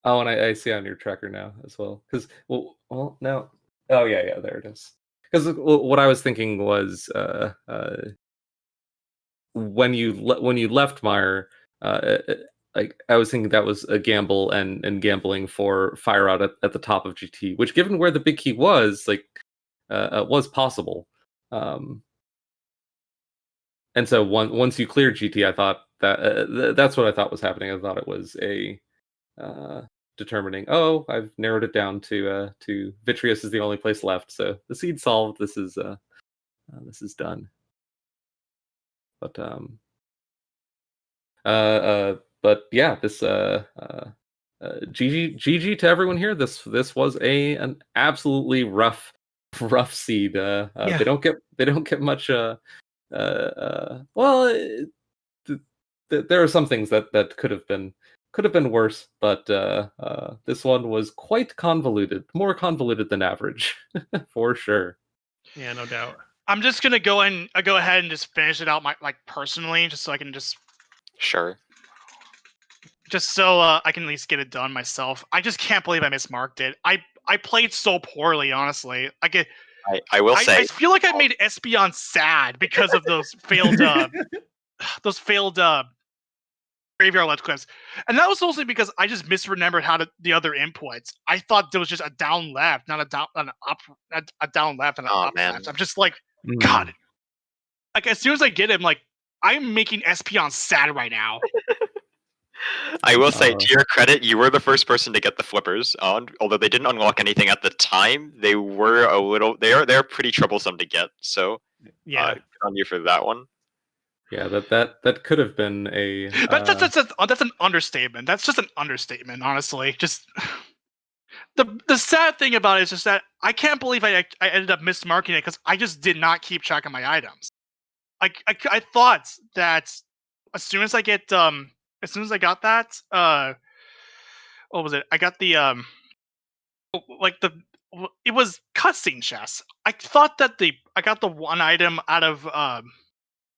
and I see on your tracker now as well. Because well, no. Oh yeah, there it is. Because what I was thinking was when you left Meyer, like I was thinking that was a gamble and gambling for Fire Out at the top of GT, which given where the big key was, like was possible. And so once you cleared GT, I thought that that's what I thought was happening. I thought it was a determining. Oh, I've narrowed it down to Vitreous is the only place left. So the seed solved. This is done. But but yeah, this GG to everyone here. This was an absolutely rough seed. Yeah. They don't get much. There are some things that could have been worse, but this one was quite convoluted, more convoluted than average, for sure. Yeah, no doubt. I'm just gonna go ahead and just finish it out personally, just so I can just Sure. just so I can at least get it done myself. I just can't believe I mismarked it. I played so poorly, honestly. I will say I feel like I made Espeon sad because of those failed graveyard ledge clips, and that was mostly because I just misremembered the other inputs. I thought there was just a down left, not a down left and an up man. left. I'm just like, God. Like as soon as I get him, like I'm making Espeon sad right now. I will say, to your credit, you were the first person to get the flippers on. Although they didn't unlock anything at the time, they were they're pretty troublesome to get. So yeah, good on you for that one. Yeah, that could have been a. That's an understatement. That's just an understatement, honestly. Just the sad thing about it is just that I can't believe I ended up mismarking it because I just did not keep track of my items. I thought that as soon as I got that, what was it? I got the it was cutscene chess. I thought that I got the one item out of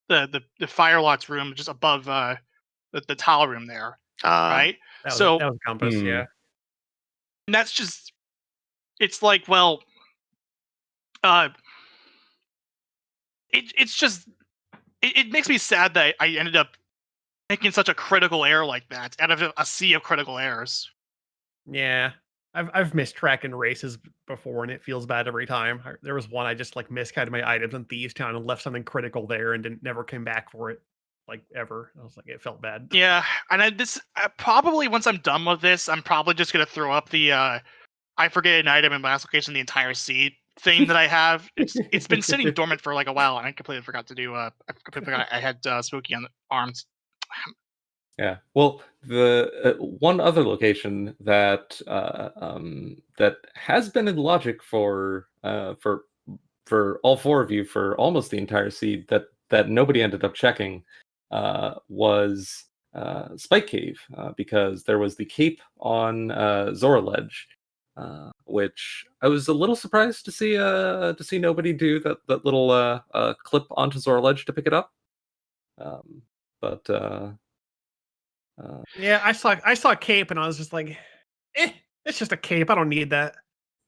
the fire lot's room just above the tile room there, right? that was Compass, yeah. And that's just, it's like, well, it's just, it makes me sad that I ended up making such a critical error like that out of a sea of critical errors. Yeah, I've missed track in races before, and it feels bad every time. There was one I just like miscounted my items in Thieves Town and left something critical there and never came back for it, like ever. I was like, it felt bad. Yeah, and probably once I'm done with this, I'm probably just gonna throw up the I forget an item in my last location the entire seed thing that I have. It's been sitting dormant for like a while, and I completely forgot to do. I completely forgot I had Spooky on the arms. Yeah. Well, the one other location that that has been in Logic for all four of you for almost the entire seed that nobody ended up checking was Spike Cave because there was the cape on Zora Ledge. which I was a little surprised to see nobody do that little clip onto Zorledge to pick it up. But Yeah, I saw cape and I was just like, it's just a cape. I don't need that.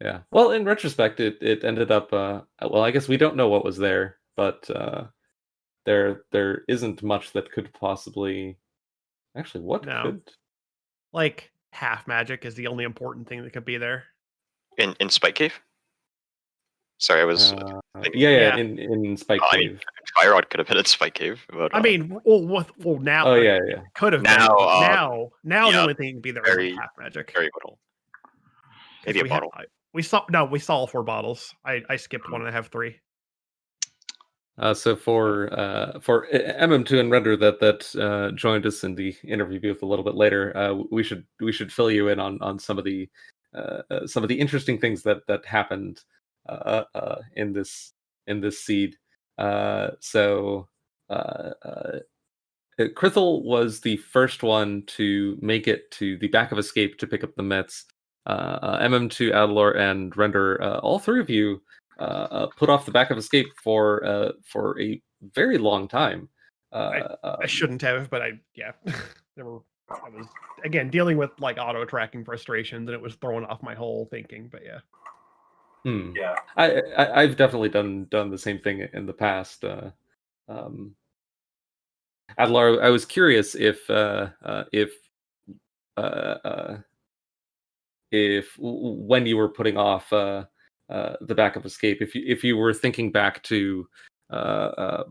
yeah. Well, in retrospect, it ended up. Well, I guess we don't know what was there, but there isn't much that could possibly. Actually, what could? Like half magic is the only important thing that could be there. In Spike Cave? Sorry, I was thinking. Yeah, in Spike Cave. Fire Rod could have been in Spike Cave. But, I mean, well now. Oh yeah. Could have now. Now the only thing that can be there is half magic. Very little. Maybe a bottle. We saw all 4 bottles. I skipped 1 and I have 3. So for MM2 and Render that joined us in the interview booth a little bit later, we should fill you in on some of the interesting things that happened in this seed. So Krithel was the first one to make it to the back of Escape to pick up the mitts. MM2, Adilor, and Render, all 3 of you put off the back of Escape for a very long time. I shouldn't have, but I was again dealing with like auto tracking frustrations, and it was throwing off my whole thinking. But yeah. Yeah, I've definitely done the same thing in the past. Adilor, I was curious if when you were putting off the back of Escape, if you were thinking back to, I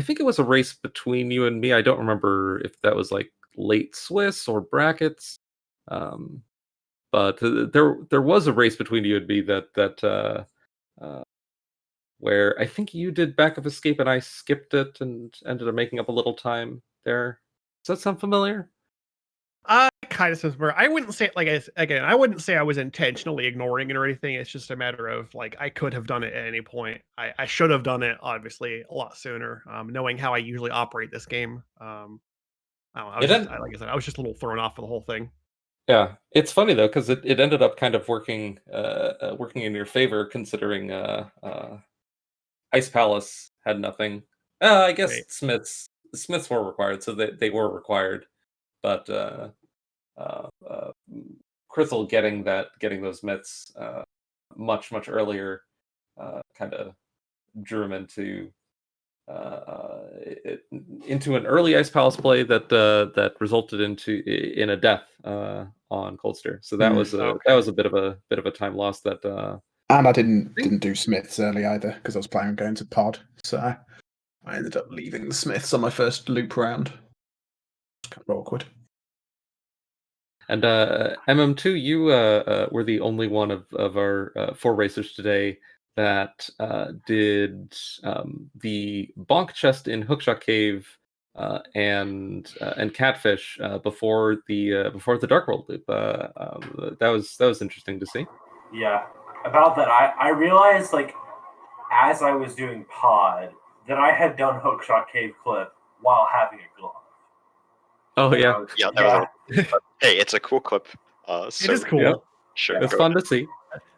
think it was a race between you and me. I don't remember if that was like late Swiss or brackets, but there was a race between you and me that where I think you did back of Escape and I skipped it and ended up making up a little time there. Does that sound familiar? Kind of says where I wouldn't say I wouldn't say I was intentionally ignoring it or anything. It's just a matter of like I could have done it at any point. I should have done it obviously a lot sooner. Knowing how I usually operate this game. I like I said, I was just a little thrown off for the whole thing. Yeah, it's funny though because it ended up kind of working in your favor considering Ice Palace had nothing. I guess Right. Smiths were required, so they were required, but Krithel getting those mitts much earlier kind of drew him into an early Ice Palace play that resulted in a death on Coldsteer. So that was a bit of a time loss that. And I didn't do Smiths early either because I was planning on going to Pod, so I ended up leaving the Smiths on my first loop round. It's kind of awkward. And MM2, you were the only one of our 4 racers today that did the bonk chest in Hookshot Cave and Catfish before the Dark World loop. That was interesting to see. Yeah, about that, I realized like as I was doing Pod that I had done Hookshot Cave clip while having a glove. Oh yeah, Hey, it's a cool clip. So, it is cool. Yeah. Sure, it's fun to see.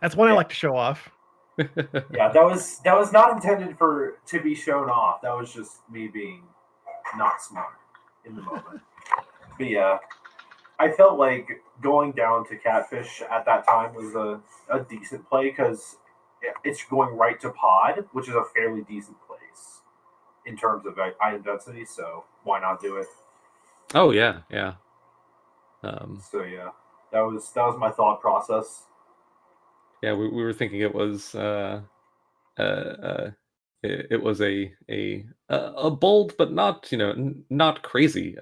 That's one I like to show off. Yeah, that was not intended to be shown off. That was just me being not smart in the moment. But yeah, I felt like going down to Catfish at that time was a decent play because it's going right to Pod, which is a fairly decent place in terms of item density. So why not do it? Oh yeah. So yeah, that was my thought process. Yeah, we were thinking it was it was a bold but not not crazy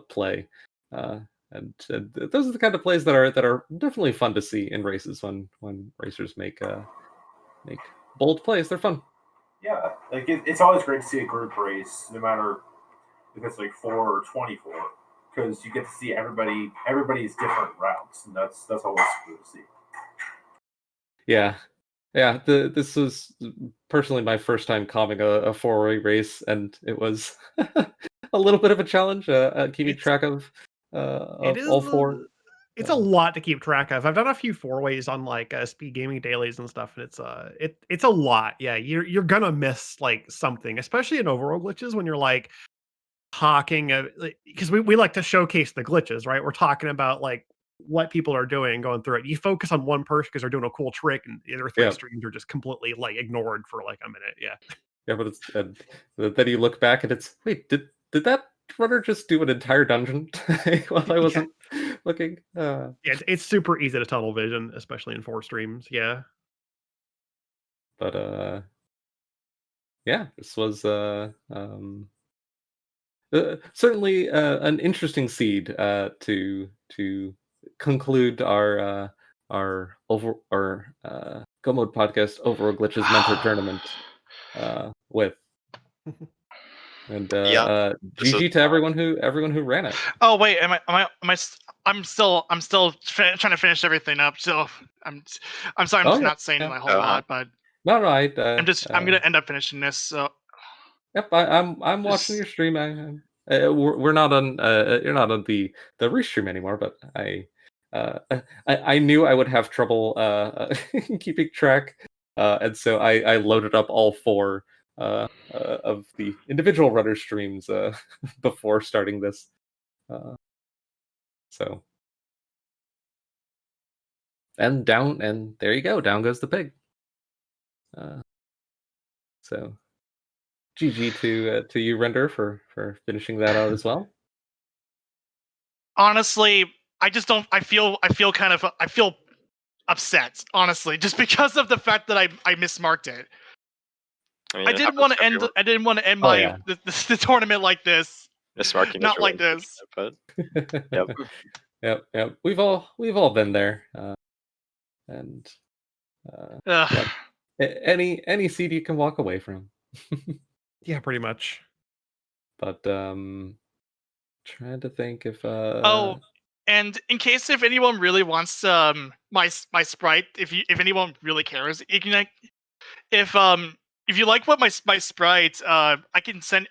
play, and those are the kind of plays that are definitely fun to see in races when racers make bold plays. They're fun. Yeah, like it's always great to see a group race, no matter if it's like 4 or 24, because you get to see everybody's different routes, and that's always cool to see. Yeah. This was personally my first time calming a 4-way race, and it was a little bit of a challenge keeping track of all 4. It's a lot to keep track of. I've done a few 4-ways on like speed gaming dailies and stuff, and it's a lot. Yeah, you're gonna miss like something, especially in overworld glitches when you're like talking because we like to showcase the glitches, right? We're talking about like what people are doing, going through it. You focus on one person because they're doing a cool trick, and the other 3 Yeah. streams are just completely like ignored for like a minute. Yeah. Yeah, but then you look back and it's wait, did that runner just do an entire dungeon while I wasn't looking? Yeah, it's super easy to tunnel vision, especially in 4 streams. Yeah. But yeah, this was certainly an interesting seed to conclude our Go Mode podcast Overworld Glitches Mentor Tournament with. And GG to everyone who ran it. Oh wait, I'm still trying to finish everything up. So I'm sorry, I'm just not saying a whole lot, but no, I'm gonna end up finishing this. So yep, I'm watching your stream. We're not on you're not on the restream anymore, but I knew I would have trouble keeping track, and so I loaded up all 4 of the individual runner streams before starting this. So and there you go, down goes the pig. So GG to you, Render, for finishing that out as well. Honestly, I just don't. I feel upset, honestly, just because of the fact that I mismarked it. I mean, I didn't want to end. I didn't want to end my the tournament like this. Mismarking, not like this. But yep. Yep. We've all been there, and yep. Any seed you can walk away from. Yeah, pretty much. But trying to think if oh, and in case if anyone really wants my sprite, if anyone really cares, you can if you like what my sprite, I can send.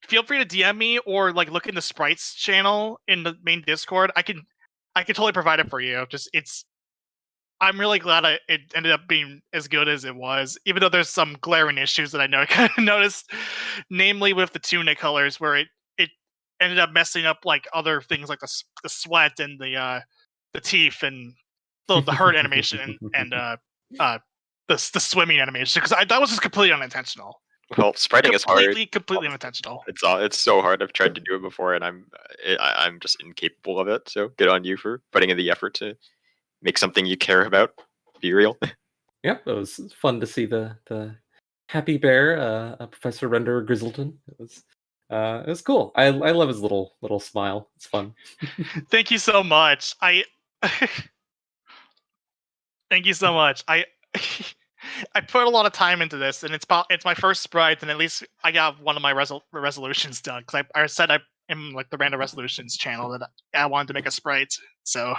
Feel free to DM me or like look in the sprites channel in the main Discord. I can totally provide it for you. I'm really glad it ended up being as good as it was, even though there's some glaring issues that I know I kind of noticed, namely with the tunic colors, where it ended up messing up like other things like the sweat and the teeth and the hurt animation and the swimming animation, because that was just completely unintentional. Well, spriting is hard. Completely unintentional. It's so hard. I've tried to do it before, and I'm just incapable of it. So good on you for putting in the effort to make something you care about be real. Yep, it was fun to see the happy bear, Professor Render Grizzleton. It was cool. I love his little smile. It's fun. Thank you so much. Thank you so much. I put a lot of time into this, and it's my first sprite, and at least I got one of my resolutions done, because I said I am like the random resolutions channel that I wanted to make a sprite. So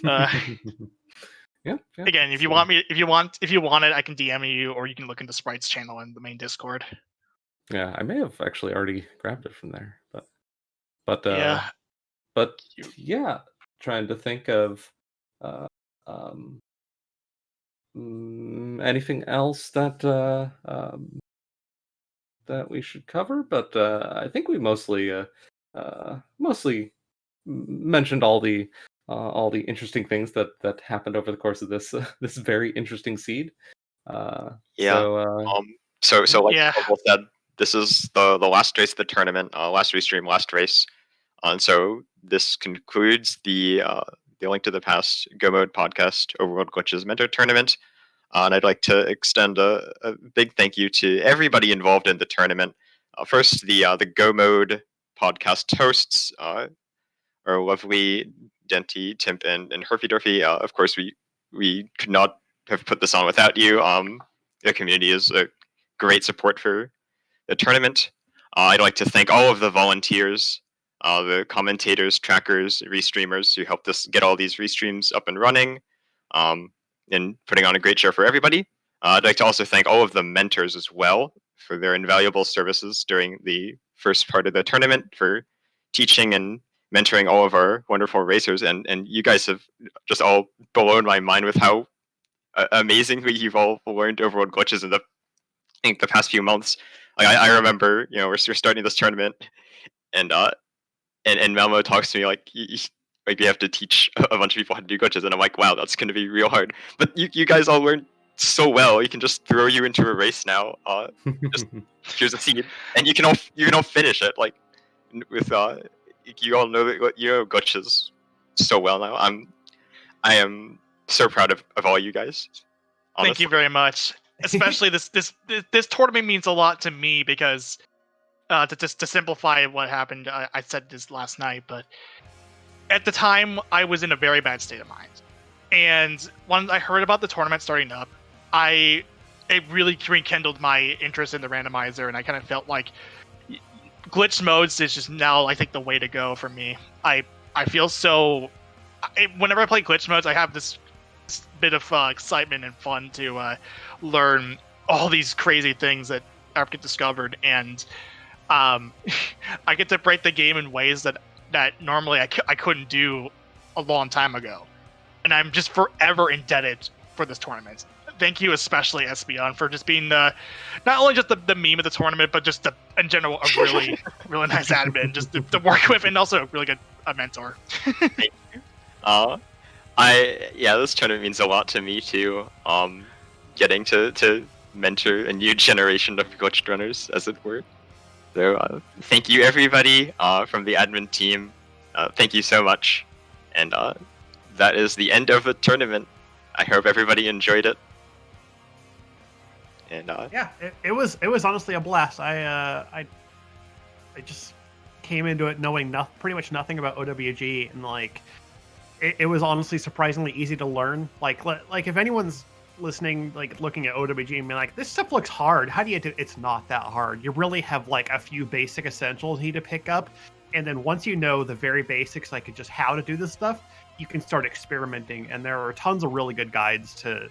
Yep. Again, if you want it, I can DM you, or you can look into Sprite's channel in the main Discord. Yeah, I may have actually already grabbed it from there, but yeah, trying to think of anything else that that we should cover, but I think we mostly mentioned all the interesting things that happened over the course of this this very interesting seed. So like Krelbel said, this is the last race of the tournament, last restream, last race, and so this concludes the Link to the Past Go Mode podcast Overworld Glitches Mentor Tournament. And I'd like to extend a big thank you to everybody involved in the tournament. First, the Go Mode podcast hosts, our lovely Denty, Timp, and Herfy Durfy. Of course, we could not have put this on without you. The community is a great support for the tournament. I'd like to thank all of the volunteers, the commentators, trackers, restreamers who helped us get all these restreams up and running, and putting on a great show for everybody. I'd like to also thank all of the mentors as well for their invaluable services during the first part of the tournament, for teaching and mentoring all of our wonderful racers, and you guys have just all blown my mind with how amazingly you've all learned Overworld Glitches in I think the past few months. Like I remember, we're starting this tournament, and Malmo talks to me like, like we have to teach a bunch of people how to do glitches, and I'm like, wow, that's going to be real hard. But you guys all learned so well. You can just throw you into a race now. Just here's a seed, and you can all finish it. Like with you all know that you know glitches so well now. I am so proud of all you guys. Honestly. Thank you very much. Especially this tournament means a lot to me because to simplify what happened, I said this last night, but at the time I was in a very bad state of mind, and when I heard about the tournament starting up, it really rekindled my interest in the randomizer, and I kind of felt like glitch modes is just now I think the way to go for me. I feel so. Whenever I play glitch modes, I have this bit of excitement and fun to learn all these crazy things that get discovered, and I get to break the game in ways that normally I couldn't do a long time ago, and I'm just forever indebted for this tournament. Thank you, especially Espeon, for just being not only just the meme of the tournament, but just in general a really really nice admin, just to work with, and also a really good mentor. Thank you. This tournament means a lot to me too. Getting to mentor a new generation of glitched runners, as it were. So thank you everybody from the admin team. Thank you so much. And that is the end of the tournament. I hope everybody enjoyed it. And it was honestly a blast. I just came into it knowing pretty much nothing about OWG, and like it was honestly surprisingly easy to learn. Like if anyone's listening, like looking at OWG and being like, this stuff looks hard, how do you do? It's not that hard. You really have like a few basic essentials you need to pick up, and then once you know the very basics, like just how to do this stuff, you can start experimenting. And there are tons of really good guides to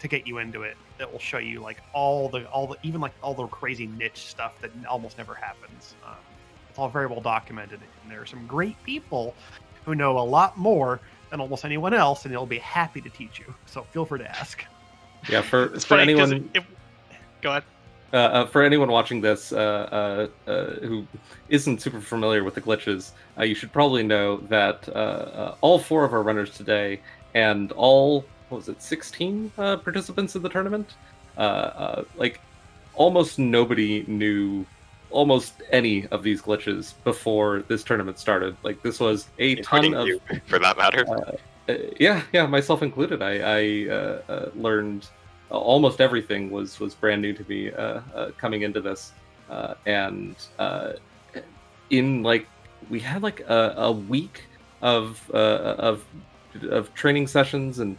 get you into it that will show you like all the even like all the crazy niche stuff that almost never happens. It's all very well documented, and there are some great people who know a lot more than almost anyone else, and they'll be happy to teach you. So feel free to ask. Yeah, for anyone, go ahead. For anyone watching this who isn't super familiar with the glitches, you should probably know that all 4 of our runners today and all 16 participants in the tournament, like almost nobody knew almost any of these glitches before this tournament started. Like this was a ton of, you, for that matter. Yeah, myself included. I learned almost everything was brand new to me coming into this, and in like we had like a week of training sessions, and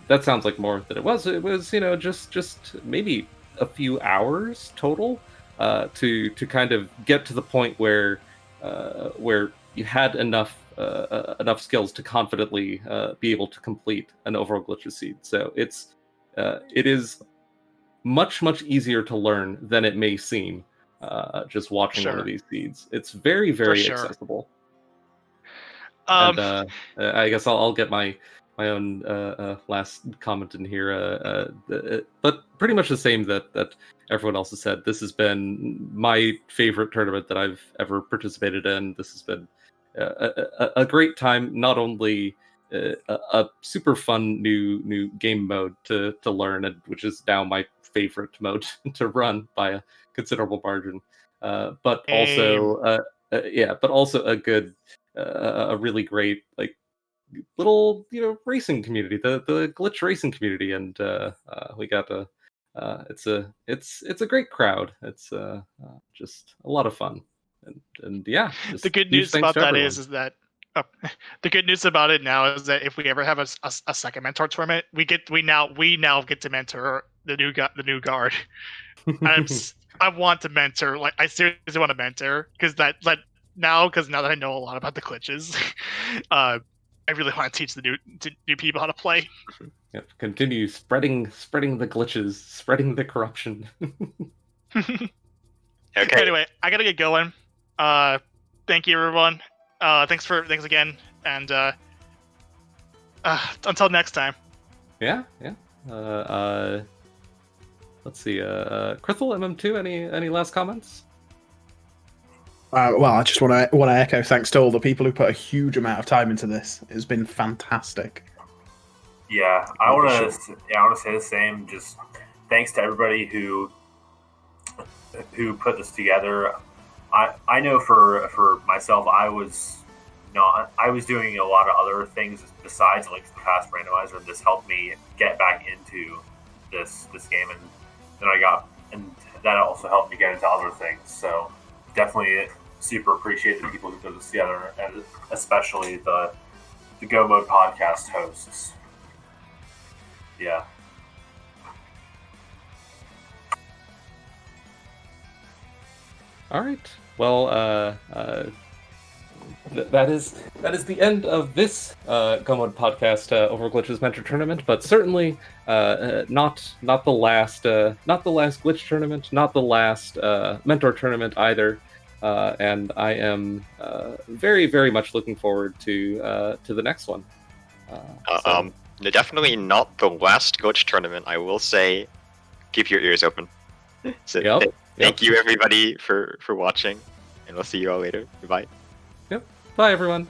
that sounds like more than it was. It was just maybe a few hours total to kind of get to the point where you had enough skills to confidently be able to complete an Overworld Glitches seed. So it is much easier to learn than it may seem just watching one of these seeds. It's very accessible. And I guess I'll get my own last comment in here, but pretty much the same that everyone else has said. This has been my favorite tournament that I've ever participated in. This has been a great time. Not only a super fun new game mode to learn, which is now my favorite mode to run by a considerable margin, but also a good, a really great like little racing community, the glitch racing community, and we got it's a great crowd. It's just a lot of fun, and yeah. The good news about that is that the good news about it now is that if we ever have a second mentor tournament, we now get to mentor the new guard. I want to mentor, like I seriously want to mentor, because now that I know a lot about the glitches, I really want to teach the new people how to play. Yep. Continue spreading the glitches, spreading the corruption. Okay. Anyway, I gotta get going. Thank you, everyone. Thanks again, and until next time. Yeah. Let's see. Krithel, MM2, any last comments? Well, I just want to echo thanks to all the people who put a huge amount of time into this. It's been fantastic. Yeah, I want to say the same. Just thanks to everybody who put this together. I know for myself, I was doing a lot of other things besides like the past randomizer, and this helped me get back into this game, and then that also helped me get into other things. So definitely super appreciate the people who put this together, and especially the Go Mode podcast hosts. Yeah. All right. Well, that is the end of this Go Mode podcast Overworld Glitches Mentor Tournament, but certainly not the last glitch tournament, not the last mentor tournament either. And I am very, very much looking forward to the next one. Definitely not the last glitch tournament. I will say, keep your ears open. So thank you everybody for watching, and we'll see you all later. Goodbye. Yep. Bye everyone.